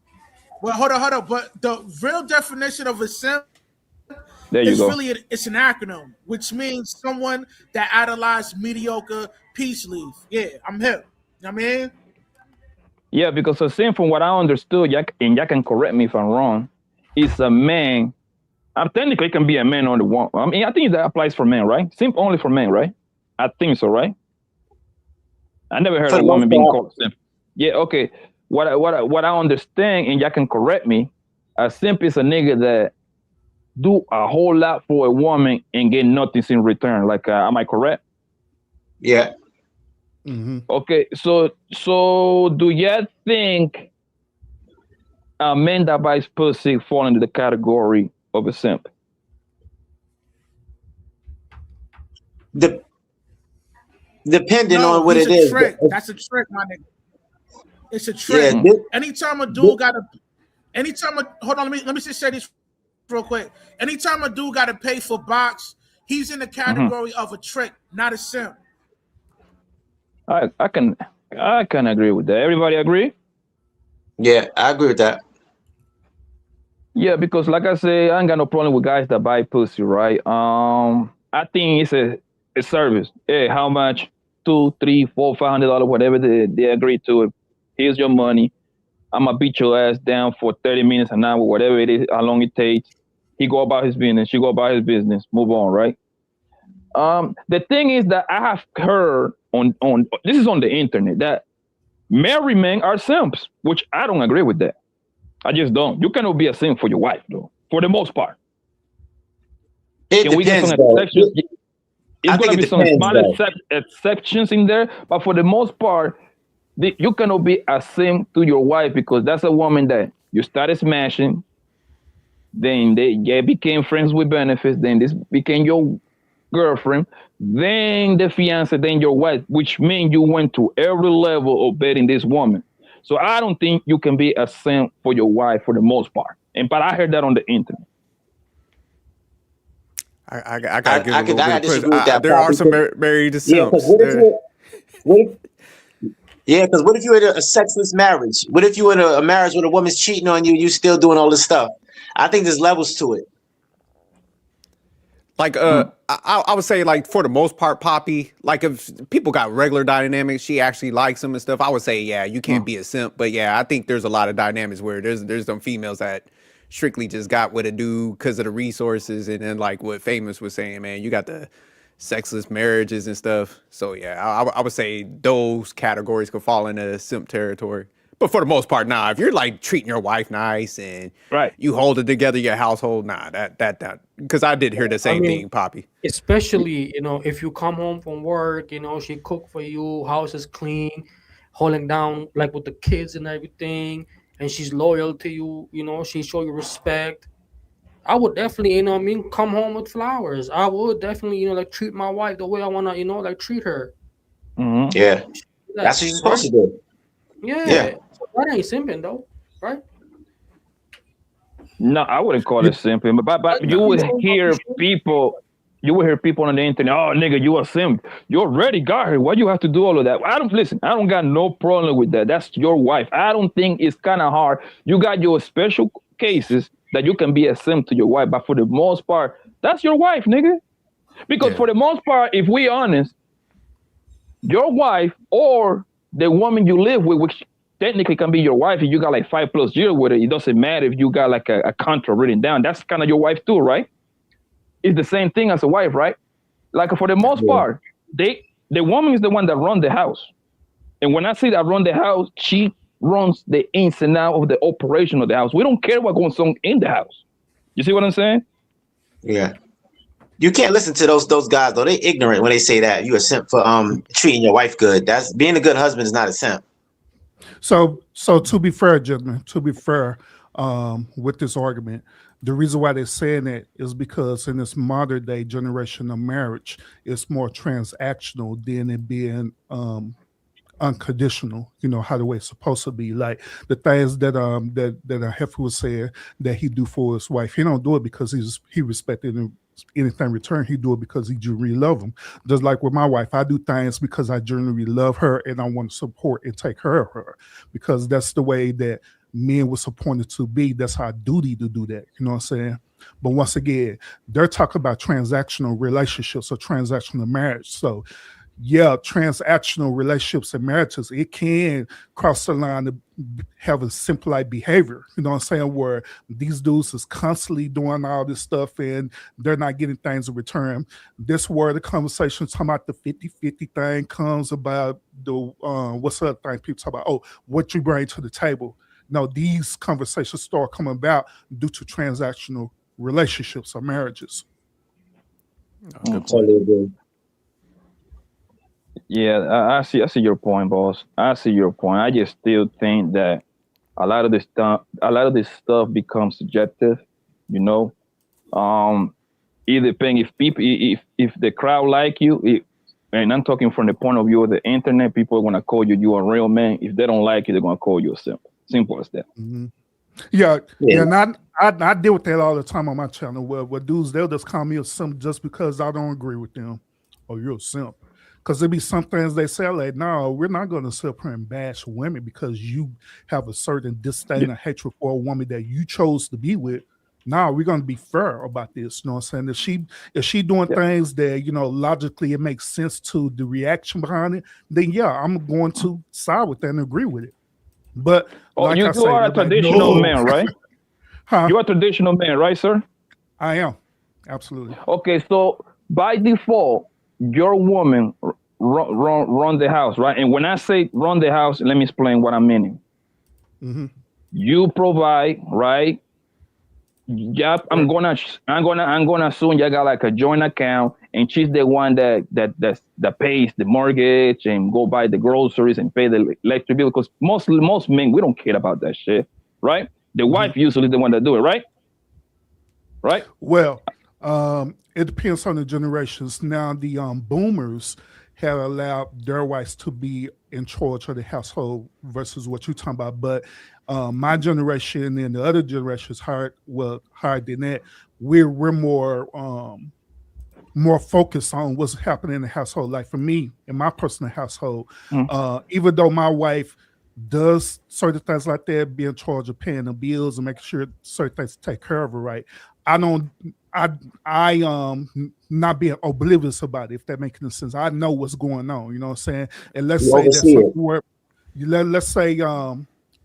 Well, hold on. But the real definition of a simp
There you
is
go.
really it's an acronym, which means someone that idolized mediocre peace leaf. Yeah, I'm him. You know what I mean?
Yeah, because a simp, from what I understood, and y'all can correct me if I'm wrong, is a man. Technically, it can be a man or the woman. I mean, I think that applies for men, right? Simp only for men, right? I think so, right? I never heard
For
a
the
woman
most
being
part.
called simp. Yeah, okay. What I understand, and y'all can correct me, a simp is a nigga that do a whole lot for a woman and get nothing in return. Like, am I correct?
Yeah.
Okay, so do you think a man that buys pussy fall into the category of a simp?
Depending
No,
on what
he's
it
a
is.
trick. That's a trick, my nigga. It's a
Yeah.
trick. Anytime a dude hold on, let me just say this real quick. Anytime a dude got to pay for box, he's in the category of a trick, not a simp.
I can agree with that. Everybody agree?
Yeah, I agree with that.
Yeah, because like I say, I ain't got no problem with guys that buy pussy, right? I think it's a service. Hey, how much? $200, $300, $400, $500, whatever they agree to it. Here's your money. I'm gonna beat your ass down for 30 minutes, an hour, whatever it is, how long it takes. He go about his business. She go about his business. Move on, right? The thing is that I have heard on this is on the internet that married men are simps, which I don't agree with that. I just don't. You cannot be a simp for your wife, though, for the most part.
It
Can we get
depends,
some
though.
exceptions? It's
I
going
think
to
it
be some
depends,
small
though.
exceptions in there, but for the most part, you cannot be a simp to your wife because that's a woman that you started smashing, then they became friends with benefits, then this became your girlfriend, then the fiance, then your wife, which means you went to every level of dating this woman. So I don't think you can be a simp for your wife for the most part. But I heard that on the internet.
I gotta give a little bit
I
of push.
disagree with that.
There are some
Because,
married to
yeah, because
simps.
what if you had a sexless marriage? What if you in a marriage where a woman's cheating on you, you still doing all this stuff? I think there's levels to it.
Like I would say like for the most part, Poppy, like if people got regular dynamics, she actually likes them and stuff, I would say, yeah, you can't be a simp. But yeah, I think there's a lot of dynamics where there's some females that strictly just got with a dude because of the resources, and then like what Famous was saying, man, you got the sexless marriages and stuff. So yeah, I would say those categories could fall into simp territory. But for the most part, nah. If you're like treating your wife nice and
Right.
you hold it together, your household, nah, that because I did hear the same thing, Poppy.
Especially, if you come home from work, she cook for you, house is clean, holding down like with the kids and everything, and she's loyal to you, she show you respect. I would definitely, come home with flowers. I would definitely, like treat my wife the way I wanna, like treat her.
Mm-hmm.
Yeah, that's what you're supposed to do.
Yeah. So that ain't simping though, right?
No, I wouldn't call it simping, but you would hear people. You would hear people on the internet, oh nigga, you a simp. You already got her. Why you have to do all of that? I don't got no problem with that. That's your wife. I don't think it's kind of hard. You got your special cases that you can be a simp to your wife, but for the most part, that's your wife, nigga. Because for the most part, if we honest, your wife or the woman you live with, which technically can be your wife, if you got like 5+ years with her, it doesn't matter if you got like a contract written down. That's kind of your wife too, right? It's the same thing as a wife, right? Like for the most part, the woman is the one that runs the house. And when I say that run the house, she runs the ins and out of the operation of the house. We don't care what goes on in the house. You see what I'm saying?
Yeah. You can't listen to those guys though. They ignorant when they say that you a simp for treating your wife good. That's being a good husband is not a simp.
So to be fair, gentlemen, with this argument, The reason why they're saying that is because in this modern day generation of marriage, it's more transactional than it being unconditional, how the way it's supposed to be. Like the things that Heifer was saying that he do for his wife, he don't do it because he respected him. Anything in return, he do it because he genuinely love him. Just like with my wife, I do things because I genuinely love her and I want to support and take care of her, because that's the way that men was appointed to be. That's our duty to do that. You know what I'm saying? But once again, they're talking about transactional relationships or transactional marriage. So yeah, transactional relationships and marriages, it can cross the line to have a simple behavior, you know what I'm saying, where these dudes is constantly doing all this stuff and they're not getting things in return. This where the conversation talking about the 50-50 thing comes about the what's the other thing people talk about? Oh, what you bring to the table. No, these conversations start coming about due to transactional relationships or marriages.
Totally agree.
Yeah, I see your point, boss. I see your point. I just still think that a lot of this stuff becomes subjective. You know, it depends if people, if the crowd like you, and I'm talking from the point of view of the internet, people are gonna call you a real man. If they don't like you, they're gonna call you a simp. Simple as that.
Mm-hmm. Yeah. And I deal with that all the time on my channel. Where dudes, they'll just call me a simp just because I don't agree with them. Oh, you're a simp. Because there be some things they say like, no, we're not going to sit here and bash women because you have a certain disdain or hatred for a woman that you chose to be with. No, we're going to be fair about this. You know what I'm saying? If she doing things that, logically it makes sense to the reaction behind it, then yeah, I'm going to side with that and agree with it. But like
you are a traditional man, right?
Huh?
You're a traditional man, right, sir?
I am. Absolutely.
Okay, so by default, your woman run the house, right? And when I say run the house, let me explain what I'm meaning.
Mm-hmm.
You provide, right? Yep, I'm gonna assume you got like a joint account, and she's the one that pays the mortgage and go buy the groceries and pay the electric bill. Because most men, we don't care about that shit, right? The wife usually the one that do it, right? Right?
Well, it depends on the generations. Now, the boomers have allowed their wives to be in charge of the household versus what you're talking about. But my generation and the other generations higher than that, we're more focused on what's happening in the household. Like for me, in my personal household, even though my wife does certain things like that, be in charge of paying the bills and making sure certain things take care of her right, I not being oblivious about it, if that makes any sense. I know what's going on, you know what I'm saying? And let's say that let's say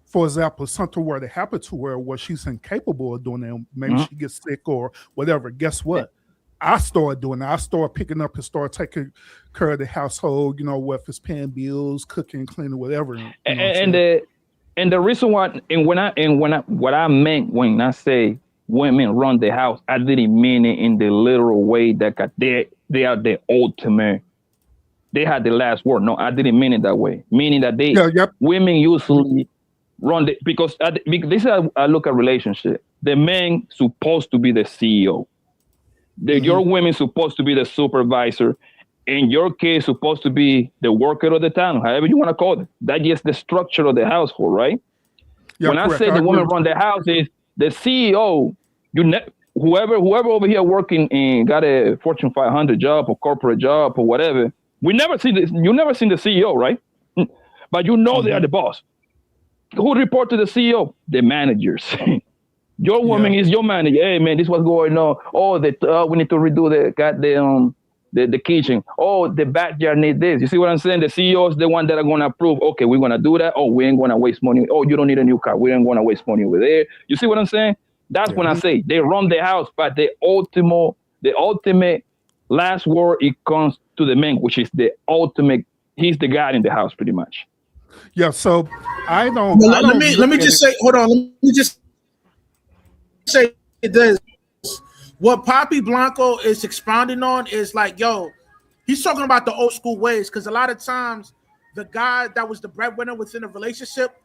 for example, something were to happen to her where she's incapable of doing that, maybe she gets sick or whatever, guess what? I started doing that. I started picking up and start taking care of the household, whether it's paying bills, cooking, cleaning, whatever.
And the reason why, what I meant when I say women run the house, I didn't mean it in the literal way that they are the ultimate. They had the last word. No, I didn't mean it that way. Meaning that women usually run because this is how I look at relationship. The man supposed to be the CEO. Your women supposed to be the supervisor. In your case, supposed to be the worker of the town, however you want to call it. That's just the structure of the household, right? When I say the woman run the house, is the CEO. Whoever over here working and got a Fortune 500 job or corporate job or whatever, you never seen the CEO, right? But they are the boss. Who report to the CEO? The managers. Your woman is your manager. Hey man, this what's going on. Oh, we need to redo the kitchen. Oh, the backyard need this. You see what I'm saying? The CEO is the one that are gonna approve. Okay, we're gonna do that. Oh, we ain't gonna waste money. Oh, you don't need a new car. We ain't gonna waste money over there. You see what I'm saying? That's when I say they run the house, but the ultimate last word, it comes to the man, which is the ultimate. He's the guy in the house, pretty much.
Yeah. So let
me just say, hold on. Let me just say this. What Papi Blanco is expounding on is like, he's talking about the old school ways, because a lot of times the guy that was the breadwinner within a relationship,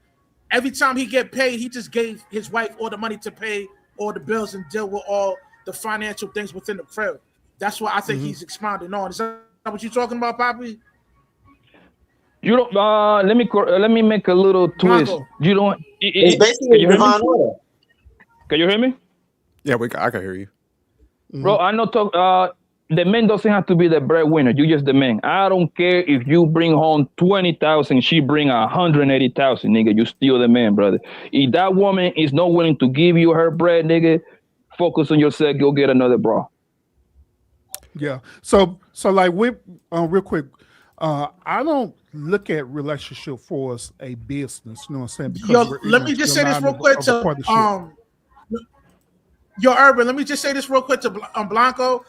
every time he get paid, he just gave his wife all the money to pay all the bills and deal with all the financial things within the crib. That's what I think he's expounding on. Is that what you're talking about, Poppy?
You don't. Let me make a little twist.
Blanco.
You don't.
It's
Can
basically
you hear me?
divine order.
Can you hear me,
Yeah, I can hear you.
bro? I know. The man doesn't have to be the breadwinner. You just the man. I don't care if you bring home 20,000, she bring 180,000, nigga. You still the man, brother. If that woman is not willing to give you her bread, nigga, focus on yourself. Go get another bra.
Yeah. So like we real quick, I don't look at relationship for as a business. You know what I'm saying? Because
Yo, let me just say this real quick to Yo, Urban. Let me just say this real quick to Blanco.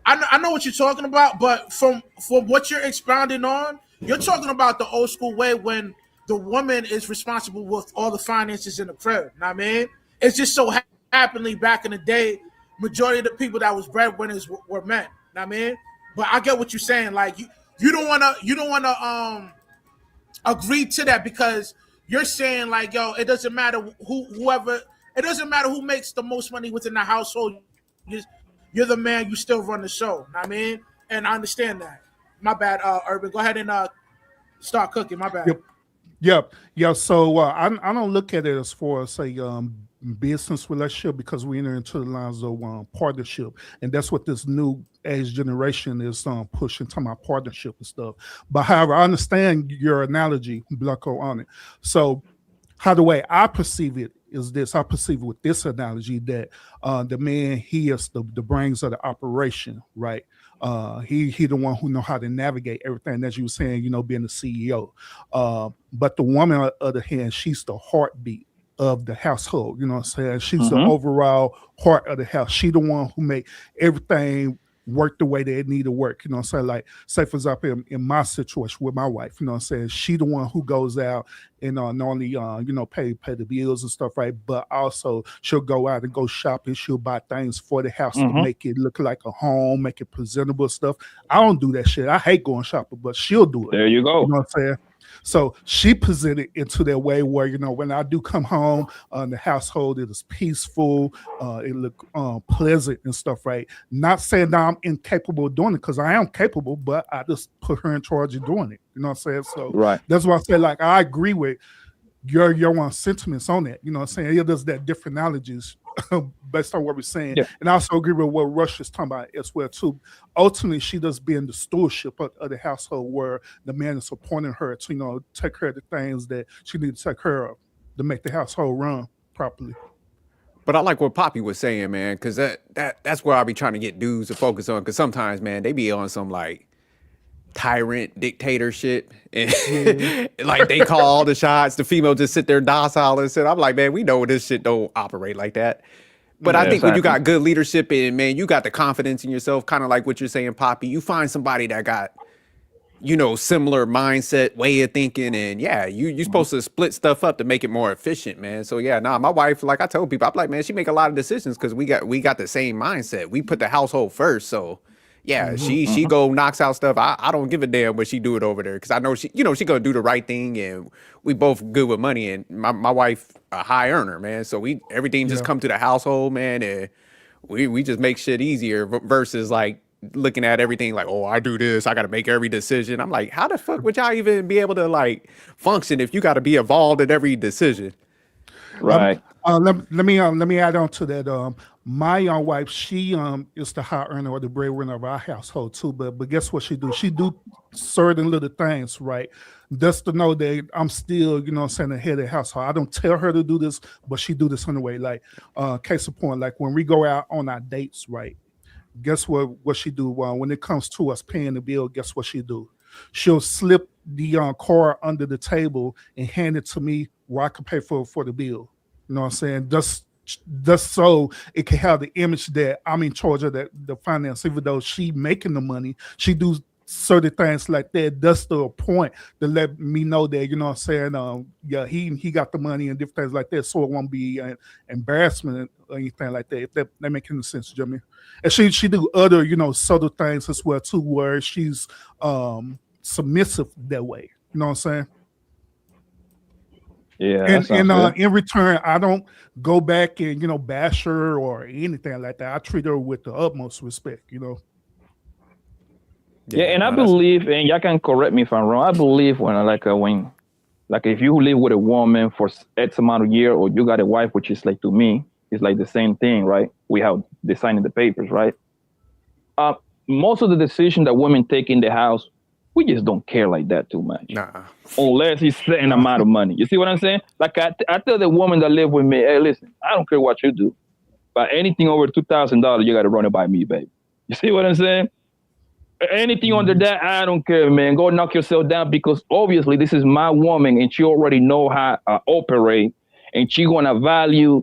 I know what you're talking about, but from what you're expounding on, you're talking about the old school way when the woman is responsible with all the finances in the crib. Know what I mean? It's just so happenly back in the day, majority of the people that was breadwinners were men. Know what I mean? But I get what you're saying. Like you don't wanna agree to that because you're saying like, yo, it doesn't matter it doesn't matter who makes the most money within the household. You're the man. You still run the show. Know what I mean? And I understand that. My bad, Urban. Go ahead and start cooking. My bad.
Yep. Yeah. So I don't look at it as far as a business relationship because we enter into the lines of partnership, and that's what this new age generation is pushing, talking about partnership and stuff. But however, I understand your analogy, Blanco, on it. So how the way I perceive it is this: I perceive it with this analogy that the man, he is the brains of the operation, right? He the one who know how to navigate everything, as you were saying, you know, being the CEO. But the woman, on the other hand, she's the heartbeat of the household. You know what I'm saying? She's the overall heart of the house. She the one who make everything work the way that it need to work. You know what I'm saying? Like, say for example, in my situation with my wife, you know what I'm saying? She the one who goes out and not only you know, pay the bills and stuff, right? But also she'll go out and go shopping. She'll buy things for the house to make it look like a home, make it presentable stuff. I don't do that shit. I hate going shopping, but she'll do it.
There you go.
You know what I'm saying? So she presented into that way where, you know, when I do come home, the household, it is peaceful, it look pleasant and stuff, right? Not saying that I'm incapable of doing it, because I am capable, but I just put her in charge of doing it. You know what I'm saying? So that's why I say, like, I agree with your sentiments on that. You know what I'm saying? It does that different analogies based on what we're saying. Yeah. And I also agree with what Rush is talking about as well, too. Ultimately, she does be in the stewardship of the household where the man is supporting her to, you know, take care of the things that she needs to take care of to make the household run properly.
But I like what Poppy was saying, man, because that's where I be trying to get dudes to focus on. Because sometimes, man, they be on some like tyrant dictator shit, and like they call all the shots. The female just sit there docile and sit. I'm like, man, we know this shit don't operate like that. But I think when you got good leadership and, man, you got the confidence in yourself, kind of like what you're saying, Poppy, you find somebody that got, you know, similar mindset, way of thinking, and yeah, you're supposed to split stuff up to make it more efficient, man. So yeah, my wife, like I told people, I'm like, man, she make a lot of decisions because we got the same mindset. We put the household first, so yeah, she go knocks out stuff. I don't give a damn what she do it over there because I know she gonna do the right thing, and we both good with money. And my wife a high earner, man. So everything just come to the household, man, and we just make shit easier versus like looking at everything like, oh, I do this, I got to make every decision. I'm like, how the fuck would y'all even be able to like function if you got to be involved in every decision?
Right.
Let me add on to that. My young wife, she is the high earner or the breadwinner of our household too. But guess what she do? She do certain little things, right? Just to know that I'm still, you know what I'm saying, the head of the household. I don't tell her to do this, but she do this anyway. Like, case in point, like when we go out on our dates, right? Guess what she do? When it comes to us paying the bill, guess what she do? She'll slip the card under the table and hand it to me where I can pay for the bill. You know what I'm saying? Just so it can have the image that I'm in charge of the finance, even though she making the money. She do certain things like that. That's the point to let me know that, you know what I'm saying, yeah, he got the money and different things like that, so it won't be an embarrassment or anything like that, if that makes any sense, Jimmy. And she do other, you know, subtle things as well too, where she's submissive that way. You know what I'm saying?
Yeah, that
And
sounds good.
in return, I don't go back and bash her or anything like that. I treat her with the utmost respect.
Yeah, and I
no, that's
believe, and y'all can correct me if I'm wrong. I believe like if you live with a woman for X amount of year, or you got a wife, which is like to me, it's like the same thing, right? We have the signing the papers, right? Uh, Most of the decision that women take in the house, we just don't care like that too much,
nah.
unless it's certain amount of money. You see what I'm saying? Like I tell the woman that live with me, hey, listen, I don't care what you do, but anything over $2,000, you got to run it by me, baby. You see what I'm saying? Anything under that, I don't care, man. Go knock yourself down, because obviously this is my woman and she already know how I operate, and she gonna value,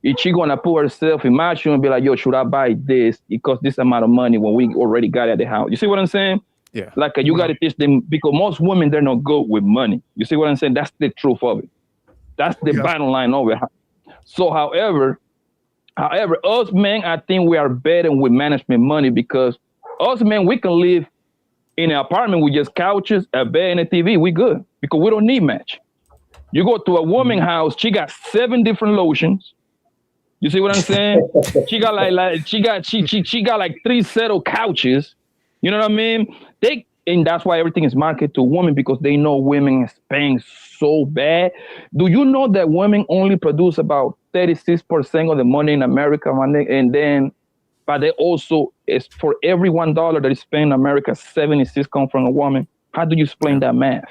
and she gonna put herself in my shoe and be like, yo, should I buy this? It costs this amount of money when we already got it at the house. You see what I'm saying?
Yeah.
Like you got to teach them, because most women, they're not good with money. You see what I'm saying? That's the truth of it. That's the bottom line of it. So, however, us men, I think we are better with management money, because us men, we can live in an apartment with just couches, a bed, and a TV. We good, because we don't need much. You go to a woman house, she got 7 different lotions. You see what I'm saying? She got she got like 3 set of couches. You know what I mean? And that's why everything is marketed to women, because they know women is paying so bad. Do you know that women only produce about 36% of the money in America, and then, but they also, is for every $1 that is spent in America, 76 come from a woman. How do you explain that math?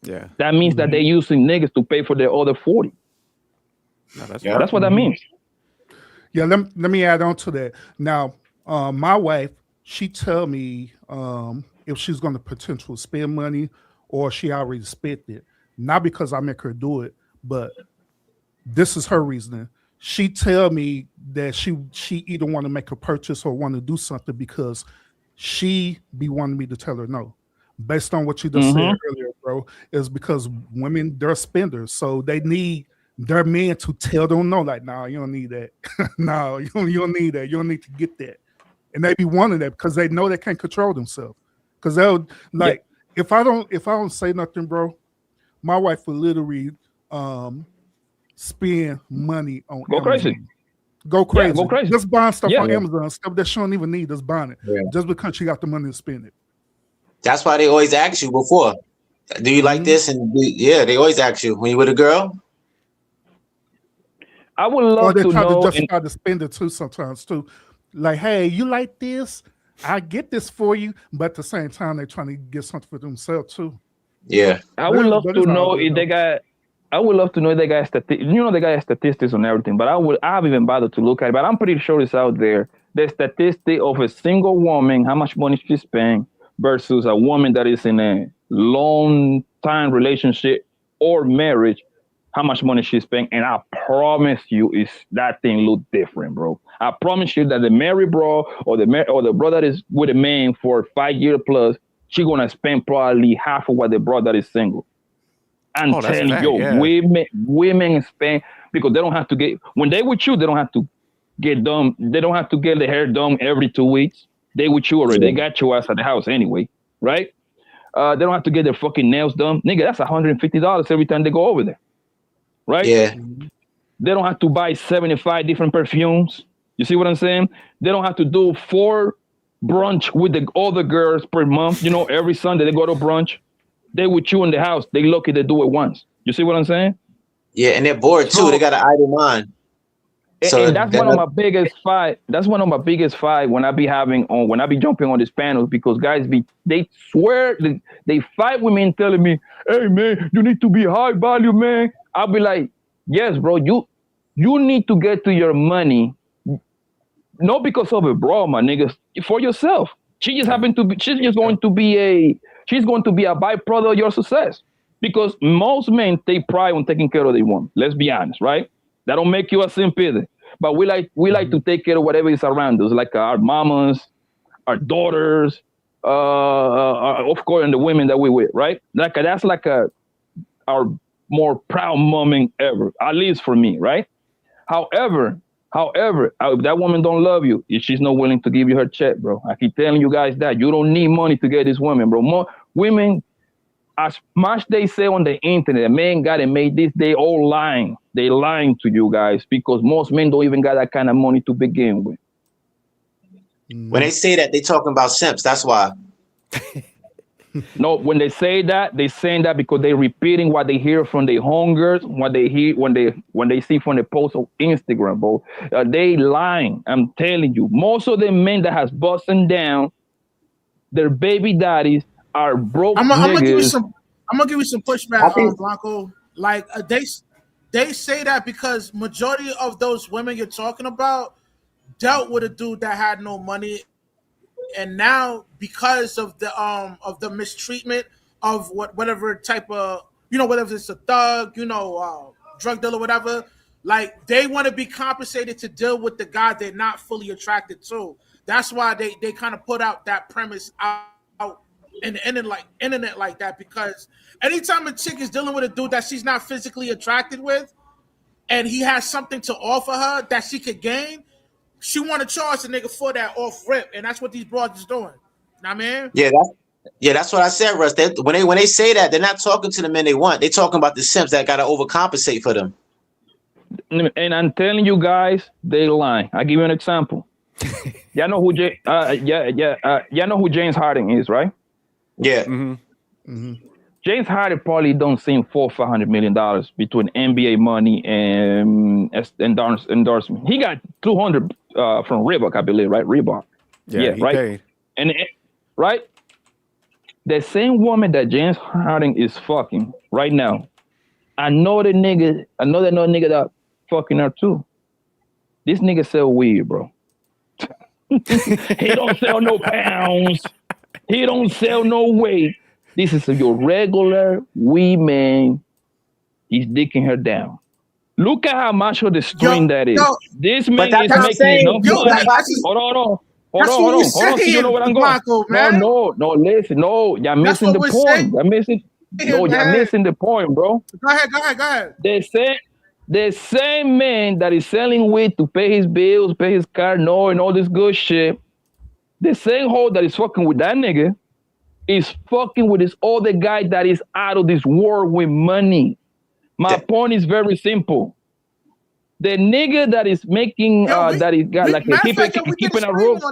Yeah.
That means that they're using niggas to pay for their other 40.
No, that's
That's what that means.
Yeah, let me add on to that. Now, my wife, she tell me if she's going to potentially spend money or she already spent it. Not because I make her do it, but this is her reasoning. She tell me that she either want to make a purchase or want to do something because she be wanting me to tell her no. Based on what you just said earlier, bro, is because women, they're spenders, so they need their men to tell them no. Like, nah, you don't need that. No, you don't need that. You don't need to get that. And they be wanting that because they know they can't control themselves. Because they'll like, if I don't say nothing, bro, my wife will literally spend money on
Go
Amazon.
crazy.
Go crazy.
Yeah, go crazy.
Just buying stuff on Amazon, stuff that she don't even need, just buying it.
Yeah.
Just because she got the money to spend it.
That's why they always ask you before, do you like this? And they always ask you when you with a girl.
I would
Or
love
they
to
try to
know.
justify the spender too sometimes too. Like, hey, you like this? I get this for you, but at the same time, they're trying to get something for themselves too.
Yeah.
I would love
But
to
it's all
know
good,
if they
though.
got. I would love to know if they got statistics. You know, they got statistics on everything, but I haven't even bothered to look at it. But I'm pretty sure it's out there. The statistic of a single woman, how much money she's paying, versus a woman that is in a long time relationship or marriage, how much money she's paying. And I promise you, that thing look different, bro. I promise you that the married bro or the bro that is with a man for 5 years plus, she gonna spend probably half of what the bro that is single. I'm telling you, women spend, because they don't have to get, when they with you, they don't have to get done. They don't have to get the hair done every 2 weeks. They with you already. They got your ass at the house anyway, right? They don't have to get their fucking nails done. Nigga, that's $150 every time they go over there, right?
Yeah.
They don't have to buy 75 different perfumes. You see what I'm saying? They don't have to do 4 brunch with the other girls per month. You know, every Sunday they go to brunch. They with you in the house. They lucky to do it once. You see what I'm saying?
Yeah, and they're bored too. They got an idle mind. So
and that's one of my biggest fight. That's one of my biggest fight when I be jumping on these panels, because guys they swear they fight with me and telling me, hey man, you need to be high value, man. I'll be like, yes, bro, you need to get to your money, not because of a bro, my niggas, for yourself. She's going to be a byproduct of your success. Because most men take pride on taking care of their woman. Let's be honest, right? That don't make you a simp either. But we like to take care of whatever is around us, like our mamas, our daughters, of course, and the women that we with, right? Like that's like our more proud moment ever, at least for me, right? However, if that woman don't love you, if she's not willing to give you her check, bro, I keep telling you guys that you don't need money to get this woman, bro. More women, as much they say on the internet, man got it made this, they all lying. They lying to you guys because most men don't even got that kind of money to begin with.
When they say that, they talking about simps. That's why.
No, when they say that, they saying that because they repeating what they hear from their hungers, what they hear when they see from the post of Instagram, bro. They lying. I'm telling you, most of the men that has busting down, their baby daddies are broke
I'm
niggas.
gonna give you some pushback on Blanco. Like they say that because majority of those women you're talking about dealt with a dude that had no money, and now because of the mistreatment of whatever type of, you know, whether it's a thug, you know, drug dealer, whatever, like they want to be compensated to deal with the guy they're not fully attracted to. That's why they kind of put out that premise out in the internet like that, because anytime a chick is dealing with a dude that she's not physically attracted with, and he has something to offer her that she could gain, she want to charge the nigga for that off rip, and that's what these broads is doing. Know what I mean?
Yeah, that's what I said, Russ. When they say that, they're not talking to the men they want. They're talking about the simps that got to overcompensate for them.
And I'm telling you guys, they lying. I'll give you an example. Y'all know who y'all know who James Harden is, right?
Yeah.
James Harden probably don't see $400-500 million between NBA money and endorsement. He got 200 from Reebok, I believe, right? Reebok.
Yeah,
right.
Paid.
And right, the same woman that James Harden is fucking right now, another nigga that fucking her too. This nigga sell weed, bro. He don't sell no pounds. He don't sell no weight. This is your regular weed man. He's dicking her down. Look at how much of the string that is. This man is making enough money. Hold on. You know what I'm going? No, listen. No, you're missing the point. You're missing the point, bro.
Go ahead.
The same man that is selling weed to pay his bills, pay his car, and all this good shit, the same hoe that is fucking with that nigga is fucking with this other guy that is out of this world with money. My point is very simple. The nigga that is making that is got like keeping a roof.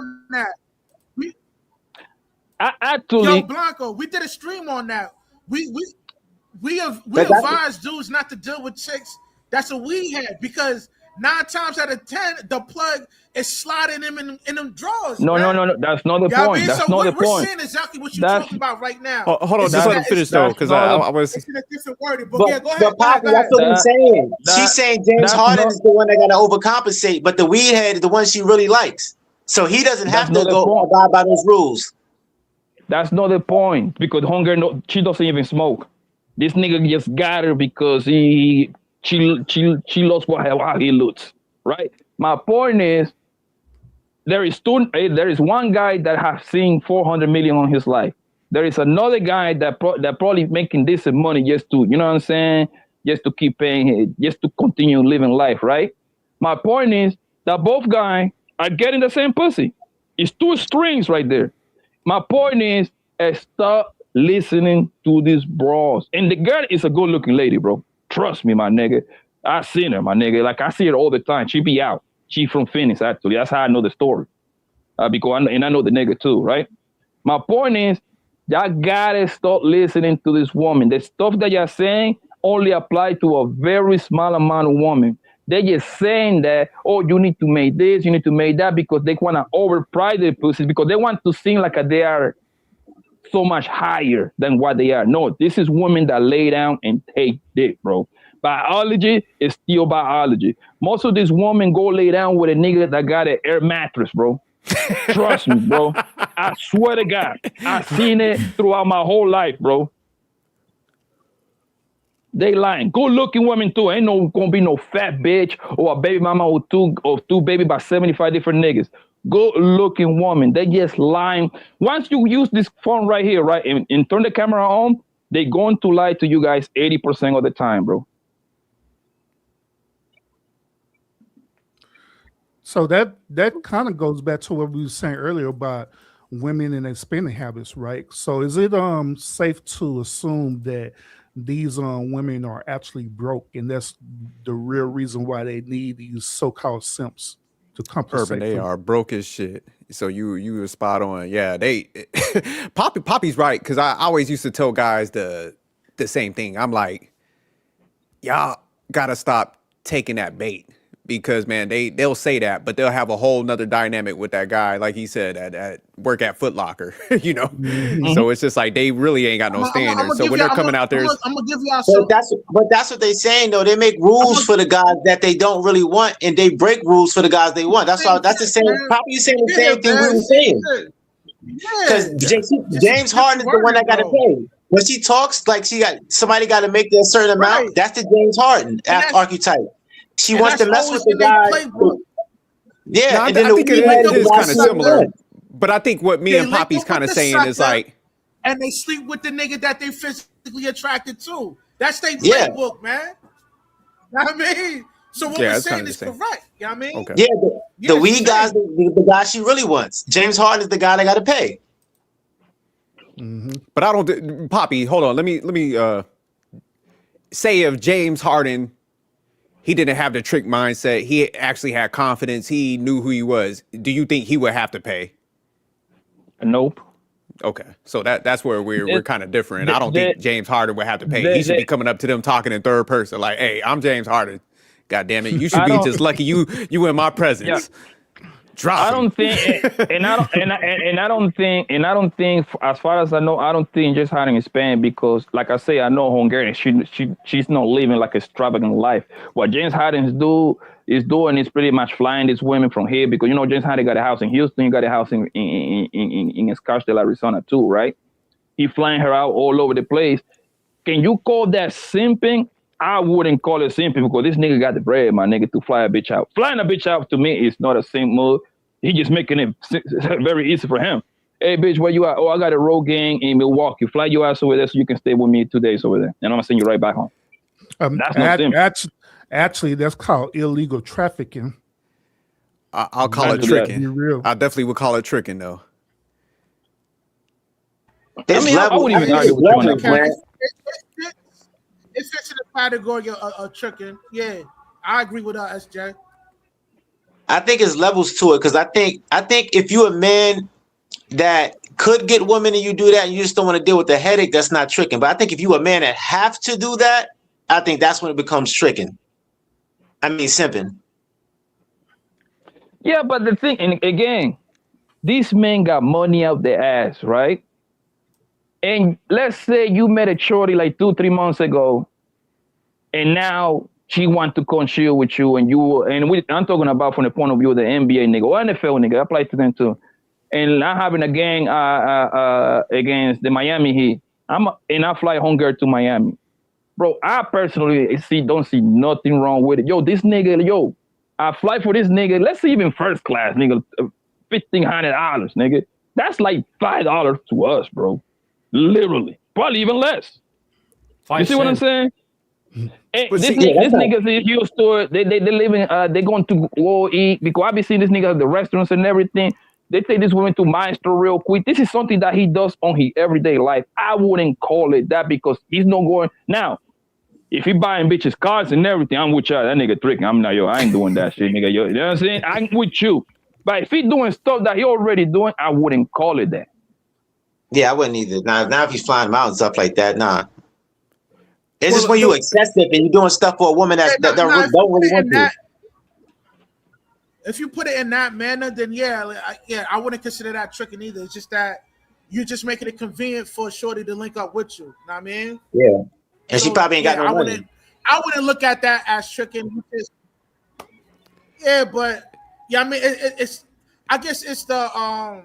Actually,
Blanco, we did a stream on that. We advise dudes not to deal with chicks that's a weed head, because 9 times out of 10 the plug is sliding him in them drawers.
No. That's not the point. That's not the point.
We're saying exactly what you're talking about right now.
Hold on, just let him finish though, because I was.
It's in a different wording, but yeah, go ahead.
That's what I'm saying. She's saying James Harden is the one that got to overcompensate, but the weed head is the one she really likes. So he doesn't have to go abide by those rules.
That's not the point, because she doesn't even smoke. This nigga just got her because she loves how he looks, right? My point is, there is one guy that has seen 400 million on his life. There is another guy that probably making decent money just to, you know what I'm saying, just to keep paying, just to continue living life, right? My point is that both guys are getting the same pussy. It's 2 strings right there. My point is, stop listening to these bros. And the girl is a good-looking lady, bro. Trust me, my nigga. I seen her, my nigga. Like, I see her all the time. She be out. She from Phoenix, actually. That's how I know the story. Because I know the nigga too, right? My point is, y'all gotta stop listening to this woman. The stuff that y'all saying only apply to a very small amount of women. They're just saying that, oh, you need to make this, you need to make that, because they want to overprice their pussies, because they want to seem like they are so much higher than what they are. No, this is women that lay down and take dick, bro. Biology is still biology. Most of these women go lay down with a nigga that got an air mattress, bro. Trust me, bro. I swear to God, I've seen it throughout my whole life, bro. They lying. Good looking women too. Ain't no gonna be no fat bitch or a baby mama or two baby by 75 different niggas. Good looking woman. They just lying. Once you use this phone right here, right, and turn the camera on, they going to lie to you guys 80% of the time, bro.
So that kind of goes back to what we were saying earlier about women and their spending habits, right? So is it safe to assume that these women are actually broke, and that's the real reason why they need these so-called simps to
Urban,
compensate
they
for?
are broke as shit. So you were spot on. Yeah, they Poppy's right, because I always used to tell guys the same thing. I'm like, y'all gotta stop taking that bait, because man, they'll say that, but they'll have a whole nother dynamic with that guy, like he said, at work at Foot Locker, you know.
Mhm.
So it's just like they really ain't got no standards. So when they're coming out there,
I'm gonna give y'all some.
But that's what they saying though. They make rules for the guys that they don't really want, and they break rules for the guys they want. That's all. That's the same. Probably you saying the same thing we were saying. Because James Harden is the one that got to pay. When she talks, like somebody got to make a certain amount. That's the James Harden archetype. She wants to mess with the guy. Yeah,
no,
and then
I think it is kind of similar.
Good.
But I think what me and Poppy's kind of saying is like,
and they sleep with the nigga that they physically attracted to. That's their playbook, man. You know what I mean? So what we're saying is correct. You know what I mean?
Okay.
Yeah, the weed guys, the guy she really wants. James Harden is the guy that got to pay.
Mm-hmm.
But I don't, Poppy, hold on. Let me say if James Harden, he didn't have the trick mindset, he actually had confidence, he knew who he was, do you think he would have to pay?
Nope.
Okay, so that's where we're kind of different. I don't think James Harden would have to pay. He should be coming up to them talking in third person, like, "Hey, I'm James Harden. God damn it, you should be just lucky you in my presence."
Yeah.
Drop
I
him.
don't think, and I don't think, as far as I know, I don't think James Harden is paying, because, like I say, I know Hungarian. She's not living like an extravagant life. What James Harden is doing is pretty much flying these women from here, because James Harden got a house in Houston, he got a house in Scottsdale, Arizona too, right? He flying her out all over the place. Can you call that simping? I wouldn't call it simping, because this nigga got the bread, my nigga, to fly a bitch out. Flying a bitch out to me is not a simp move. He just making it very easy for him. Hey, bitch, where you at? Oh, I got a road gang in Milwaukee. Fly your ass over there so you can stay with me 2 days over there, and I'm gonna send you right back home. That's not simp.
Actually, that's called illegal trafficking.
I'll call it tricking. I definitely would call it tricking, though.
I wouldn't even argue with you on that.
It fits in the category of tricking. Yeah, I agree with SJ.
I think it's levels to it, because I think if you're a man that could get women and you do that and you just don't want to deal with the headache, that's not tricking. But I think if you're a man that have to do that, I think that's when it becomes tricking. I mean, simping.
Yeah, but the thing, and again, these men got money out their ass, right? And let's say you met a shorty like 2-3 months ago, and now she want to come chill with you, and I'm talking about from the point of view of the NBA nigga or NFL nigga. I apply to them too. And I'm having a gang against the Miami Heat. I fly Hunger to Miami. Bro, I personally don't see nothing wrong with it. Yo, this nigga, I fly for this nigga. Let's see, even first class, nigga, $1,500, nigga. That's like $5 to us, bro. Literally, probably even less. You see what I'm saying? This niggas is used to it. They living. They going to go eat, because I be seeing this nigga at the restaurants and everything. They take this woman to Maestro real quick. This is something that he does on his everyday life. I wouldn't call it that, because he's not going now. If he buying bitches cars and everything, I'm with y'all. That nigga tricking. I'm not, I ain't doing that shit, nigga. You know what I'm saying? I'm with you. But if he doing stuff that he already doing, I wouldn't call it that.
Yeah, I wouldn't either. Now if he's flying them out and stuff like that, nah. It's just when you excessive and you're doing stuff for a woman that don't really want to.
If you put it in that manner, then I wouldn't consider that tricking either. It's just that you're just making it convenient for a shorty to link up with you. Know what I mean?
Yeah. And she probably ain't got no money.
I wouldn't look at that as tricking. But I mean, it's. I guess it's the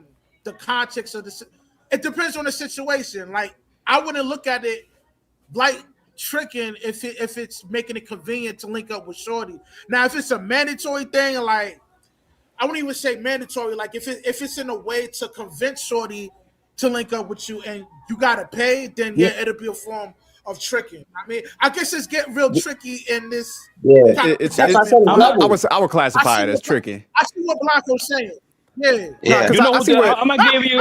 context of the. It depends on the situation. Like, I wouldn't look at it like tricking if it's making it convenient to link up with shorty. Now, if it's a mandatory thing, like, I wouldn't even say mandatory. Like, if it's in a way to convince shorty to link up with you and you gotta pay, then it'll be a form of tricking. I mean, I guess it's getting real tricky in this.
I would classify it as tricky.
I see what Blanco's saying. Yeah.
Yeah.
Because
You know
I
who
see what
I'm gonna give you.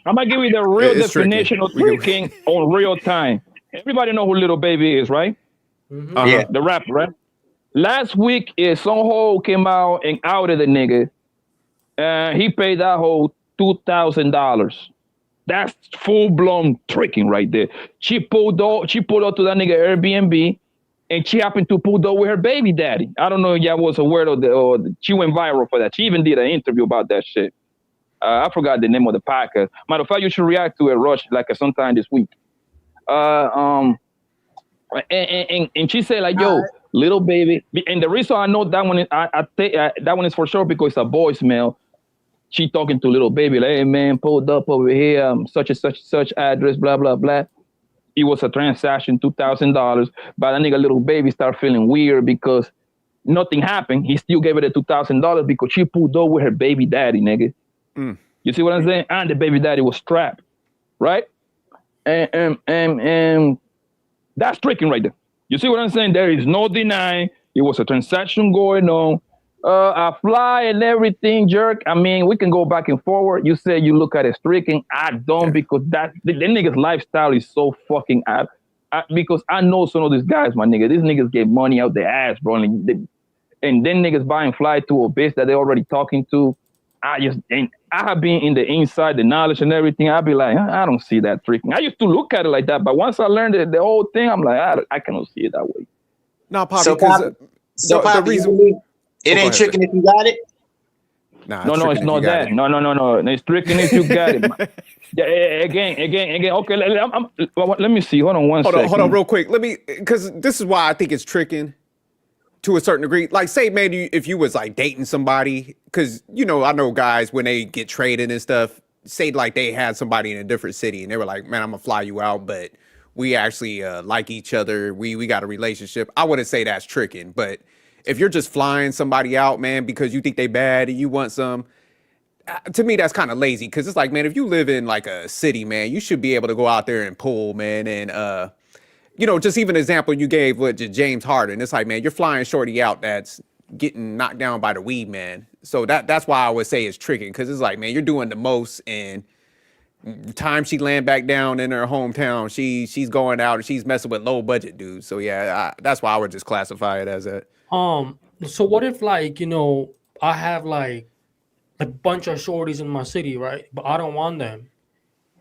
I'm gonna give you the real
it's tricky.
definition of
We can-
tricking on real time. Everybody know who Little Baby is, right?
Mm-hmm.
Uh-huh.
Yeah.
The rapper, right? Last week, some hoe came out and outed the nigga. He paid that hoe $2,000. That's full blown tricking right there. She pulled up to that nigga Airbnb, and she happened to pull up with her baby daddy. I don't know if y'all was aware of she went viral for that. She even did an interview about that shit. I forgot the name of the podcast. Matter of fact, you should react to it, Rush, like sometime this week. And she said like, "Yo, Little Baby," and the reason I know that one is I think that one is for sure because it's a voicemail. She talking to Little Baby like, "Hey man, pulled up over here, such and such address, blah blah blah." It was a transaction, $2,000, but that nigga Little Baby start feeling weird because nothing happened. He still gave her the $2,000 because she pulled up with her baby daddy, nigga.
Mm.
You see what I'm saying? And the baby daddy was strapped, right? And that's tricking right there. You see what I'm saying? There is no denying it was a transaction going on. A fly and everything, jerk. I mean, we can go back and forward. You say you look at it tricking. I don't because the nigga's lifestyle is so fucking out. Because I know some of these guys, my nigga. These niggas get money out their ass, bro. And then niggas buying fly to a bitch that they already talking to. I have been in the inside, the knowledge and everything. I'd be like, I don't see that tricking. I used to look at it like that, but once I learned the whole thing, I'm like, I cannot see it that way.
No, Poppy,
So,
because
Poppy,
the reason
you believe it
go
ain't
ahead,
tricking if you got it?
nah,
No, it's
tricking if you
not
got
that.
it.
No. It's tricking if you got it. Yeah, again. Okay, let me see. Hold on one second.
Hold on, real quick. Let me, because this is why I think it's tricking to a certain degree. Like, say, man, if you was like dating somebody, because I know guys when they get traded and stuff, say like they had somebody in a different city and they were like, man, I'm gonna fly you out, but we actually like each other. We got a relationship. I wouldn't say that's tricking, but if you're just flying somebody out, man, because you think they bad and you want some, to me, that's kind of lazy. Because it's like, man, if you live in like a city, man, you should be able to go out there and pull, man. And, just even an example you gave with James Harden. It's like, man, you're flying shorty out that's getting knocked down by the weed, man. So that's why I would say it's tricking. Because it's like, man, you're doing the most. And time she land back down in her hometown, she's going out and she's messing with low budget dudes. So, yeah, that's why I would just classify it as a...
So what if like, I have like a bunch of shorties in my city, right? But I don't want them.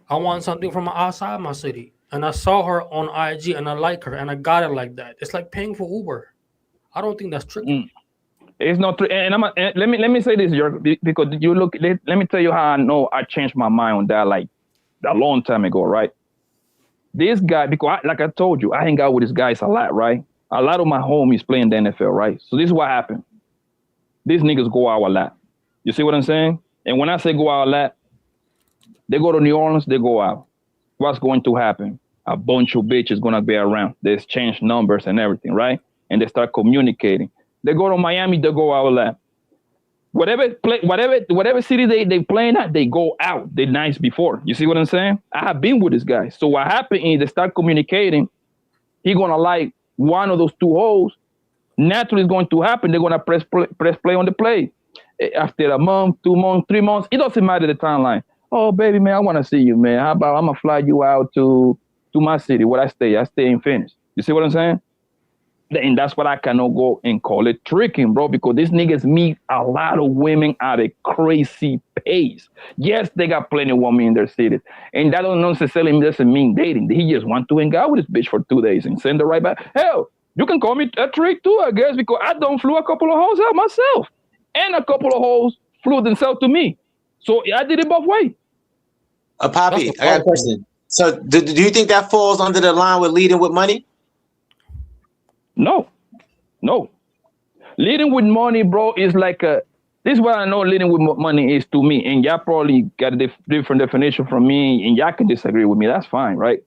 I want something from outside my city. And I saw her on IG and I like her and I got it like that. It's like paying for Uber. I don't think that's tricky.
It's not true. And let me say this, because you look. Let me tell you how I know I changed my mind on that like a long time ago, right? This guy, because like I told you, I hang out with these guys a lot, right? A lot of my homies play in the NFL, right? So this is what happened. These niggas go out a lot. You see what I'm saying? And when I say go out a lot, they go to New Orleans, they go out. What's going to happen? A bunch of bitches gonna be around. They exchange numbers and everything, right? And they start communicating. They go to Miami, they go out a lot. Whatever city they playing at, they go out the nights before. You see what I'm saying? I have been with this guy. So what happened is they start communicating. He gonna like one of those two holes. Naturally, it's going to happen. They're gonna press play on the play. After a month, 2 months, 3 months, it doesn't matter the timeline. Oh, baby, man, I want to see you, man. How about I'm gonna fly you out to my city where I stay. I stay in Phoenix. You see what I'm saying? And that's what I cannot go and call it tricking, bro, because these niggas meet a lot of women at a crazy pace. Yes, they got plenty of women in their cities. And that don't necessarily doesn't mean dating. He just want to hang out with this bitch for 2 days and send her right back. Hell, you can call me a trick too, I guess, because I done flew a couple of hoes out myself. And a couple of hoes flew themselves to me. So I did it both ways.
Poppy, I got a question. So do you think that falls under the line with leading with money?
No. Leading with money, bro, is like this is what I know leading with money is to me. And y'all probably got a different definition from me, and y'all can disagree with me. That's fine, right?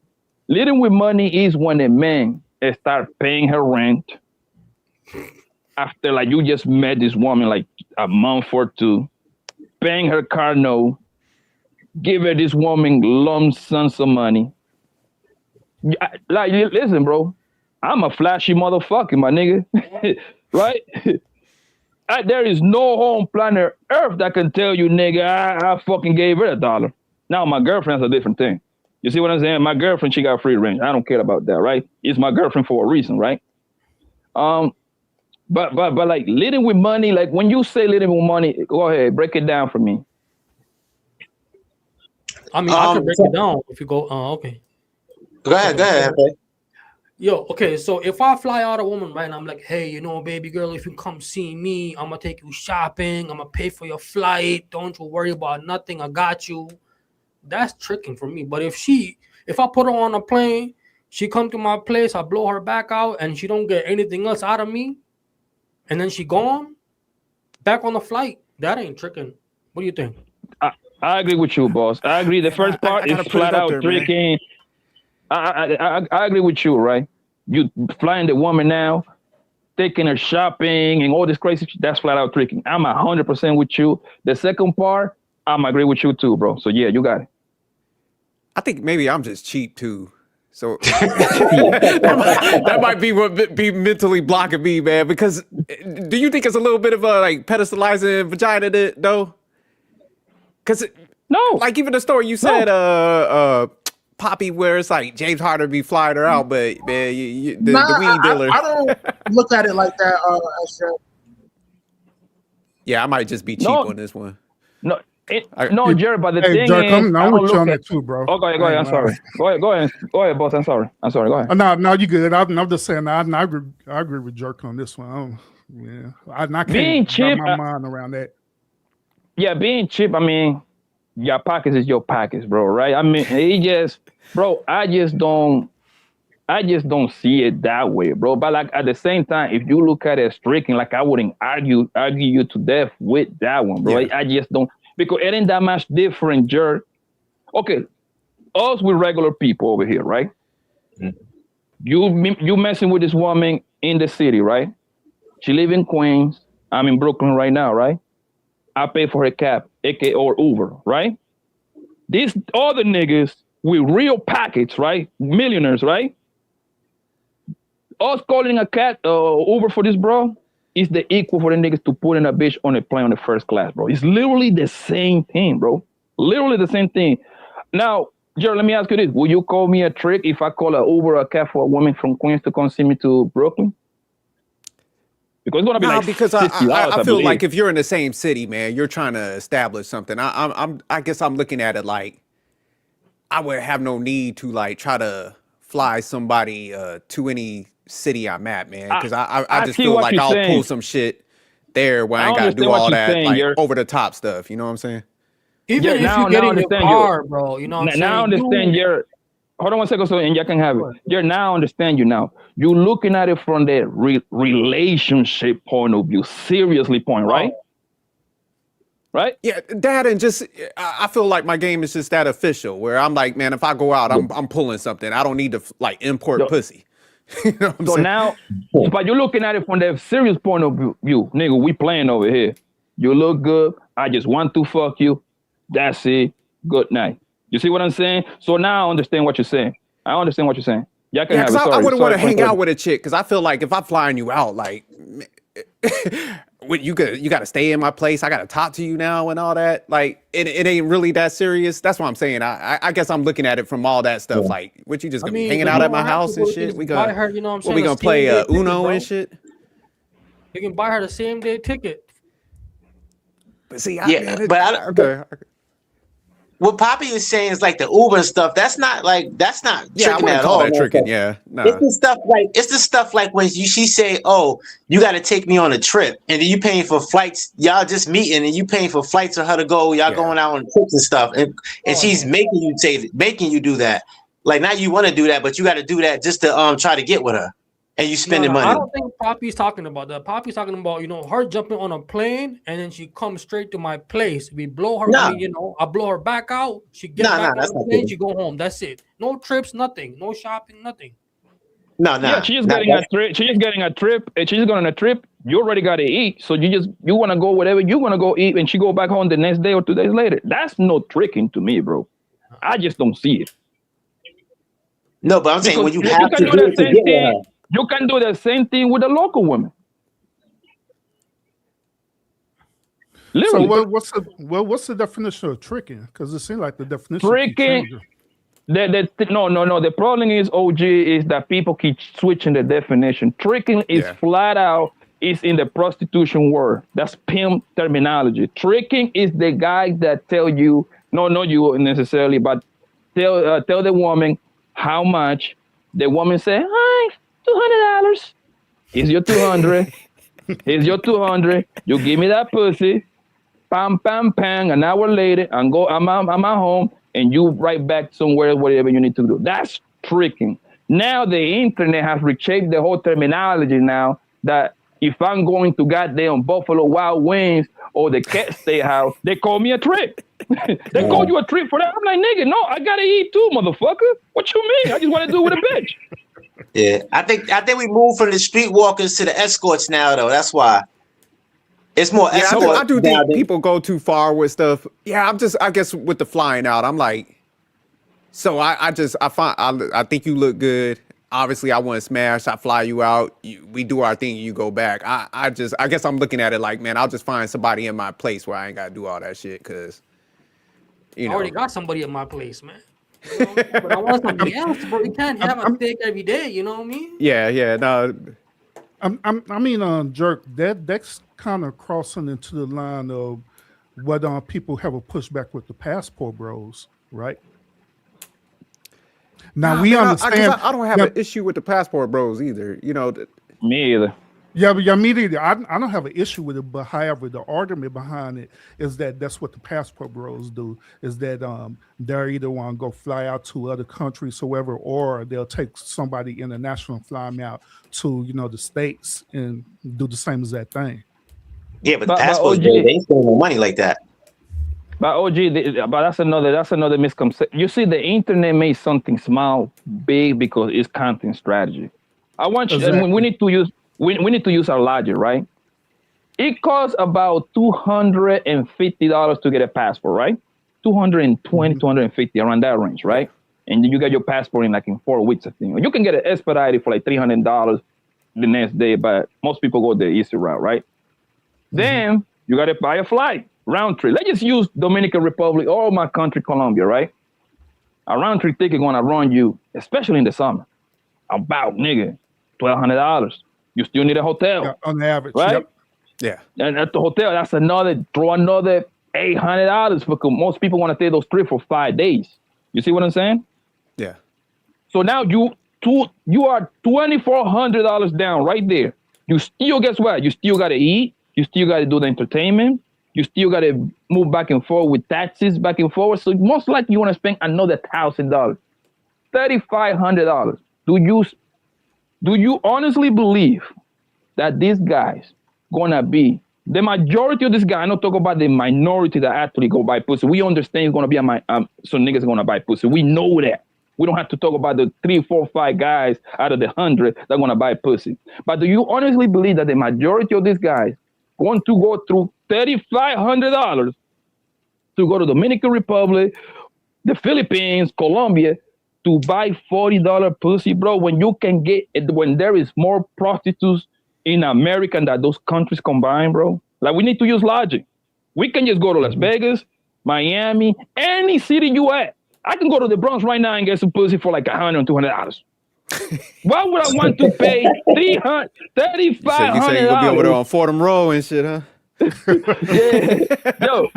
Leading with money is when a man start paying her rent after like you just met this woman like a month or two, paying her car note, give her this woman lump sums of money. Like, listen, bro, I'm a flashy motherfucker, my nigga, right? There is no home planet Earth that can tell you, nigga, I fucking gave her $1. Now my girlfriend's a different thing. You see what I'm saying? My girlfriend, she got free range. I don't care about that, right? It's my girlfriend for a reason, right? But like leading with money, like when you say leading with money, go ahead, break it down for me.
I mean, I can break it down if you go. Okay.
Go ahead.
Yo, okay. So if I fly out a woman, right, and I'm like, hey, you know, baby girl, if you come see me, I'm gonna take you shopping. I'm gonna pay for your flight. Don't you worry about nothing. I got you. That's tricking for me. But if I put her on a plane, she come to my place, I blow her back out, and she don't get anything else out of me, and then she gone back on the flight, that ain't tricking. What do you think?
I agree with you, boss. I agree. The first part is flat out tricking. I agree with you, right? You flying the woman now, taking her shopping and all this crazy shit, that's flat out tricking. I'm 100% with you. The second part, I'm agree with you too, bro. So yeah, you got it.
I think maybe I'm just cheap too. So that might be what be mentally blocking me, man. Because do you think it's a little bit of a like pedestalizing vagina though? Because
no,
like even the story you said, Poppy, where it's like James Harden be flying her out, but man, the weed dealer.
I don't look at it like that.
Yeah, I might just be cheap on this one.
No, Jared. But the thing
Jerk,
is,
I'm with you on that too, bro.
Oh, go ahead. I'm sorry. Go ahead, boss. I'm sorry. Go ahead.
No, you good. I'm just saying. I agree with Jerk on this one. I can't
being cheap,
wrap my mind around that.
Yeah, being cheap. I mean, your pockets is your pockets, bro. Right? I mean, I just don't see it that way, bro. But like at the same time, if you look at it as tricking, like I wouldn't argue you to death with that one, bro. Yeah. I just don't, because it ain't that much different, Jerk. Okay, us with regular people over here, right? Mm-hmm. You messing with this woman in the city, right? She live in Queens. I'm in Brooklyn right now, right? I pay for her cab, aka or Uber, right? These other niggas with real packets, right? Millionaires, right? Us calling a cab Uber for this, bro, is the equal for the niggas to put in a bitch on a plane on the first class, bro. It's literally the same thing, bro. Literally the same thing. Now, Jared, let me ask you this. Will you call me a trick if I call a Uber or a cab for a woman from Queens to come see me to Brooklyn? Because it's gonna be
because I feel like if you're in the same city, man, you're trying to establish something. I guess I'm looking at it like I would have no need to like try to fly somebody to any city I'm at, man. Because I just feel like I'll pull some shit there where I ain't gotta do all that like over the top stuff. You know what I'm saying?
Even if you get in your car, bro, you know what I'm saying?
Now I understand hold on one second, so and you can have it. You're now understand you now. You're looking at it from the relationship point of view, seriously point, right? Right?
Yeah, that and just I feel like my game is just that official where I'm like, man, if I go out, I'm pulling something. I don't need to like import pussy. You know what I'm saying?
Now, but you're looking at it from the serious point of view, nigga. We playing over here. You look good. I just want to fuck you. That's it. Good night. You see what I'm saying? So now I understand what you're saying. I understand what you're saying. Yeah,
I wouldn't want to hang out with a chick because I feel like if I'm flying you out, like you got to stay in my place. I got to talk to you now and all that. Like it ain't really that serious. That's what I'm saying. I guess I'm looking at it from all that stuff. Like, what you just gonna be hanging out at my house and shit? We gonna her, you know what I'm saying? We gonna play Uno and shit.
You can buy her the same day ticket.
But see,
okay. What Poppy is saying is like the Uber stuff. That's not tricking at all.
Tricking, yeah. No.
It's the stuff like when she say, "Oh, you got to take me on a trip," and then you paying for flights. Y'all just meeting, and you paying for flights for her to go. Y'all going out on trips and stuff, and she's making you do that. Like now you want to do that, but you got to do that just to try to get with her. And you spending money.
I don't think Poppy's talking about that. Poppy's talking about, her jumping on a plane and then she comes straight to my place. We blow her, I blow her back out. She gets back on the plane, she go home. That's it. No trips, nothing. No shopping, nothing.
No.
Yeah, she's just getting a trip. She's just getting a trip. And she's going on a trip. You already got to eat. So you want to go whatever you want to go eat and she go back home the next day or 2 days later. That's no tricking to me, bro. I just don't see it.
No, but I'm saying when you have to do it to get with her. You can do the same thing with her.
You can do the same thing with a local woman.
So
Literally,
what's the definition of tricking? Because it seems like the definition keeps
tricking.
changing.
No. The problem is, OG, is that people keep switching the definition. Tricking is
Yeah.
flat out is in the prostitution world. That's pimp terminology. Tricking is the guy that tell you, no, not you necessarily, but tell the woman how much. The woman say, "Hi, $200. Here's your 200. Here's your 200. You give me that pussy. Pam, pam, pam. An hour later, I'm at home, and you right back somewhere, whatever you need to do." That's tricking. Now the internet has reshaped the whole terminology now that if I'm going to goddamn Buffalo Wild Wings or the Cat Steakhouse, they call me a trick. They call you a trick for that. I'm like, nigga, no, I gotta eat too, motherfucker. What you mean? I just want to do it with a bitch.
Yeah, I think we moved from the streetwalkers to the escorts now, though. That's why it's more
Yeah,
escorts.
I do
now
think
than-
people go too far with stuff. Yeah, I guess with the flying out, I'm like, so I think you look good. Obviously, I want to smash. I fly you out. We do our thing. You go back. I guess I'm looking at it like, man, I'll just find somebody in my place where I ain't got to do all that shit because,
I already got somebody in my place, man. You know? But I want somebody else, bro. You can't have a steak every day. You know what I mean?
Yeah, no.
I mean, Jerk, that's kind of crossing into the line of what people have a pushback with the passport bros, right? Now
Nah,
we
man,
understand.
I don't have an issue with the passport bros either. You know,
Me either.
Yeah, but immediately, I don't have an issue with it. But however, the argument behind it is that that's what the passport bros do. Is that they're either want to go fly out to other countries, whoever, or they'll take somebody international and fly them out to the States and do the same as that thing.
Yeah, but
But
passports,
OG,
they ain't spending no money like that.
But but that's another misconception. You see, the internet made something small big because it's content strategy. I want you.
Exactly.
And we need to use our logic, right? It costs about $250 to get a passport, right? 220, 250 around that range, right? And you get your passport in 4 weeks, I think. You can get it expedited for $300 the next day, but most people go the easy route, right? Then you got to buy a flight. Round trip. Let's just use Dominican Republic or my country, Colombia, right? A round trip ticket gonna run you, especially in the summer, about $1,200. You still need a hotel,
Yeah, on average,
right?
Yep.
yeah.
And at the hotel, that's another $800 because most people want to take those trips for 5 days. You see what I'm saying?
Yeah.
So now you are $2,400 down right there. You still, guess what? You still got to eat. You still got to do the entertainment. You still got to move back and forth with taxes back and forth. So most likely you want to spend another $1,000, $3,500. Do you honestly believe that these guys gonna be the majority of this guy? I'm not talking about the minority that actually go buy pussy. We understand it's gonna be some niggas gonna buy pussy. We know that. We don't have to talk about the 3, 4, 5 guys out of the 100 that are gonna buy pussy. But do you honestly believe that the majority of these guys want to go through $3,500 to go to Dominican Republic, the Philippines, Colombia, to buy $40 pussy, bro? When you can get it, when there is more prostitutes in America than those countries combined, bro. Like, we need to use logic. We can just go to Las Vegas, Miami, any city you at. I can go to the Bronx right now and get some pussy for $100, $200. Why would I want to pay $300, $3,500?
You say you gonna be over there on Fordham Road and shit, huh?
Yeah. Yo,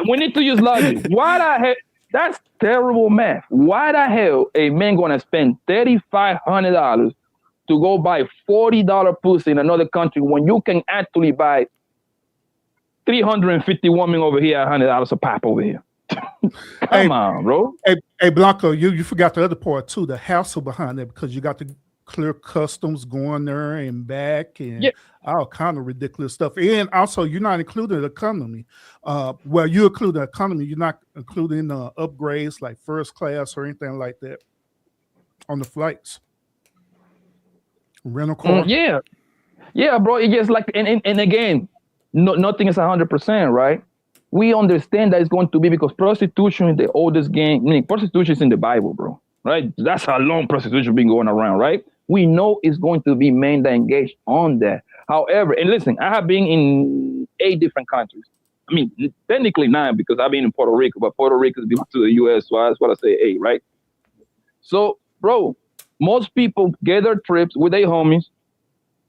we need to use logic. Why the hell? That's terrible math. Why the hell a man gonna spend $3,500 to go buy $40 pussy in another country when you can actually buy 350 women over here, $100 a pop over here? Come on, bro.
Hey, Blanco, you forgot the other part too, the hassle behind it, because you got to clear customs going there and back and all kind of ridiculous stuff. And also, you're not including the economy. Well, you include the economy, you're not including upgrades like first class or anything like that on the flights. Rental car.
Yeah, bro. It's just like, and again, nothing is 100%, right? We understand that it's going to be because prostitution is the oldest game. I mean, prostitution is in the Bible, bro. Right? That's how long prostitution been going around, right? We know it's going to be men that engage on that. However, and listen, I have been in 8 different countries. I mean, technically 9 because I've been in Puerto Rico, but Puerto Rico belongs to the U.S., so that's what I say 8, right? So, bro, most people get their trips with their homies.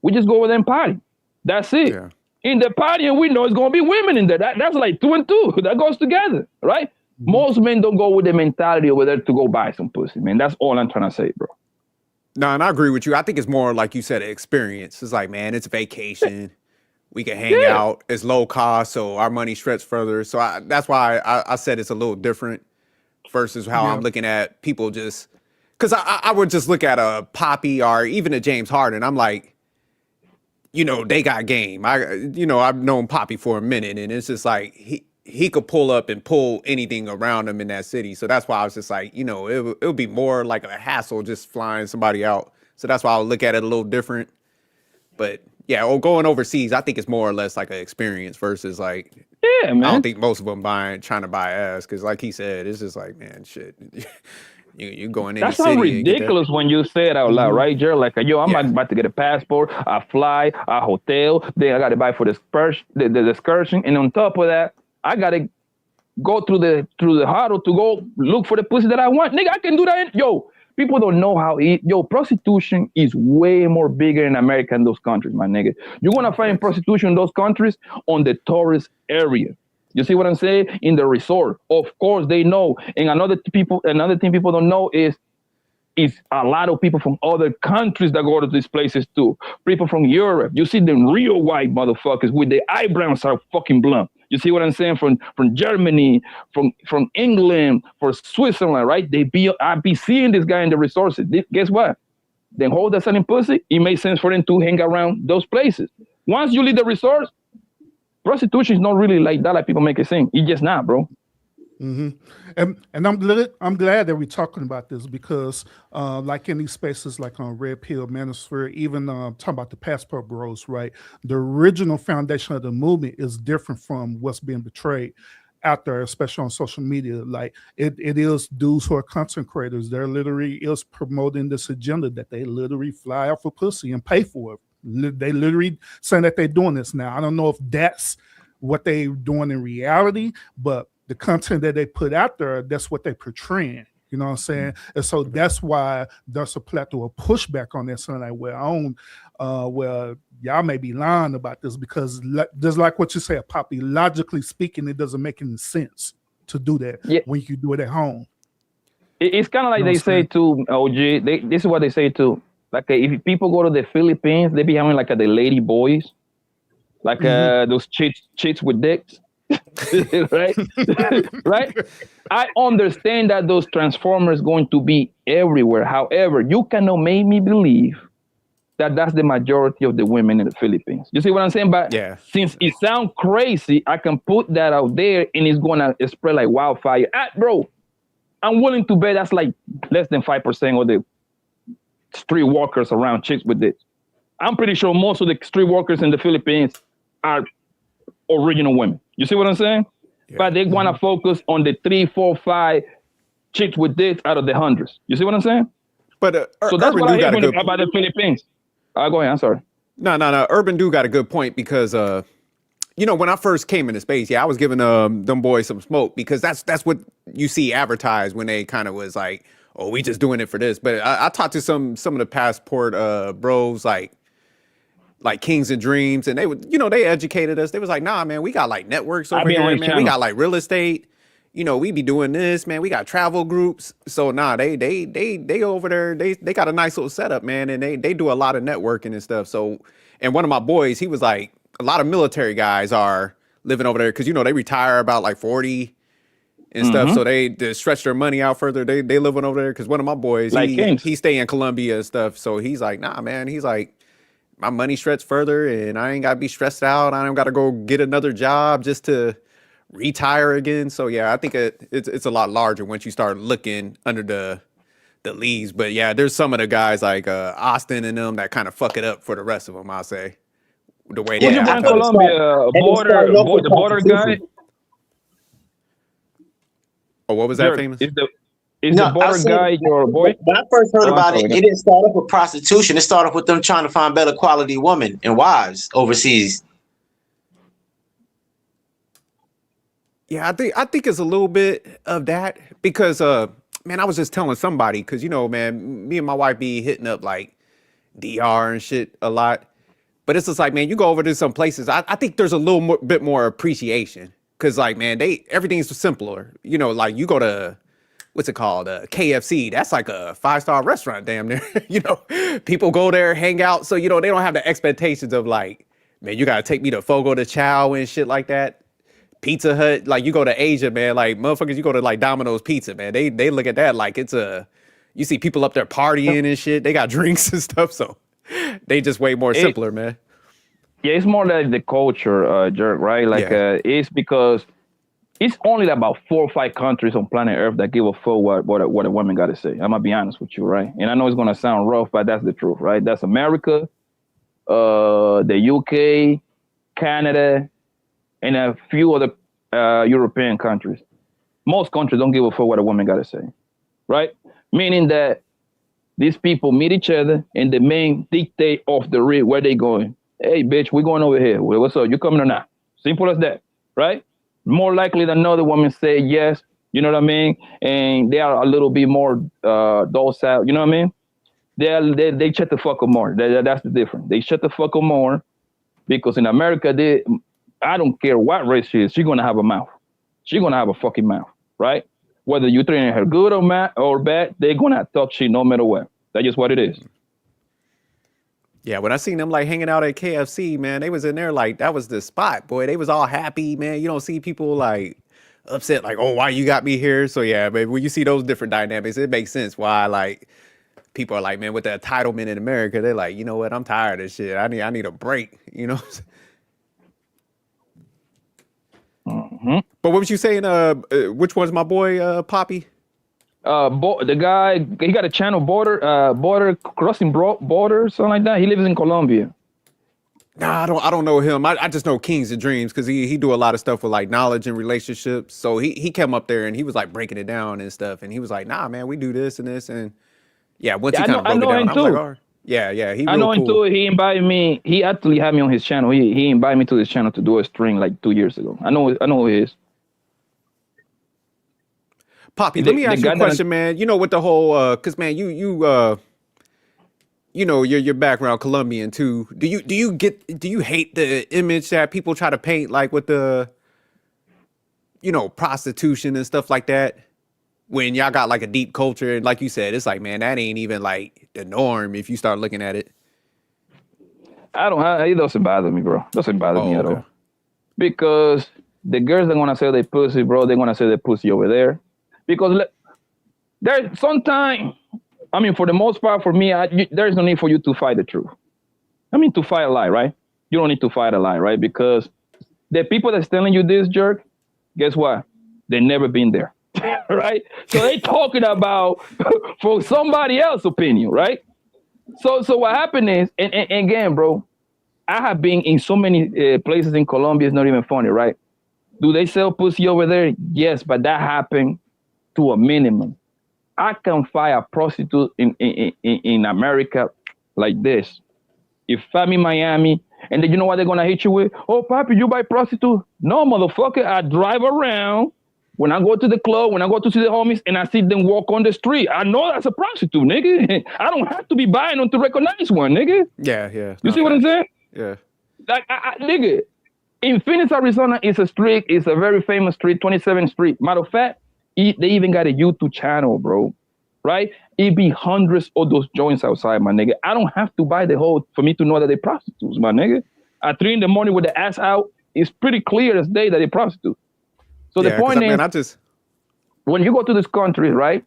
We just go over there and party. That's it.
Yeah.
In the party, and we know it's going to be women in there. That's like 2 and 2. That goes together, right? Mm-hmm. Most men don't go with the mentality over there to go buy some pussy, man. That's all I'm trying to say, bro.
No, and I agree with you. I think it's more like you said, an experience. It's like, man, it's a vacation. We can hang out. It's low cost, so our money stretches further. So that's why I said it's a little different versus how I'm looking at people just... Because I would just look at a Poppy or even a James Harden. I'm like, you know, they got game. I've known Poppy for a minute, and it's just like he could pull up and pull anything around him in that city. So that's why I was just like, you know, it would be more like a hassle just flying somebody out. So that's why I would look at it a little different. But yeah, or going overseas, I think it's more or less like an experience versus like,
man.
I don't think most of them trying to buy ass because, like he said, it's just like, man, shit. You going in.
That sounds ridiculous when you say it out loud, right, Jared? Like, yo, I'm about to get a passport, a fly, a hotel. Then I got to buy for the excursion, and on top of that, I got to go through the huddle to go look for the pussy that I want. Nigga, I can do that. People don't know how prostitution is way more bigger in America than those countries, my nigga. You're gonna find prostitution in those countries on the tourist area. You see what I'm saying? In the resort. Of course they know. And another thing people don't know is a lot of people from other countries that go to these places too. People from Europe. You see them real white motherfuckers with their eyebrows are fucking blunt. You see what I'm saying? From Germany, from England, from Switzerland, right? I be seeing this guy in the resorts. Guess what? Then hold that selling pussy. It makes sense for them to hang around those places. Once you leave the resorts, prostitution is not really like that, like people make it seem. It's just not, bro.
Mm-hmm. And I'm glad that we're talking about this because, like in these spaces, like on Red Pill, Manosphere, even talking about the passport bros, right? The original foundation of the movement is different from what's being portrayed out there, especially on social media. Like it is dudes who are content creators. They're literally is promoting this agenda that they literally fly out for pussy and pay for it. They literally saying that they're doing this now. I don't know if that's what they're doing in reality, but the content that they put out there, that's what they're portraying. You know what I'm saying? And so that's why there's a plethora of pushback on this. And like, well, y'all may be lying about this because just like what you said, Poppy, logically speaking, it doesn't make any sense to do that when you do it at home.
It's kind of like they say too, OG, this is what they say too. Like if people go to the Philippines, they be having like the lady boys, like those chicks with dicks. Right? Right? I understand that those transformers going to be everywhere. However, you cannot make me believe that that's the majority of the women in the Philippines. You see what I'm saying? But since it sounds crazy, I can put that out there and it's going to spread like wildfire. Bro, I'm willing to bet that's like less than 5% of the street walkers around chicks with this. I'm pretty sure most of the street walkers in the Philippines are original women. You see what I'm saying? Yeah. But they want to focus on the 3, 4, 5 chicks with this out of the hundreds. You see what I'm saying?
But
so that's what I hear about the Philippines. Go ahead. I'm sorry.
No. Urban Dude got a good point because, when I first came into space, I was giving them boys some smoke because that's what you see advertised when they kind of was like, oh, we just doing it for this. But I talked to some of the passport bros like Kings and Dreams, and they would, they educated us. They was like, nah, man, we got like networks over here, man. We got like real estate. We be doing this, man. We got travel groups. So nah, they over there, they got a nice little setup, man, and they do a lot of networking and stuff. So, and one of my boys, he was like, a lot of military guys are living over there because they retire about like 40 and stuff. So they stretch their money out further. They living over there because one of my boys, like he stay in Colombia and stuff. So he's like, nah, man. He's like, my money stretched further and I ain't got to be stressed out. I don't got to go get another job just to retire again. So yeah, I think it's a lot larger once you start looking under the leaves. But yeah, there's some of the guys like Austin and them that kind of fuck it up for the rest of them, I'll say. The way they
in Colombia, the border guy. Oh,
what was that, Famous?
Is the border guy your boy?
When I first heard about it, it didn't start off with prostitution. It started off with them trying to find better quality women and wives overseas.
Yeah, I think it's a little bit of that because man, I was just telling somebody because man, me and my wife be hitting up like DR and shit a lot. But it's just like, man, you go over to some places. I think there's a little bit more appreciation because, like, man, everything's simpler. Like you go to what's it called, KFC. That's like a 5-star restaurant, damn near. People go there, hang out, so they don't have the expectations of like, man, you gotta take me to Fogo de Chao and shit like that. Pizza Hut, like you go to Asia, man, like motherfuckers, you go to like Domino's Pizza, man. They look at that like it's you see people up there partying and shit. They got drinks and stuff, so they just way more simpler, man.
Yeah, it's more like the culture, Jerk, right? Like it's because it's only about 4 or 5 countries on planet Earth that give a fuck what a woman got to say. I'm gonna be honest with you, right? And I know it's gonna sound rough, but that's the truth, right? That's America, the UK, Canada, and a few other European countries. Most countries don't give a fuck what a woman got to say, right? Meaning that these people meet each other and the men dictate off the rig where they going. Hey, bitch, we're going over here. Well, what's up? You coming or not? Simple as that, right? More likely than not, the women say yes, you know what I mean? And they are a little bit more docile, you know what I mean? They shut the fuck up more. That's the difference. They shut the fuck up more because in America, I don't care what race she is, she's gonna have a mouth. She's gonna have a fucking mouth, right? Whether you're treating her good or bad, they're gonna talk shit no matter what. That's just what it is.
Yeah, when I seen them like hanging out at KFC, man, they was in there like that was the spot, boy. They was all happy, man. You don't see people like upset, like, oh, why you got me here? So yeah, but when you see those different dynamics, it makes sense why like people are like, man, with the entitlement in America, they're like, you know what, I'm tired of this shit. I need a break,
Mm-hmm.
But what was you saying? Which one's my boy, Poppy?
The guy, he got a channel border crossing border, something like that. He lives in Colombia.
Nah, I don't know him. I just know Kings and Dreams because he do a lot of stuff with like knowledge and relationships. So he came up there and he was like breaking it down and stuff. And he was like, nah, man, we do this and this. And yeah, once he kind of broke it down, I was like, oh, yeah. He
I know him
cool.
too. He invited me. He actually had me on his channel. He invited me to his channel to do a stream like 2 years ago. I know who he is.
Poppy, let me ask you a question, man. With the whole, cause man, your background Colombian too. Do you hate the image that people try to paint like with the, prostitution and stuff like that? When y'all got like a deep culture, and like you said, it's like, man, that ain't even like the norm if you start looking at it.
It doesn't bother me, bro. Doesn't bother me at all. Because the girls that want to sell their pussy, bro, they're going to sell their pussy over there. Because there's sometimes, I mean, for the most part, for me, there's no need for you to fight the truth. I mean, to fight a lie, right? You don't need to fight a lie, right? Because the people that's telling you this, Jerk, guess what? They've never been there, right? So they talking about for somebody else's opinion, right? So what happened is, and again, bro, I have been in so many places in Colombia, it's not even funny, right? Do they sell pussy over there? Yes, but that happened to a minimum. I can find a prostitute in America like this. If I'm in Miami, and then you know what they're gonna hit you with? Oh, Papi, you buy prostitute? No, motherfucker, I drive around. When I go to the club, when I go to see the homies, and I see them walk on the street, I know that's a prostitute, nigga. I don't have to be buying them to recognize one, nigga.
Yeah.
You see what I'm saying?
Yeah.
Like, nigga, in Phoenix, Arizona, it's a very famous street, 27th Street. Matter of fact, they even got a YouTube channel, bro. Right? It be hundreds of those joints outside, my nigga. I don't have to buy the whole for me to know that they're prostitutes, my nigga. At 3 a.m. with the ass out, it's pretty clear as day that they're prostitutes. So the point is, when you go to this country, right,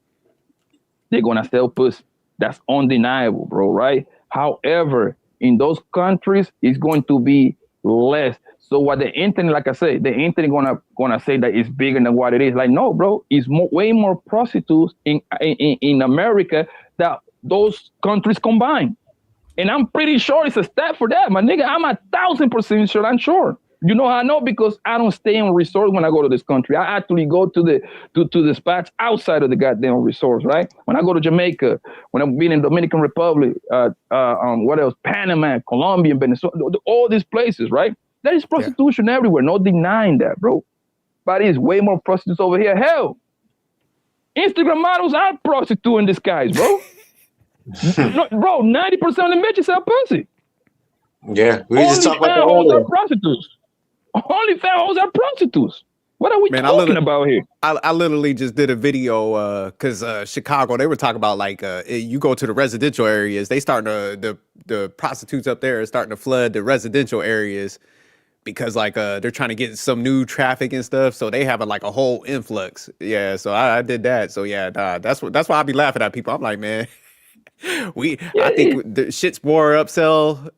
they're gonna sell pussy. That's undeniable, bro, right? However, in those countries, it's going to be less. So what the internet, like I said, the internet gonna say that it's bigger than what it is. Like, no, bro, it's way more prostitutes in America that those countries combined. And I'm pretty sure it's a stat for that, my nigga. I'm 1,000% sure. I'm sure. You know how I know? Because I don't stay in resorts when I go to this country. I actually go to the spots outside of the goddamn resorts, right? When I go to Jamaica, when I'm being in Dominican Republic, what else? Panama, Colombia, Venezuela, all these places, right? There is prostitution everywhere. No denying that, bro. but it's way more prostitutes over here. Hell, Instagram models are prostitute in disguise, bro. No, bro, 90% of the bitches sell pussy.
Yeah, we just talked about that
hoes
earlier.
are prostitutes. Only fan hoes are prostitutes. What are we talking about here?
I literally just did a video because Chicago, they were talking about like you go to the residential areas, they starting to the prostitutes up there are starting to flood the residential areas because like they're trying to get some new traffic and stuff, so they have like a whole influx. Yeah, so I did that. So yeah, that's why I be laughing at people. I'm like, man, I think the shit's more upsell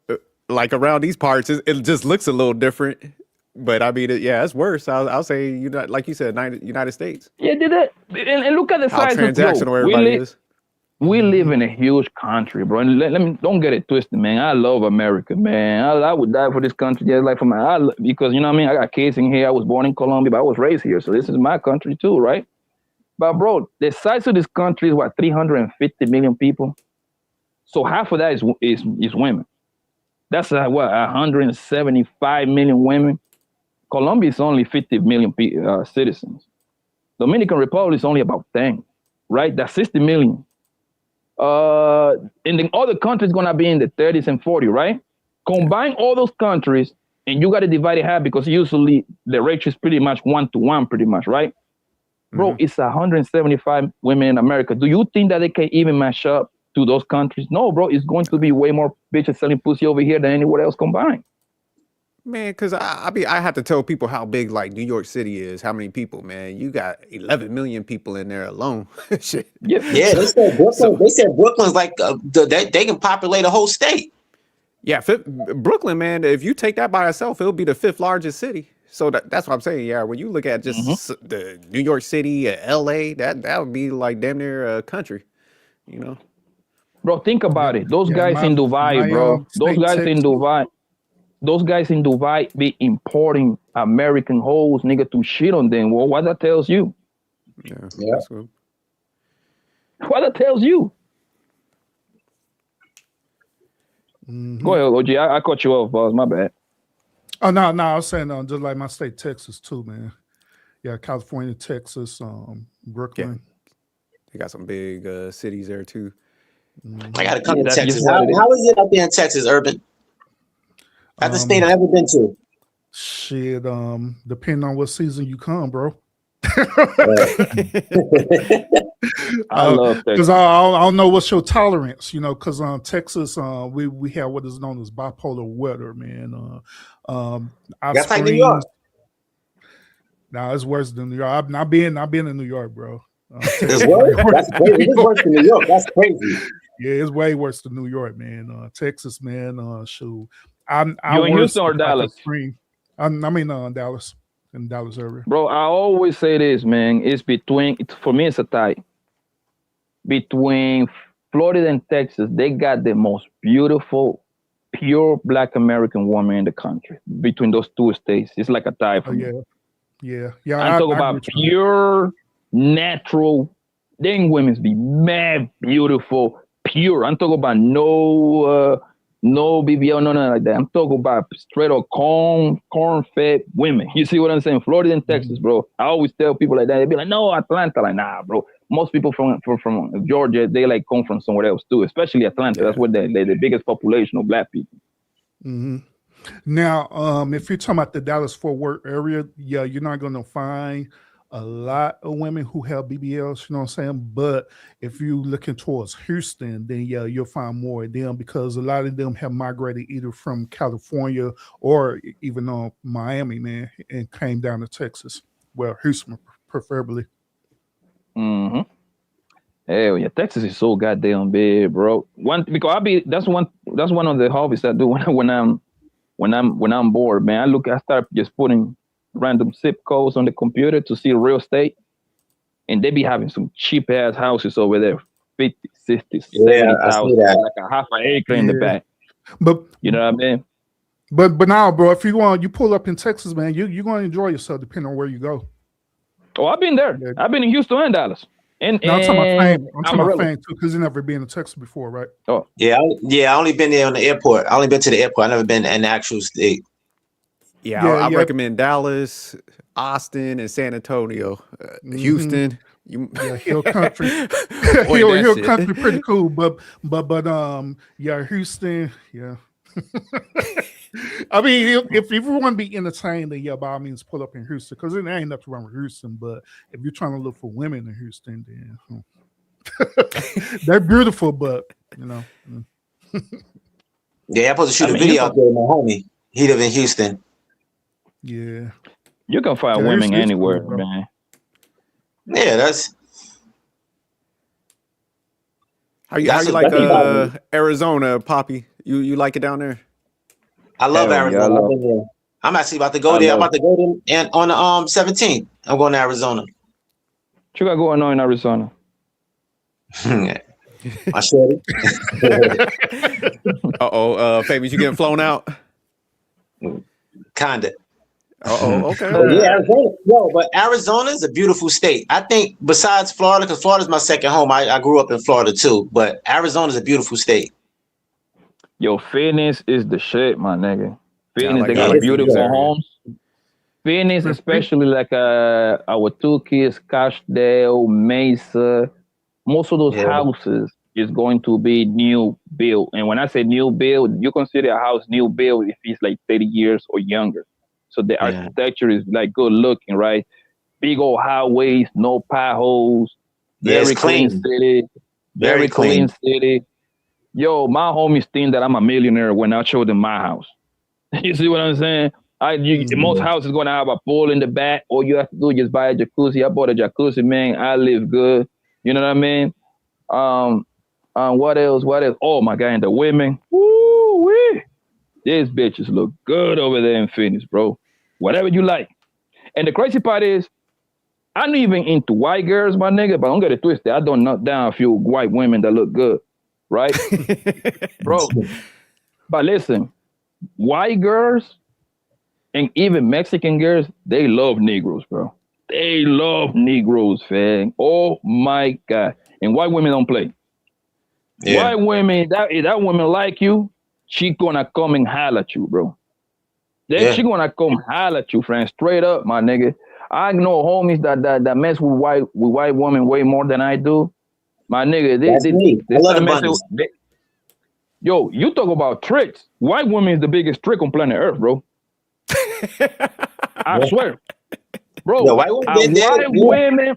like around these parts. It just looks a little different. But I mean, it's worse. I'll say, like you said, United States.
Yeah, did it. And look at the
How
size
transactional
of
everybody is.
We live in a huge country, bro. And let me don't get it twisted, man. I love America, man. I would die for this country, just like for because you know what I mean. I got kids in here. I was born in Colombia, but I was raised here, so this is my country too, right? But bro, the size of this country is what 350 million people. So half of that is women. That's what 175 million women. Colombia is only 50 million citizens. Dominican Republic is only about 10, right? That's 60 million. And the other countries going to be in the 30s and 40, right? Combine all those countries, and you got to divide it half because usually the ratio is pretty much 1-to-1, pretty much, right? Bro, it's 175 women in America. Do you think that they can even match up to those countries? No, bro. It's going to be way more bitches selling pussy over here than anywhere else combined.
Man, because I have to tell people how big like New York City is, how many people, man. You got 11 million people in there alone. Shit.
Yeah, they said Brooklyn's like they can populate a whole state.
Yeah, Brooklyn, man. If you take that by itself, it'll be the 5th largest city. So that's what I'm saying. Yeah, when you look at just the New York City, LA, that would be like damn near a country, you know.
Bro, think about it. Those guys in Dubai, bro. Those guys in Dubai be importing American hoes, nigga, to shit on them. Well, what that tells you?
Yeah.
That's good.
What that tells you? Go ahead, OG. I cut you off, boss. My bad.
Oh no, I was saying just like my state, Texas too, man. Yeah, California, Texas, Brooklyn.
Yeah. They got some big cities there too.
I got to come to Texas. How is it up there in Texas, Urban? That's the state I've ever been to.
Shit, depending on what season you come, bro.
I love Texas.
Because I don't know what's your tolerance, you know, because Texas, we have what is known as bipolar weather, man.
That's like New York.
Nah, it's worse than New York. I've been in New York, bro.
It's worse? That's crazy. It's worse than New York. That's crazy.
Yeah, it's way worse than New York, man. Texas, man. Shoot.
You in Houston or Dallas?
I'm in Dallas, in Dallas area.
Bro, I always say this, man. For me, it's a tie. Between Florida and Texas, they got the most beautiful, pure Black American woman in the country. Between those two states, it's like a tie for me.
Yeah.
I'm talking about pure, natural. Then women's be mad beautiful, pure. I'm talking about no BBL, no nothing like that. I'm talking about straight up corn-fed women. You see what I'm saying? Florida and Texas, bro. I always tell people like that. They be like, no, Atlanta. Like, nah, bro. Most people from Georgia, they like come from somewhere else too, especially Atlanta. That's where they're the biggest population of Black people.
Mm-hmm. Now, if you're talking about the Dallas-Fort Worth area, yeah, you're not going to find a lot of women who have BBLs, you know what I'm saying? But if you're looking towards Houston, then yeah, you'll find more of them because a lot of them have migrated either from California or even Miami, man, and came down to Texas. Well, Houston preferably.
Mm-hmm. Hell yeah, Texas is so goddamn big, bro. That's one of the hobbies I do when I'm bored, man. I start just putting random zip codes on the computer to see real estate, and they be having some cheap ass houses over there, 50, 60, 70,000, like a half an acre in the back.
But
you know what I mean?
But now, bro, if you pull up in Texas, man, you're going to enjoy yourself depending on where you go.
Oh, I've been there. Yeah. I've been in Houston and Dallas. I'm talking
about fame too, because you never been in Texas before, right?
Oh,
yeah. I only been there on the airport. I only been to the airport. I never been in the actual state.
Yeah, I recommend Dallas, Austin, and San Antonio. Houston.
Hill country.
Avoid
Hill
that
country
shit.
pretty cool, but Houston, yeah. I mean, if you want to be entertained, then by all means pull up in Houston, because there ain't nothing wrong with Houston. But if you're trying to look for women in Houston, then they're beautiful, but
Yeah, I'm supposed to shoot a video out there with my homie. He live in Houston.
Yeah.
You can find women anywhere, cool, man.
Yeah, that's.
How you like Arizona, Poppy? You like it down there?
I love Arizona. I've been there. I'm actually about to go there. I'm about to go there and on the 17th. I'm going to Arizona.
What you got going on in Arizona?
My shorty.
Famous, you getting flown out?
Kinda.
Okay.
Yeah, Arizona. Yo, but Arizona is a beautiful state. I think besides Florida, because Florida's my second home. I grew up in Florida too, but Arizona is a beautiful state.
Yo, Phoenix is the shit, my nigga. Phoenix, they got beautiful homes. Phoenix, especially like our two kids, Cashdale, Mesa. Most of those houses is going to be new build. And when I say new build, you consider a house new build if it's like 30 years or younger. So the architecture is like good looking, right? Big old highways, no potholes, very clean city, very clean city. Yo, my homies think that I'm a millionaire when I show them my house. You see what I'm saying? Most houses going to have a pool in the back. All you have to do is just buy a jacuzzi. I bought a jacuzzi, man. I live good. You know what I mean? What else? Oh my God, and the women. Woo-wee. These bitches look good over there in Phoenix, bro. Whatever you like. And the crazy part is, I'm not even into white girls, my nigga, but don't get it twisted. I don't knock down a few white women that look good, right? Bro, but listen, white girls and even Mexican girls, they love Negroes, bro. They love Negroes, fam. Oh my God. And white women don't play. Yeah. White women, if that woman like you, she gonna come and holler at you, bro. Then she gonna come holler at you, friend. Straight up, my nigga. I know homies that mess with white women way more than I do. My nigga, yo, you talk about tricks. White women is the biggest trick on planet Earth, bro. I swear. Bro, white women,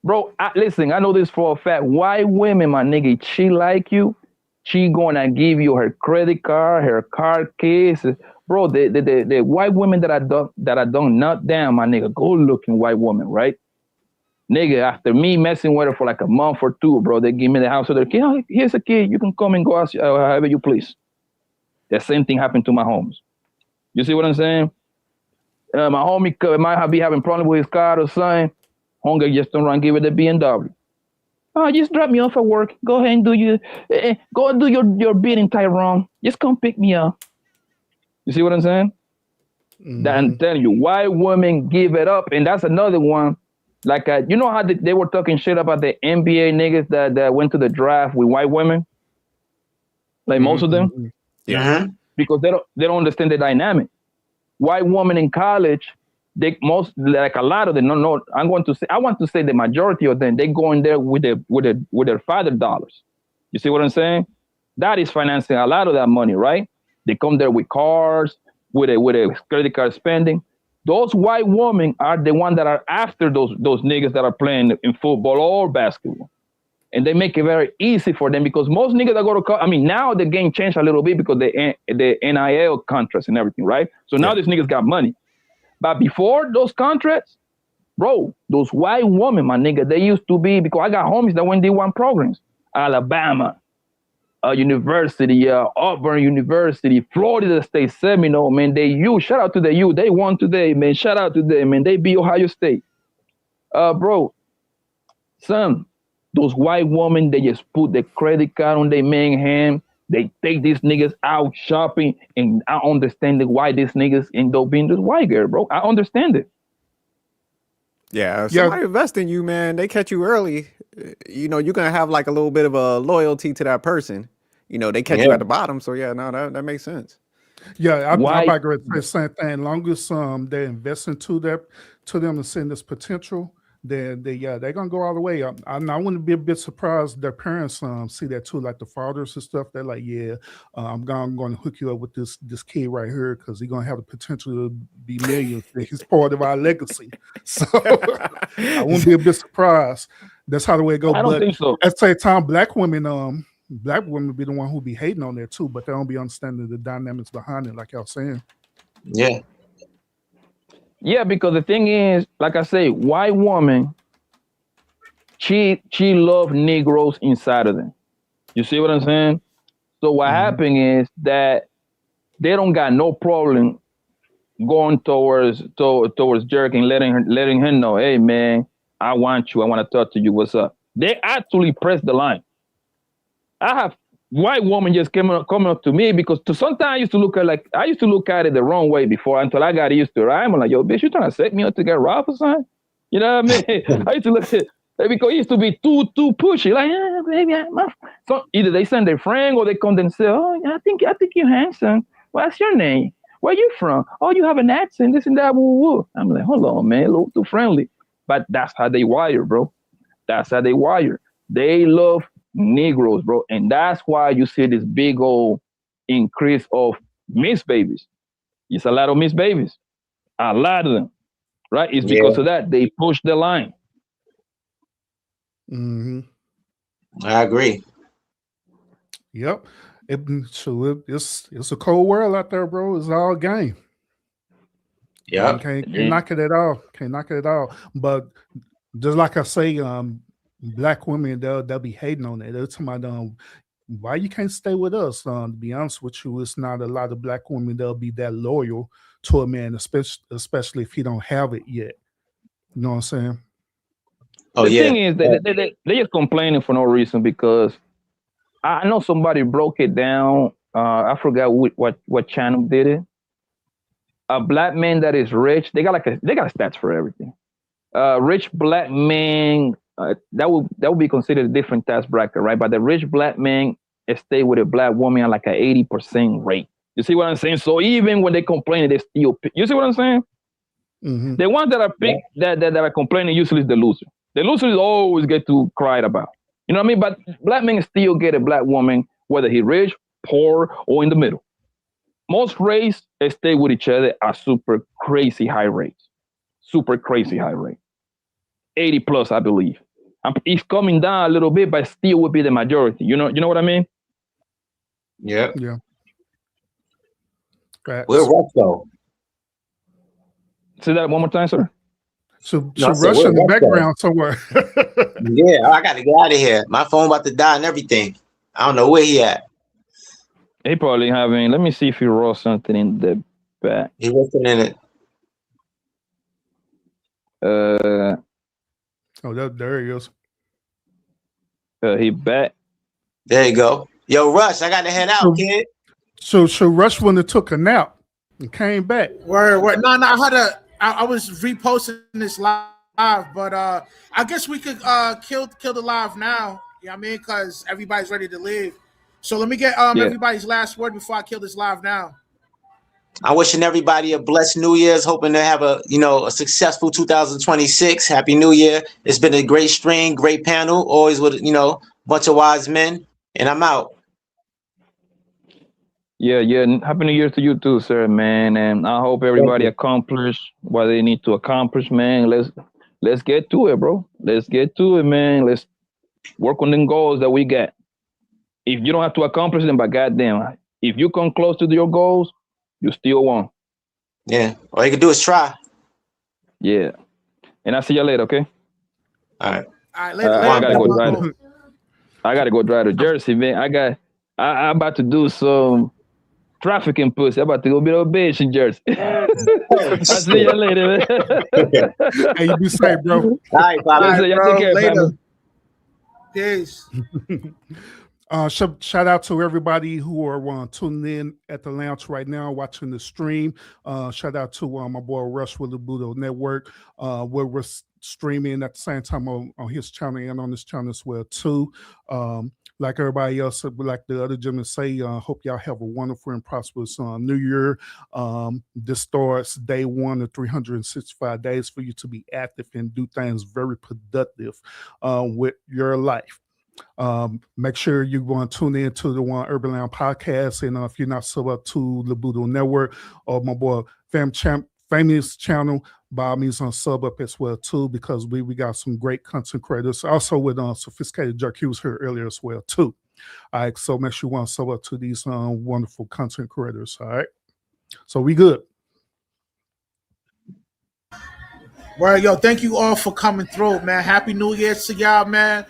bro, listen, I know this for a fact. White women, my nigga, she like you, she gonna give you her credit card, her car keys. Bro, the white women that I don't knock down, my nigga, good looking white woman, right? Nigga, after me messing with her for like a month or two, bro, they give me the house of their kid. Oh, here's a kid, you can come and go however you please. The same thing happened to my homies. You see what I'm saying? My homie might be having problems with his car or something. Homie just don't run, give it a BMW. Oh, just drop me off at work. Go ahead and do your bidding, Tyrone. Just come pick me up. You see what I'm saying? That I'm telling you, white women give it up, and that's another one. Like, you know how they were talking shit about the NBA niggas that went to the draft with white women? Like most of them?
Yeah.
Because they don't understand the dynamic. White women in college, a lot of them, I want to say the majority of them, they go in there with their father dollars. You see what I'm saying? That is financing a lot of that money, right? They come there with cars, with a credit card spending. Those white women are the ones that are after those niggas that are playing in football or basketball. And they make it very easy for them because most niggas that go to college, I mean, now the game changed a little bit because the NIL contracts and everything, right? So now these niggas got money. But before those contracts, bro, those white women, my nigga, they used to be, because I got homies that went D1 programs. Alabama, University, Auburn University, Florida State Seminole, man, shout out to the U. They won today, man. Shout out to them, man. They beat Ohio State. Bro, son, those white women, they just put the credit card on their main hand. They take these niggas out shopping, and I understand why these niggas end up being this white girl, bro. I understand it.
Yeah, somebody invest in you, man. They catch you early. You know, you're gonna have like a little bit of a loyalty to that person. You know, they catch you at the bottom, so that makes sense.
Yeah, I'm
Why?
about to say the same thing. Long as they invest into them and seeing this potential, then they're gonna go all the way. I wouldn't be a bit surprised their parents see that too, like the fathers and stuff. They're like, yeah, I'm going to hook you up with this kid right here because he's gonna have the potential to be millions. He's part of our legacy. So I wouldn't be a bit surprised. That's how the way it go.
I don't
But
think so.
at the same time, black women be the one who be hating on that too, but they don't be understanding the dynamics behind it, like y'all saying.
Yeah.
Yeah, because the thing is, like I say, white woman, she love Negroes inside of them. You see what I'm saying? So what happened is that they don't got no problem going towards Jerk and letting him know, hey man, I want you. I want to talk to you. What's up? They actually press the line. I have white woman just coming up to me because sometimes I used to look at it the wrong way before until I got used to it. I'm like, yo, bitch, you trying to set me up to get robbed or something? You know what I mean? I used to look at it because it used to be too pushy. Like, yeah, baby, so either they send their friend or they come and say, oh, I think you're handsome. What's your name? Where you from? Oh, you have an accent, this and that, woo woo. I'm like, hold on, man, a little too friendly. But that's how they wire, bro. That's how they wire. They love Negroes, bro. And that's why you see this big old increase of Miss babies. It's a lot of Miss babies. A lot of them. Right? It's because of that. They push the line.
Mm-hmm.
I agree.
Yep. It's a cold world out there, bro. It's all game.
Yeah.
Can't knock it at all. Can't knock it at all. But just like I say, black women, they'll be hating on it. They're talking about why you can't stay with us. To be honest with you, it's not a lot of black women that'll be that loyal to a man, especially if he don't have it yet. You know what I'm saying?
Oh,
the thing is, they just complaining for no reason because I know somebody broke it down. I forgot what channel did it. A black man that is rich, they got stats for everything. Rich black man, that would be considered a different tax bracket, right? But the rich black man stay with a black woman at like an 80% rate. You see what I'm saying? So even when they complain, they still. You see what I'm saying?
Mm-hmm.
The ones that are that are complaining usually is the loser. The losers always get to cry about. You know what I mean? But black men still get a black woman, whether he rich, poor, or in the middle. Most race stay with each other at super crazy high rates. Super crazy high rate. 80 plus, I believe. It's coming down a little bit, but still would be the majority. You know what I mean?
Yeah.
Yeah.
We're rough though.
Say that one more time, sir.
So Rush in the background somewhere.
Yeah, I got to get out of here. My phone about to die and everything. I don't know where he at.
He probably having. Let me see if he wrote something in the back.
He wasn't in it.
There he is.
He back.
There you go. Yo, Rush, I got to head out, kid.
So Rush went and took a nap and came back.
Word. No, I was reposting this live, but I guess we could kill the live now. You know what I mean? Because everybody's ready to leave. So let me get everybody's last word before I kill this live now.
I'm wishing everybody a blessed New Year's, hoping to have a successful 2026. Happy New Year. It's been a great stream, great panel, always with a bunch of wise men. And I'm out.
Yeah. Happy New Year to you too, sir, man. And I hope everybody accomplish what they need to accomplish, man. Let's get to it, bro. Let's get to it, man. Let's work on the goals that we got. If you don't have to accomplish them, but goddamn, if you come close to your goals, you still won.
Yeah. All you can do is try.
Yeah. And I'll see you later, okay?
All right.
Later.
I gotta go drive to Jersey, man. I'm about to do some trafficking pussy. I'm about to go be a bitch in Jersey. I'll see you later, man.
Hey, you be safe, bro.
All right, Bob.
Take care, later. Peace.
Shout out to everybody who are tuning in at the lounge right now, watching the stream. Shout out to my boy Rush with the Budo Network, where we're streaming at the same time on his channel and on this channel as well too. like everybody else, like the other gentlemen say, hope y'all have a wonderful and prosperous New Year. This starts day one of 365 days for you to be active and do things very productive with your life. Make sure you go and tune in to the One Urban Lounge podcast. And if you're not sub up to the Budo Network or my boy Famous channel, by all means on sub up as well too, because we got some great content creators. Also with Sophisticated Jerk, he was here earlier as well too. All right, so make sure you want to sub up to these wonderful content creators. All right, so we good.
Well, yo, thank you all for coming through, man. Happy New Year to y'all, man.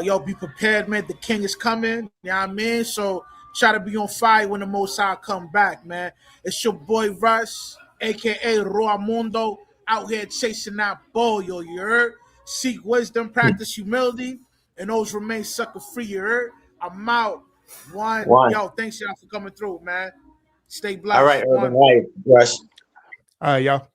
Yo, be prepared, man. The king is coming. You know what I mean? So try to be on fire when the Most High come back, man. It's your boy Russ, a.k.a. Roamundo, out here chasing that ball, yo, you heard? Seek wisdom, practice humility, and those remain sucker free, you heard? I'm out. One. Yo, thanks y'all for coming through, man. Stay blessed.
All right, Urban. All right, Rush.
All right, y'all.